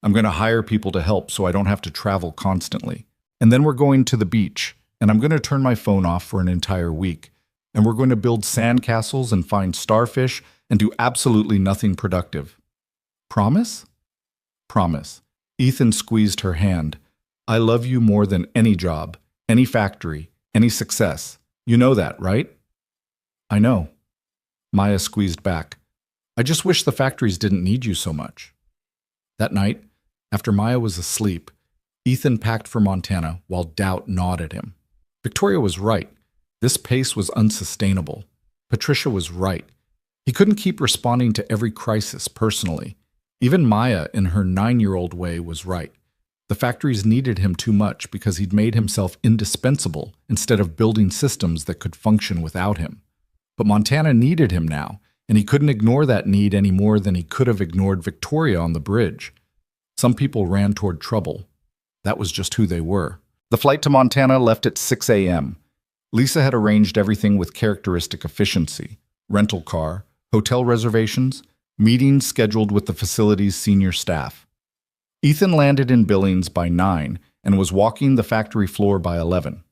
I'm going to hire people to help so I don't have to travel constantly. And then we're going to the beach, and I'm going to turn my phone off for an entire week. And we're going to build sandcastles and find starfish and do absolutely nothing productive. Promise?" "Promise." Ethan squeezed her hand. "I love you more than any job, any factory, any success. You know that, right?" "I know." Maya squeezed back. "I just wish the factories didn't need you so much." That night, after Maya was asleep, Ethan packed for Montana while doubt gnawed at him. Victoria was right. This pace was unsustainable. Patricia was right. He couldn't keep responding to every crisis personally. Even Maya, in her 9-year-old way, was right. The factories needed him too much because he'd made himself indispensable instead of building systems that could function without him. But Montana needed him now, and he couldn't ignore that need any more than he could have ignored Victoria on the bridge. Some people ran toward trouble. That was just who they were. The flight to Montana left at 6 a.m. Lisa had arranged everything with characteristic efficiency. Rental car, hotel reservations, meetings scheduled with the facility's senior staff. Ethan landed in Billings by 9 and was walking the factory floor by 11.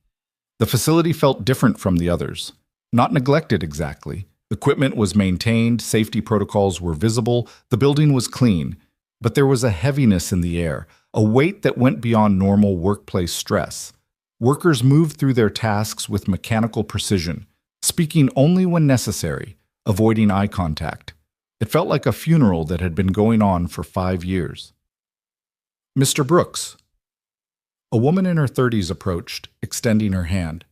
The facility felt different from the others. Not neglected exactly. Equipment was maintained, safety protocols were visible, the building was clean, but there was a heaviness in the air, a weight that went beyond normal workplace stress. Workers moved through their tasks with mechanical precision, speaking only when necessary, avoiding eye contact. It felt like a funeral that had been going on for 5 years. "Mr. Brooks." A woman in her 30s approached, extending her hand.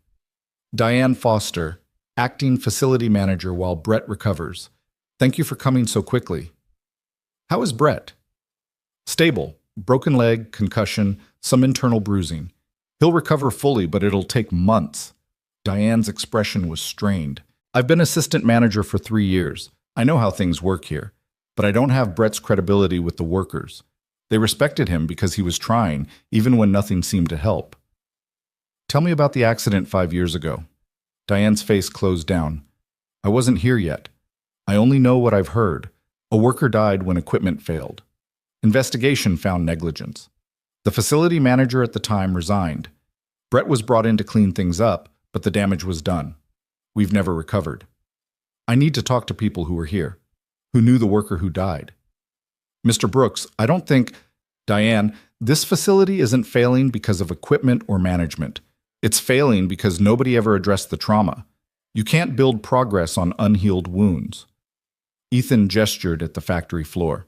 "Diane Foster, acting facility manager while Brett recovers. Thank you for coming so quickly." "How is Brett?" "Stable. Broken leg, concussion, some internal bruising. He'll recover fully, but it'll take months." Diane's expression was strained. "I've been assistant manager for 3 years. I know how things work here, but I don't have Brett's credibility with the workers. They respected him because he was trying, even when nothing seemed to help." "Tell me about the accident 5 years ago." Diane's face closed down. "I wasn't here yet. I only know what I've heard. A worker died when equipment failed. Investigation found negligence. The facility manager at the time resigned. Brett was brought in to clean things up, but the damage was done. We've never recovered. I need to talk to people who were here, who knew the worker who died. Mr. Brooks, I don't think... Diane, this facility isn't failing because of equipment or management. It's failing because nobody ever addressed the trauma. You can't build progress on unhealed wounds. Ethan gestured at the factory floor.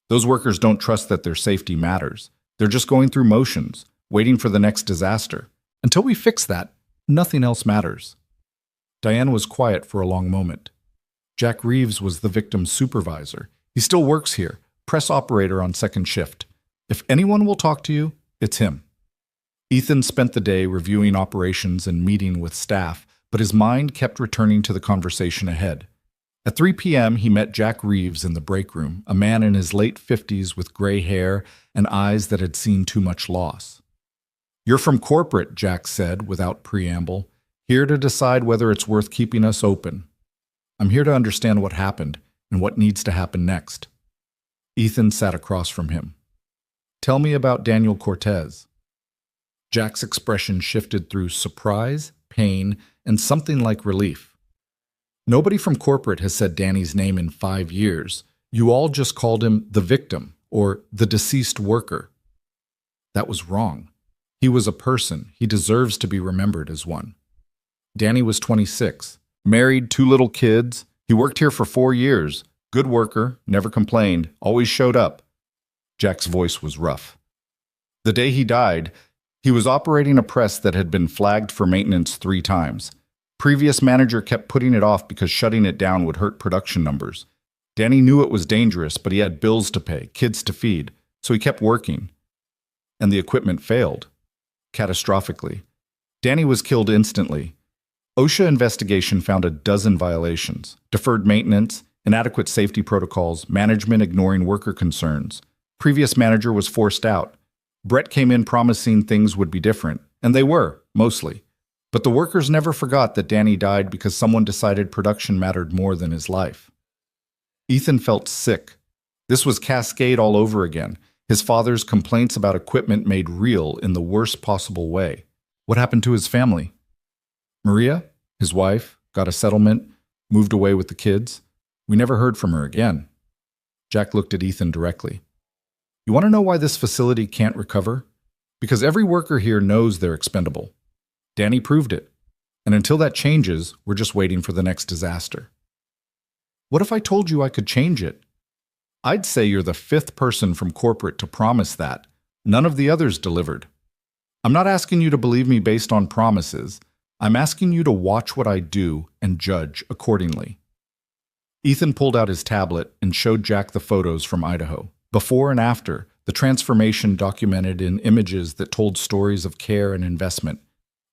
Those workers don't trust that their safety matters. They're just going through motions, waiting for the next disaster. Until we fix that, nothing else matters. Diane was quiet for a long moment. Jack Reeves was the victim's supervisor. He still works here, press operator on second shift. If anyone will talk to you, it's him. Ethan spent the day reviewing operations and meeting with staff, but his mind kept returning to the conversation ahead. At 3 p.m., he met Jack Reeves in the break room, a man in his late 50s with gray hair and eyes that had seen too much loss. "You're from corporate," Jack said without preamble, "here to decide whether it's worth keeping us open. I'm here to understand what happened and what needs to happen next." Ethan sat across from him. "Tell me about Daniel Cortez." Jack's expression shifted through surprise, pain, and something like relief. "Nobody from corporate has said Danny's name in 5 years. You all just called him the victim or the deceased worker." That was wrong. He was a person. He deserves to be remembered as one. Danny was 26, married, 2 little kids. He worked here for 4 years. Good worker, never complained, always showed up. Jack's voice was rough. The day he died, he was operating a press that had been flagged for maintenance 3 times. Previous manager kept putting it off because shutting it down would hurt production numbers. Danny knew it was dangerous, but he had bills to pay, kids to feed, so he kept working. And the equipment failed. Catastrophically. Danny was killed instantly. OSHA investigation found a dozen violations: deferred maintenance, inadequate safety protocols, management ignoring worker concerns. Previous manager was forced out. Brett came in promising things would be different, and they were, mostly. But the workers never forgot that Danny died because someone decided production mattered more than his life. Ethan felt sick. This was Cascade all over again. His father's complaints about equipment made real in the worst possible way. What happened to his family? Maria, his wife, got a settlement, moved away with the kids. We never heard from her again. Jack looked at Ethan directly. You want to know why this facility can't recover? Because every worker here knows they're expendable. Danny proved it. And until that changes, we're just waiting for the next disaster. What if I told you I could change it? I'd say you're the 5th person from corporate to promise that. None of the others delivered. I'm not asking you to believe me based on promises. I'm asking you to watch what I do and judge accordingly. Ethan pulled out his tablet and showed Jack the photos from Idaho. Before and after, the transformation documented in images that told stories of care and investment.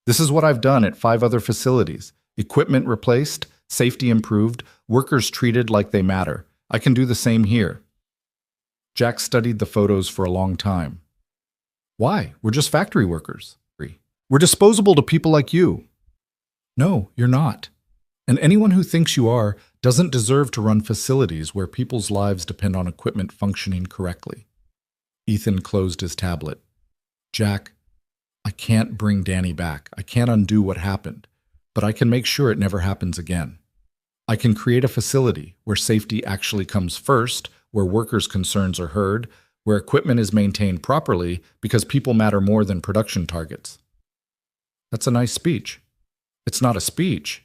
This is what I've done at 5 other facilities. Equipment replaced, safety improved, workers treated like they matter. I can do the same here. Jack studied the photos for a long time. Why? We're just factory workers. We're disposable to people like you. No, you're not. And anyone who thinks you are doesn't deserve to run facilities where people's lives depend on equipment functioning correctly. Ethan closed his tablet. Jack, I can't bring Danny back. I can't undo what happened, but I can make sure it never happens again. I can create a facility where safety actually comes first, where workers' concerns are heard, where equipment is maintained properly because people matter more than production targets. That's a nice speech. It's not a speech.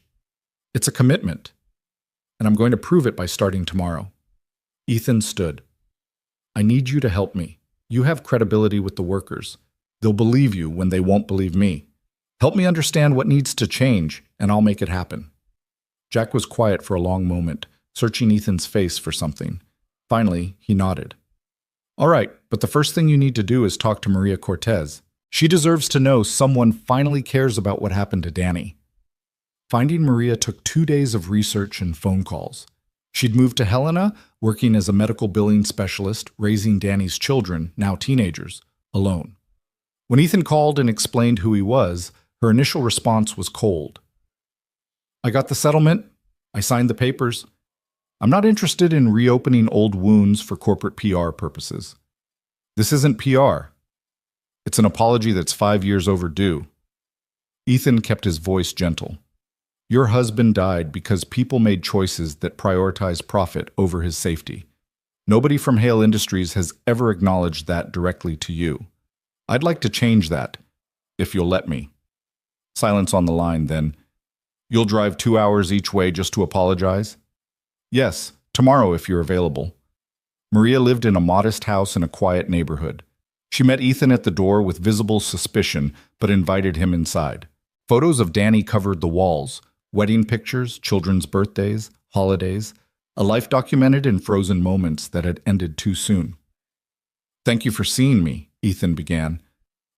It's a commitment. And I'm going to prove it by starting tomorrow. Ethan stood. I need you to help me. You have credibility with the workers. They'll believe you when they won't believe me. Help me understand what needs to change, and I'll make it happen. Jack was quiet for a long moment, searching Ethan's face for something. Finally, he nodded. All right, but the first thing you need to do is talk to Maria Cortez. She deserves to know someone finally cares about what happened to Danny. Finding Maria took 2 days of research and phone calls. She'd moved to Helena, working as a medical billing specialist, raising Danny's children, now teenagers, alone. When Ethan called and explained who he was, her initial response was cold. I got the settlement. I signed the papers. I'm not interested in reopening old wounds for corporate PR purposes. This isn't PR. It's an apology that's 5 years overdue. Ethan kept his voice gentle. Your husband died because people made choices that prioritized profit over his safety. Nobody from Hale Industries has ever acknowledged that directly to you. I'd like to change that, if you'll let me. Silence on the line, then. You'll drive 2 hours each way just to apologize? Yes, tomorrow if you're available. Maria lived in a modest house in a quiet neighborhood. She met Ethan at the door with visible suspicion, but invited him inside. Photos of Danny covered the walls, wedding pictures, children's birthdays, holidays, a life documented in frozen moments that had ended too soon. Thank you for seeing me, Ethan began.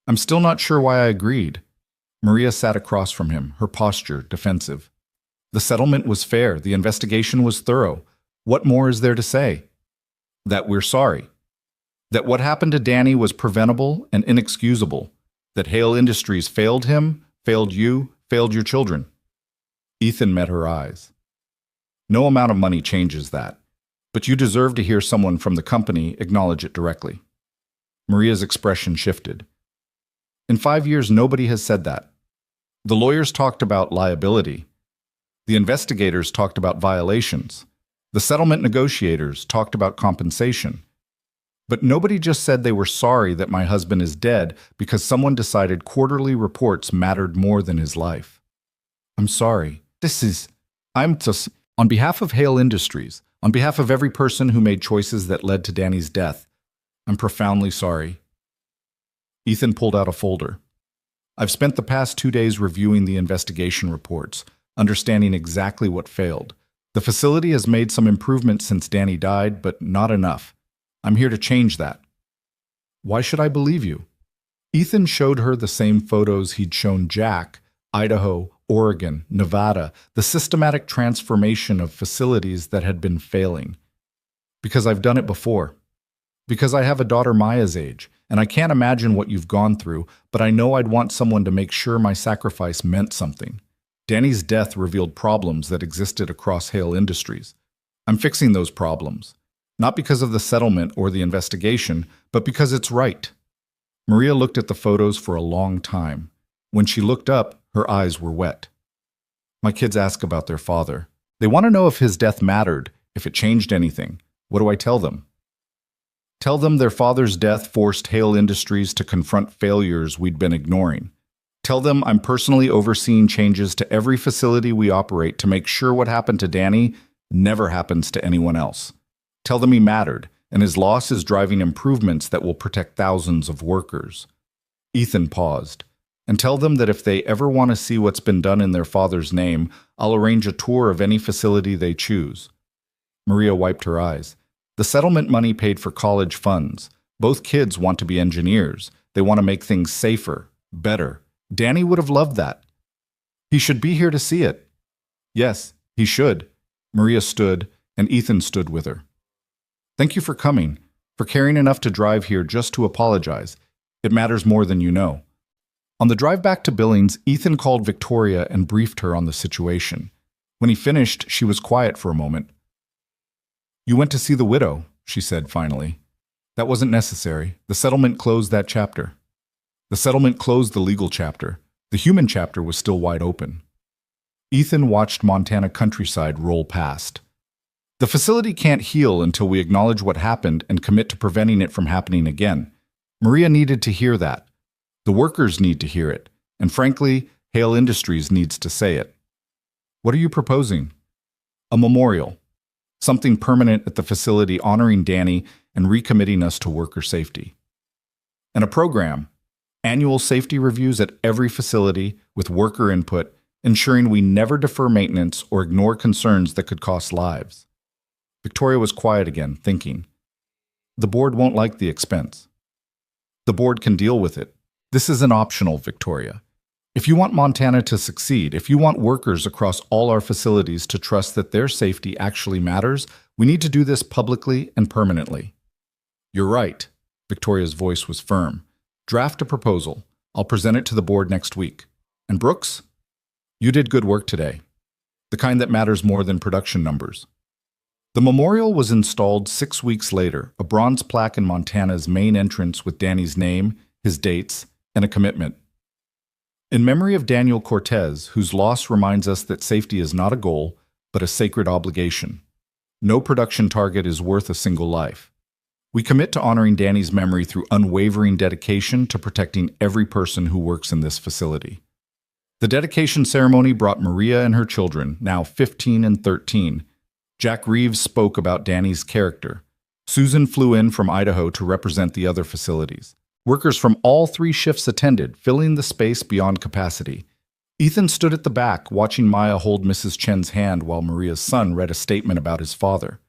I'm still not sure why I agreed. Maria sat across from him, her posture defensive. The settlement was fair, the investigation was thorough. What more is there to say? That we're sorry. That what happened to Danny was preventable and inexcusable. That Hale Industries failed him, failed you, failed your children. Ethan met her eyes. No amount of money changes that, but you deserve to hear someone from the company acknowledge it directly. Maria's expression shifted. In 5 years, nobody has said that. The lawyers talked about liability. The investigators talked about violations. The settlement negotiators talked about compensation. But nobody just said they were sorry that my husband is dead because someone decided quarterly reports mattered more than his life. I'm sorry. On behalf of Hale Industries, on behalf of every person who made choices that led to Danny's death, I'm profoundly sorry. Ethan pulled out a folder. I've spent the past 2 days reviewing the investigation reports, understanding exactly what failed. The facility has made some improvements since Danny died, but not enough. I'm here to change that. Why should I believe you? Ethan showed her the same photos he'd shown Jack, Idaho, Oregon, Nevada, the systematic transformation of facilities that had been failing. Because I've done it before. Because I have a daughter Maya's age, and I can't imagine what you've gone through, but I know I'd want someone to make sure my sacrifice meant something. Danny's death revealed problems that existed across Hale Industries. I'm fixing those problems. Not because of the settlement or the investigation, but because it's right. Maria looked at the photos for a long time. When she looked up, her eyes were wet. My kids ask about their father. They want to know if his death mattered, if it changed anything. What do I tell them? Tell them their father's death forced Hale Industries to confront failures we'd been ignoring. Tell them I'm personally overseeing changes to every facility we operate to make sure what happened to Danny never happens to anyone else. Tell them he mattered, and his loss is driving improvements that will protect thousands of workers. Ethan paused. And tell them that if they ever want to see what's been done in their father's name, I'll arrange a tour of any facility they choose. Maria wiped her eyes. The settlement money paid for college funds. Both kids want to be engineers. They want to make things safer, better. Danny would have loved that. He should be here to see it. Yes, he should. Maria stood, and Ethan stood with her. Thank you for coming, for caring enough to drive here just to apologize. It matters more than you know. On the drive back to Billings, Ethan called Victoria and briefed her on the situation. When he finished, she was quiet for a moment. You went to see the widow, she said finally. That wasn't necessary. The settlement closed that chapter. The settlement closed the legal chapter. The human chapter was still wide open. Ethan watched Montana countryside roll past. The facility can't heal until we acknowledge what happened and commit to preventing it from happening again. Maria needed to hear that. The workers need to hear it, and frankly, Hale Industries needs to say it. What are you proposing? A memorial. Something permanent at the facility honoring Danny and recommitting us to worker safety. And a program. Annual safety reviews at every facility with worker input, ensuring we never defer maintenance or ignore concerns that could cost lives. Victoria was quiet again, thinking. The board won't like the expense. The board can deal with it. This isn't optional, Victoria. If you want Montana to succeed, if you want workers across all our facilities to trust that their safety actually matters, we need to do this publicly and permanently. You're right. Victoria's voice was firm. Draft a proposal. I'll present it to the board next week. And Brooks, you did good work today. The kind that matters more than production numbers. The memorial was installed 6 weeks later, a bronze plaque in Montana's main entrance with Danny's name, his dates, and a commitment. In memory of Daniel Cortez, whose loss reminds us that safety is not a goal, but a sacred obligation. No production target is worth a single life. We commit to honoring Danny's memory through unwavering dedication to protecting every person who works in this facility. The dedication ceremony brought Maria and her children, now 15 and 13. Jack Reeves spoke about Danny's character. Susan flew in from Idaho to represent the other facilities. Workers from all 3 shifts attended, filling the space beyond capacity. Ethan stood at the back, watching Maya hold Mrs. Chen's hand while Maria's son read a statement about his father.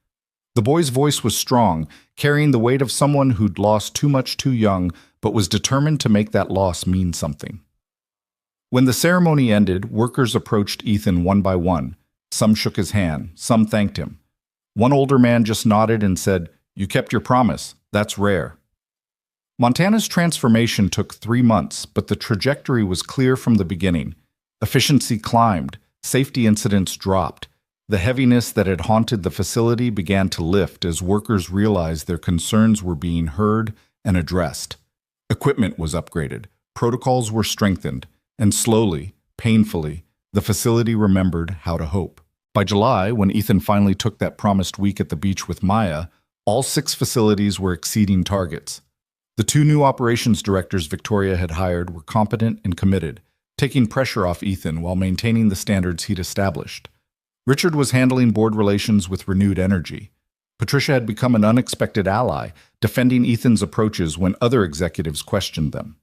The boy's voice was strong, carrying the weight of someone who'd lost too much too young, but was determined to make that loss mean something. When the ceremony ended, workers approached Ethan one by one. Some shook his hand, some thanked him. One older man just nodded and said, "You kept your promise. That's rare." Montana's transformation took 3 months, but the trajectory was clear from the beginning. Efficiency climbed, safety incidents dropped. The heaviness that had haunted the facility began to lift as workers realized their concerns were being heard and addressed. Equipment was upgraded, protocols were strengthened, and slowly, painfully, the facility remembered how to hope. By July, when Ethan finally took that promised week at the beach with Maya, all 6 facilities were exceeding targets. The 2 new operations directors Victoria had hired were competent and committed, taking pressure off Ethan while maintaining the standards he'd established. Richard was handling board relations with renewed energy. Patricia had become an unexpected ally, defending Ethan's approaches when other executives questioned them.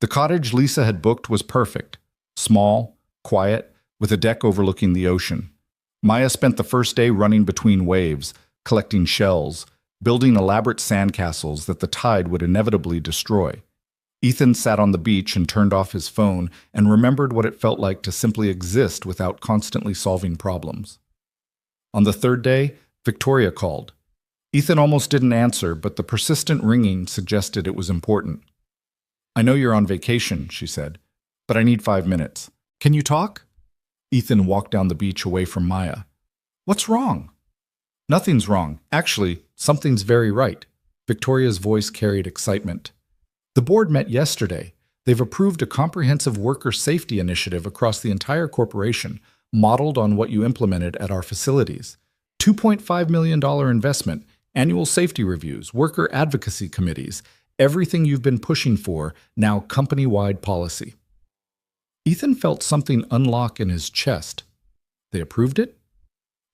The cottage Lisa had booked was perfect, small, quiet, with a deck overlooking the ocean. Maya spent the first day running between waves, collecting shells, building elaborate sandcastles that the tide would inevitably destroy. Ethan sat on the beach and turned off his phone and remembered what it felt like to simply exist without constantly solving problems. On the 3rd day, Victoria called. Ethan almost didn't answer, but the persistent ringing suggested it was important. "I know you're on vacation," she said, "but I need 5 minutes. Can you talk?" Ethan walked down the beach away from Maya. "What's wrong?" "Nothing's wrong. Actually, something's very right." Victoria's voice carried excitement. "The board met yesterday. They've approved a comprehensive worker safety initiative across the entire corporation, modeled on what you implemented at our facilities. $2.5 million investment, annual safety reviews, worker advocacy committees, everything you've been pushing for, now company-wide policy." Ethan felt something unlock in his chest. They approved it?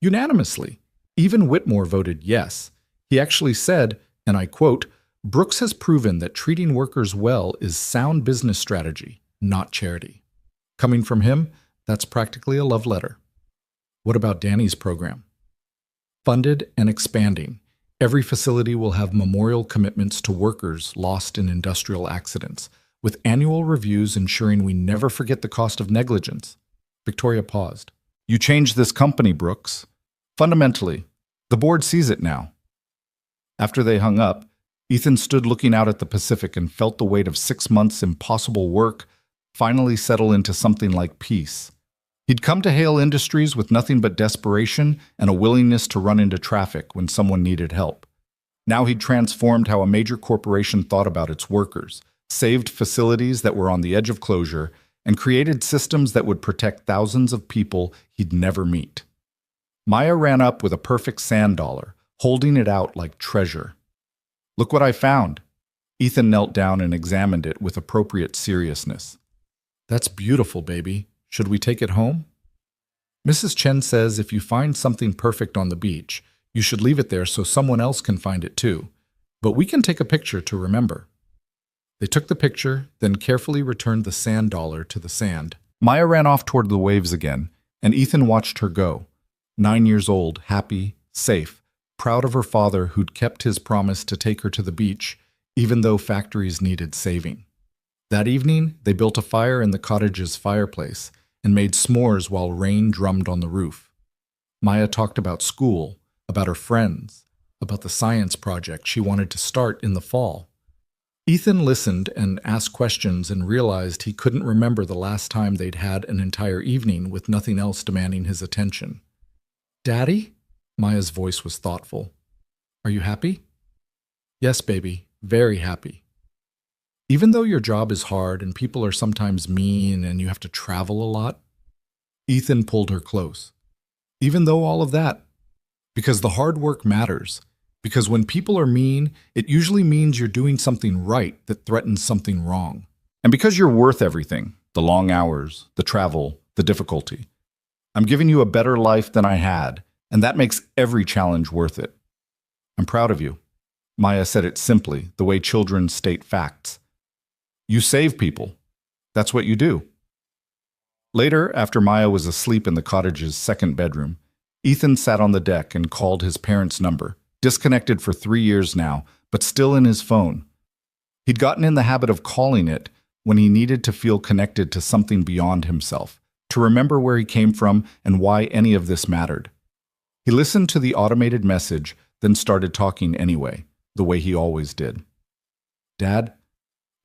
Unanimously. Even Whitmore voted yes. He actually said, and I quote, "Brooks has proven that treating workers well is sound business strategy, not charity." Coming from him, that's practically a love letter. What about Danny's program? Funded and expanding. Every facility will have memorial commitments to workers lost in industrial accidents, with annual reviews ensuring we never forget the cost of negligence. Victoria paused. "You changed this company, Brooks. Fundamentally, the board sees it now." After they hung up, Ethan stood looking out at the Pacific and felt the weight of 6 months' impossible work finally settle into something like peace. He'd come to Hale Industries with nothing but desperation and a willingness to run into traffic when someone needed help. Now he'd transformed how a major corporation thought about its workers, saved facilities that were on the edge of closure, and created systems that would protect thousands of people he'd never meet. Maya ran up with a perfect sand dollar, holding it out like treasure. "Look what I found." Ethan knelt down and examined it with appropriate seriousness. "That's beautiful, baby. Should we take it home?" "Mrs. Chen says if you find something perfect on the beach, you should leave it there so someone else can find it too. But we can take a picture to remember." They took the picture, then carefully returned the sand dollar to the sand. Maya ran off toward the waves again, and Ethan watched her go. 9 years old, happy, safe, proud of her father who'd kept his promise to take her to the beach, even though factories needed saving. That evening, they built a fire in the cottage's fireplace and made s'mores while rain drummed on the roof. Maya talked about school, about her friends, about the science project she wanted to start in the fall. Ethan listened and asked questions and realized he couldn't remember the last time they'd had an entire evening with nothing else demanding his attention. "Daddy?" Maya's voice was thoughtful. Are you happy? Yes, baby, very happy. Even though your job is hard and people are sometimes mean and you have to travel a lot, Ethan pulled her close. Even though all of that, because the hard work matters. Because when people are mean, it usually means you're doing something right that threatens something wrong. And because you're worth everything, the long hours, the travel, the difficulty. I'm giving you a better life than I had, and that makes every challenge worth it. I'm proud of you. Maya said it simply, the way children state facts. You save people. That's what you do. Later, after Maya was asleep in the cottage's second bedroom, Ethan sat on the deck and called his parents' number, disconnected for 3 years now, but still in his phone. He'd gotten in the habit of calling it when he needed to feel connected to something beyond himself, to remember where he came from and why any of this mattered. He listened to the automated message, then started talking anyway, the way he always did. Dad,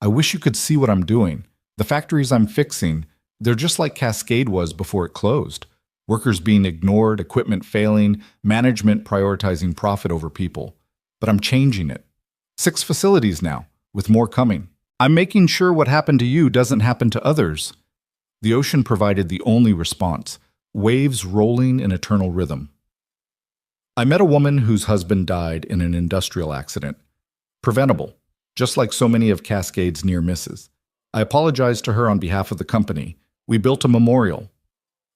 I wish you could see what I'm doing. The factories I'm fixing, they're just like Cascade was before it closed. Workers being ignored, equipment failing, management prioritizing profit over people. But I'm changing it. 6 facilities now, with more coming. I'm making sure what happened to you doesn't happen to others. The ocean provided the only response, waves rolling in eternal rhythm. I met a woman whose husband died in an industrial accident. Preventable, just like so many of Cascade's near misses. I apologized to her on behalf of the company. We built a memorial.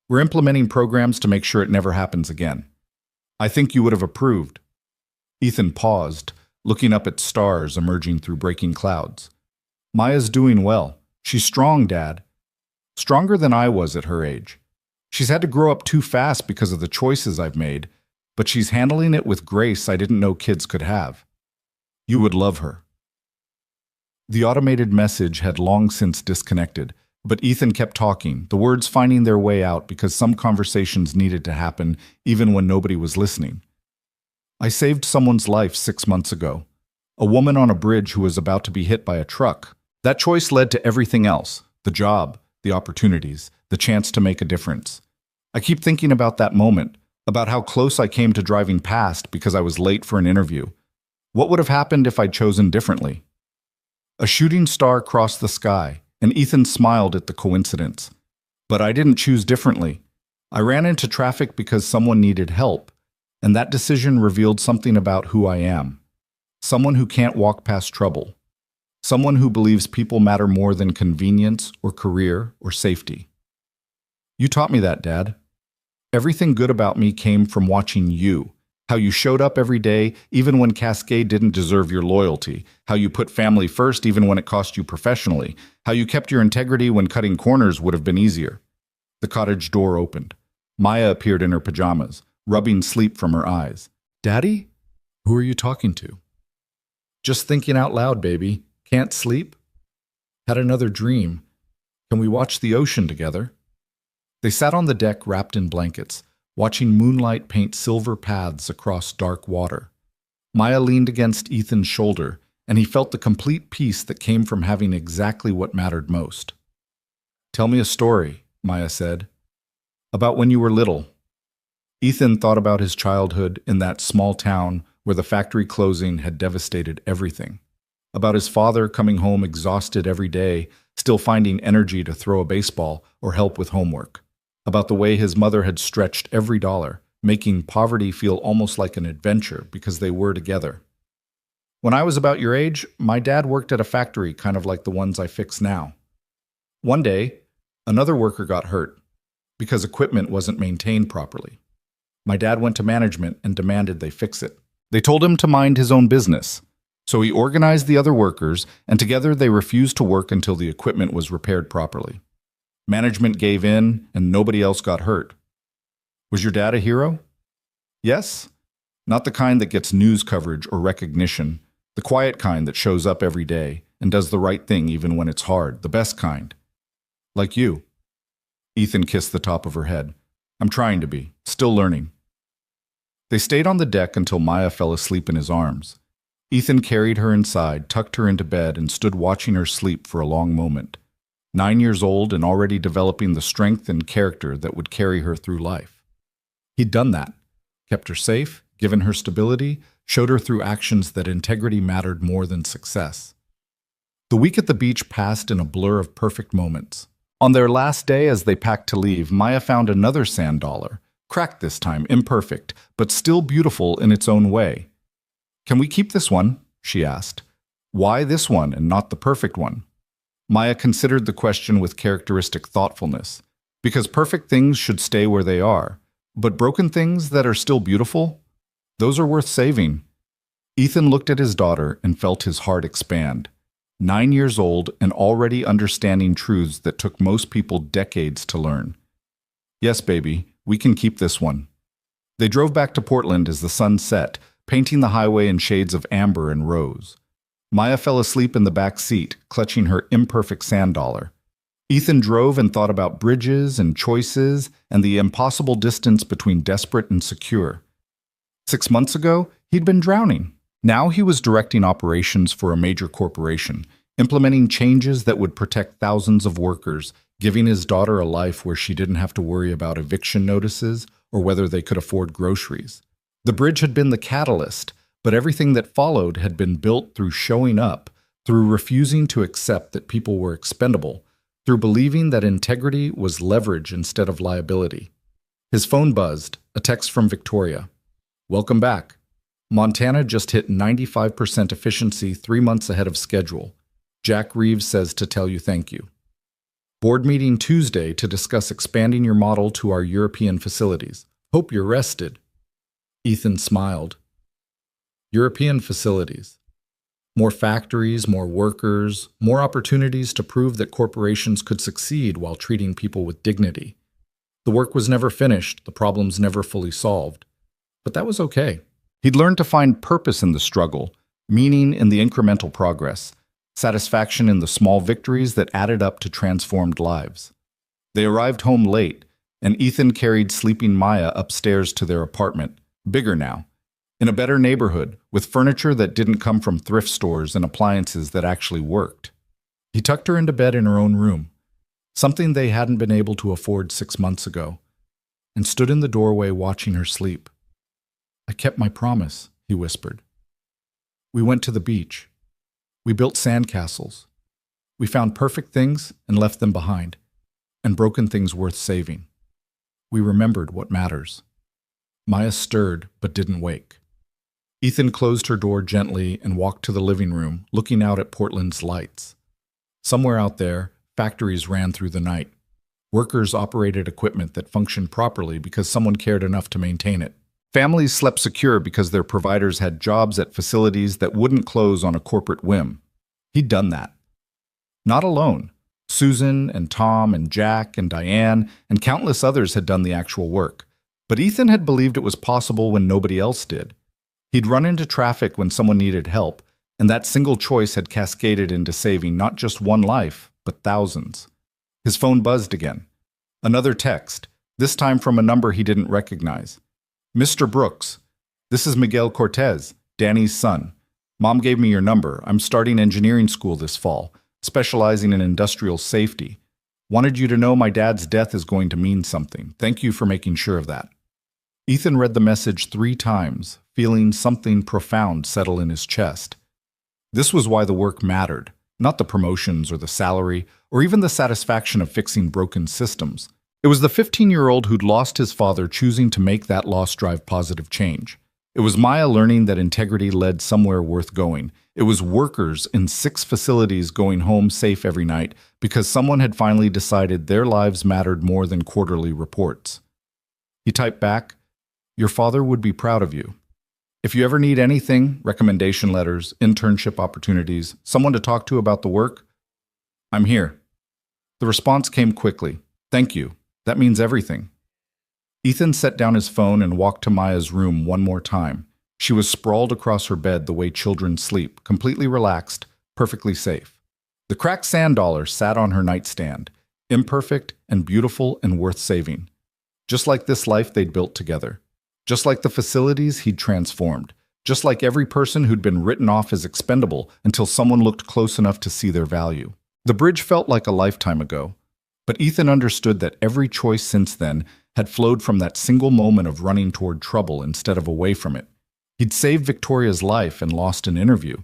We're implementing programs to make sure it never happens again. I think you would have approved. Ethan paused, looking up at stars emerging through breaking clouds. Maya's doing well. She's strong, Dad. Stronger than I was at her age. She's had to grow up too fast because of the choices I've made, but she's handling it with grace I didn't know kids could have. You would love her. The automated message had long since disconnected, but Ethan kept talking, the words finding their way out because some conversations needed to happen even when nobody was listening. I saved someone's life 6 months ago. A woman on a bridge who was about to be hit by a truck. That choice led to everything else, the job, the opportunities, the chance to make a difference. I keep thinking about that moment, about how close I came to driving past because I was late for an interview. What would have happened if I'd chosen differently? A shooting star crossed the sky, and Ethan smiled at the coincidence. But I didn't choose differently. I ran into traffic because someone needed help, and that decision revealed something about who I am. Someone who can't walk past trouble. Someone who believes people matter more than convenience or career or safety. You taught me that, Dad. Everything good about me came from watching you. How you showed up every day, even when Cascade didn't deserve your loyalty. How you put family first, even when it cost you professionally. How you kept your integrity when cutting corners would have been easier. The cottage door opened. Maya appeared in her pajamas, rubbing sleep from her eyes. Daddy? Who are you talking to? Just thinking out loud, baby. Can't sleep? Had another dream. Can we watch the ocean together? They sat on the deck wrapped in blankets, watching moonlight paint silver paths across dark water. Maya leaned against Ethan's shoulder, and he felt the complete peace that came from having exactly what mattered most. Tell me a story, Maya said. About when you were little. Ethan thought about his childhood in that small town where the factory closing had devastated everything. About his father coming home exhausted every day, still finding energy to throw a baseball or help with homework. About the way his mother had stretched every dollar, making poverty feel almost like an adventure because they were together. When I was about your age, my dad worked at a factory kind of like the ones I fix now. One day, another worker got hurt because equipment wasn't maintained properly. My dad went to management and demanded they fix it. They told him to mind his own business. So he organized the other workers, and together they refused to work until the equipment was repaired properly. Management gave in, and nobody else got hurt. Was your dad a hero? Yes. Not the kind that gets news coverage or recognition, the quiet kind that shows up every day and does the right thing even when it's hard, the best kind. Like you. Ethan kissed the top of her head. I'm trying to be, still learning. They stayed on the deck until Maya fell asleep in his arms. Ethan carried her inside, tucked her into bed, and stood watching her sleep for a long moment. 9 years old and already developing the strength and character that would carry her through life. He'd done that, kept her safe, given her stability, showed her through actions that integrity mattered more than success. The week at the beach passed in a blur of perfect moments. On their last day as they packed to leave, Maya found another sand dollar, cracked this time, imperfect, but still beautiful in its own way. "Can we keep this one?" she asked. "Why this one and not the perfect one?" Maya considered the question with characteristic thoughtfulness. Because perfect things should stay where they are, but broken things that are still beautiful, those are worth saving. Ethan looked at his daughter and felt his heart expand. 9 years old and already understanding truths that took most people decades to learn. "Yes, baby, we can keep this one." They drove back to Portland as the sun set, painting the highway in shades of amber and rose. Maya fell asleep in the back seat, clutching her imperfect sand dollar. Ethan drove and thought about bridges and choices and the impossible distance between desperate and secure. 6 months ago, he'd been drowning. Now he was directing operations for a major corporation, implementing changes that would protect thousands of workers, giving his daughter a life where she didn't have to worry about eviction notices or whether they could afford groceries. The bridge had been the catalyst, but everything that followed had been built through showing up, through refusing to accept that people were expendable, through believing that integrity was leverage instead of liability. His phone buzzed, a text from Victoria. "Welcome back. Montana just hit 95% efficiency 3 months ahead of schedule. Jack Reeves says to tell you thank you. Board meeting Tuesday to discuss expanding your model to our European facilities. Hope you're rested." Ethan smiled. European facilities. More factories, more workers, more opportunities to prove that corporations could succeed while treating people with dignity. The work was never finished, the problems never fully solved. But that was okay. He'd learned to find purpose in the struggle, meaning in the incremental progress, satisfaction in the small victories that added up to transformed lives. They arrived home late, and Ethan carried sleeping Maya upstairs to their apartment, bigger now, in a better neighborhood, with furniture that didn't come from thrift stores and appliances that actually worked. He tucked her into bed in her own room, something they hadn't been able to afford 6 months ago, and stood in the doorway watching her sleep. "I kept my promise," he whispered. "We went to the beach. We built sandcastles. We found perfect things and left them behind, and broken things worth saving. We remembered what matters." Maya stirred but didn't wake. Ethan closed her door gently and walked to the living room, looking out at Portland's lights. Somewhere out there, factories ran through the night. Workers operated equipment that functioned properly because someone cared enough to maintain it. Families slept secure because their providers had jobs at facilities that wouldn't close on a corporate whim. He'd done that. Not alone. Susan and Tom and Jack and Diane and countless others had done the actual work. But Ethan had believed it was possible when nobody else did. He'd run into traffic when someone needed help, and that single choice had cascaded into saving not just one life, but thousands. His phone buzzed again. Another text, this time from a number he didn't recognize. "Mr. Brooks, this is Miguel Cortez, Danny's son. Mom gave me your number. I'm starting engineering school this fall, specializing in industrial safety. Wanted you to know my dad's death is going to mean something. Thank you for making sure of that." Ethan read the message 3 times, feeling something profound settle in his chest. This was why the work mattered, not the promotions or the salary, or even the satisfaction of fixing broken systems. It was the 15-year-old who'd lost his father choosing to make that loss drive positive change. It was Maya learning that integrity led somewhere worth going. It was workers in 6 facilities going home safe every night because someone had finally decided their lives mattered more than quarterly reports. He typed back, "Your father would be proud of you. If you ever need anything, recommendation letters, internship opportunities, someone to talk to about the work, I'm here." The response came quickly. "Thank you. That means everything." Ethan set down his phone and walked to Maya's room one more time. She was sprawled across her bed the way children sleep, completely relaxed, perfectly safe. The cracked sand dollar sat on her nightstand, imperfect and beautiful and worth saving. Just like this life they'd built together. Just like the facilities he'd transformed. Just like every person who'd been written off as expendable until someone looked close enough to see their value. The bridge felt like a lifetime ago. But Ethan understood that every choice since then had flowed from that single moment of running toward trouble instead of away from it. He'd saved Victoria's life and lost an interview.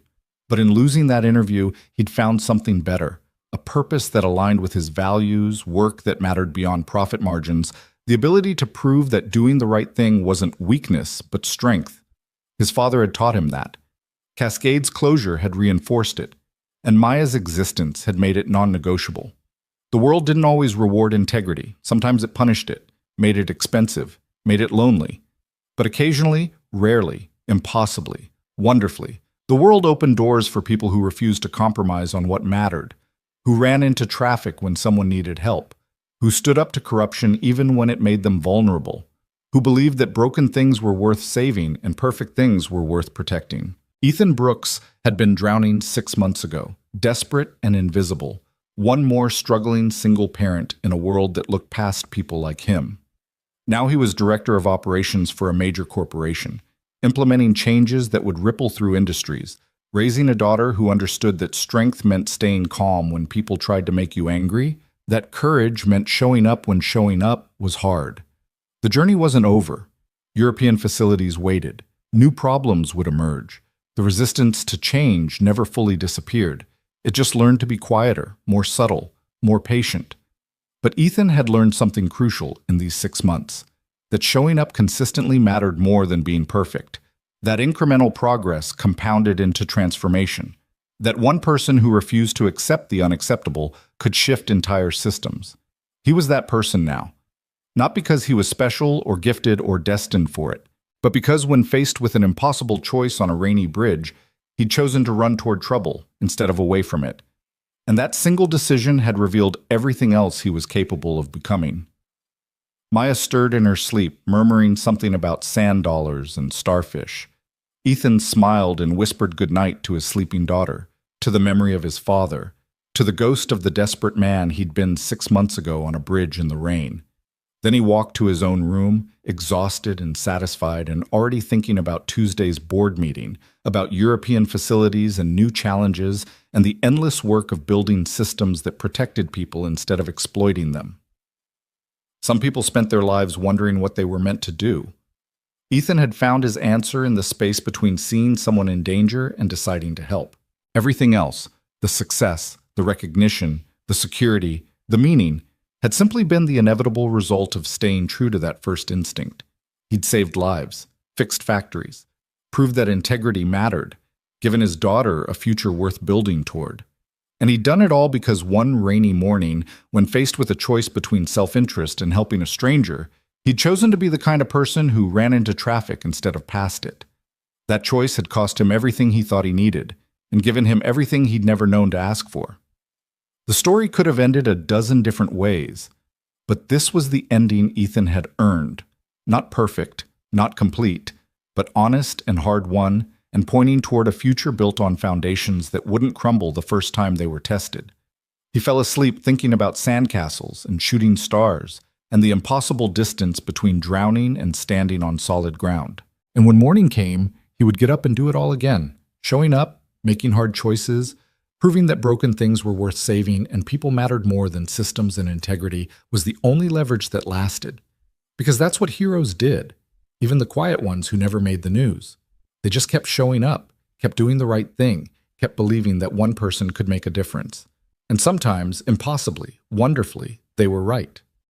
But in losing that interview, he'd found something better, a purpose that aligned with his values, work that mattered beyond profit margins, the ability to prove that doing the right thing wasn't weakness, but strength. His father had taught him that. Cascade's closure had reinforced it, and Maya's existence had made it non-negotiable. The world didn't always reward integrity. Sometimes it punished it, made it expensive, made it lonely. But occasionally, rarely, impossibly, wonderfully, the world opened doors for people who refused to compromise on what mattered, who ran into traffic when someone needed help, who stood up to corruption even when it made them vulnerable, who believed that broken things were worth saving and perfect things were worth protecting. Ethan Brooks had been drowning 6 months ago, desperate and invisible, one more struggling single parent in a world that looked past people like him. Now he was director of operations for a major corporation, implementing changes that would ripple through industries, raising a daughter who understood that strength meant staying calm when people tried to make you angry, that courage meant showing up when showing up was hard. The journey wasn't over. European facilities waited. New problems would emerge. The resistance to change never fully disappeared. It just learned to be quieter, more subtle, more patient. But Ethan had learned something crucial in these 6 months, that showing up consistently mattered more than being perfect, that incremental progress compounded into transformation, that one person who refused to accept the unacceptable could shift entire systems. He was that person now, not because he was special or gifted or destined for it, but because when faced with an impossible choice on a rainy bridge, he'd chosen to run toward trouble instead of away from it. And that single decision had revealed everything else he was capable of becoming. Maya stirred in her sleep, murmuring something about sand dollars and starfish. Ethan smiled and whispered goodnight to his sleeping daughter, to the memory of his father, to the ghost of the desperate man he'd been 6 months ago on a bridge in the rain. Then he walked to his own room, exhausted and satisfied, and already thinking about Tuesday's board meeting, about European facilities and new challenges, and the endless work of building systems that protected people instead of exploiting them. Some people spent their lives wondering what they were meant to do. Ethan had found his answer in the space between seeing someone in danger and deciding to help. Everything else, the success, the recognition, the security, the meaning, had simply been the inevitable result of staying true to that first instinct. He'd saved lives, fixed factories, proved that integrity mattered, given his daughter a future worth building toward. And he'd done it all because one rainy morning, when faced with a choice between self-interest and helping a stranger, he'd chosen to be the kind of person who ran into traffic instead of past it. That choice had cost him everything he thought he needed, and given him everything he'd never known to ask for. The story could have ended a dozen different ways, but this was the ending Ethan had earned. Not perfect, not complete, but honest and hard-won, and pointing toward a future built on foundations that wouldn't crumble the first time they were tested. He fell asleep thinking about sandcastles and shooting stars, and the impossible distance between drowning and standing on solid ground. And when morning came, he would get up and do it all again, showing up, making hard choices, proving that broken things were worth saving and people mattered more than systems and integrity was the only leverage that lasted. Because that's what heroes did, even the quiet ones who never made the news. They just kept showing up, kept doing the right thing, kept believing that one person could make a difference. And sometimes, impossibly, wonderfully, they were right.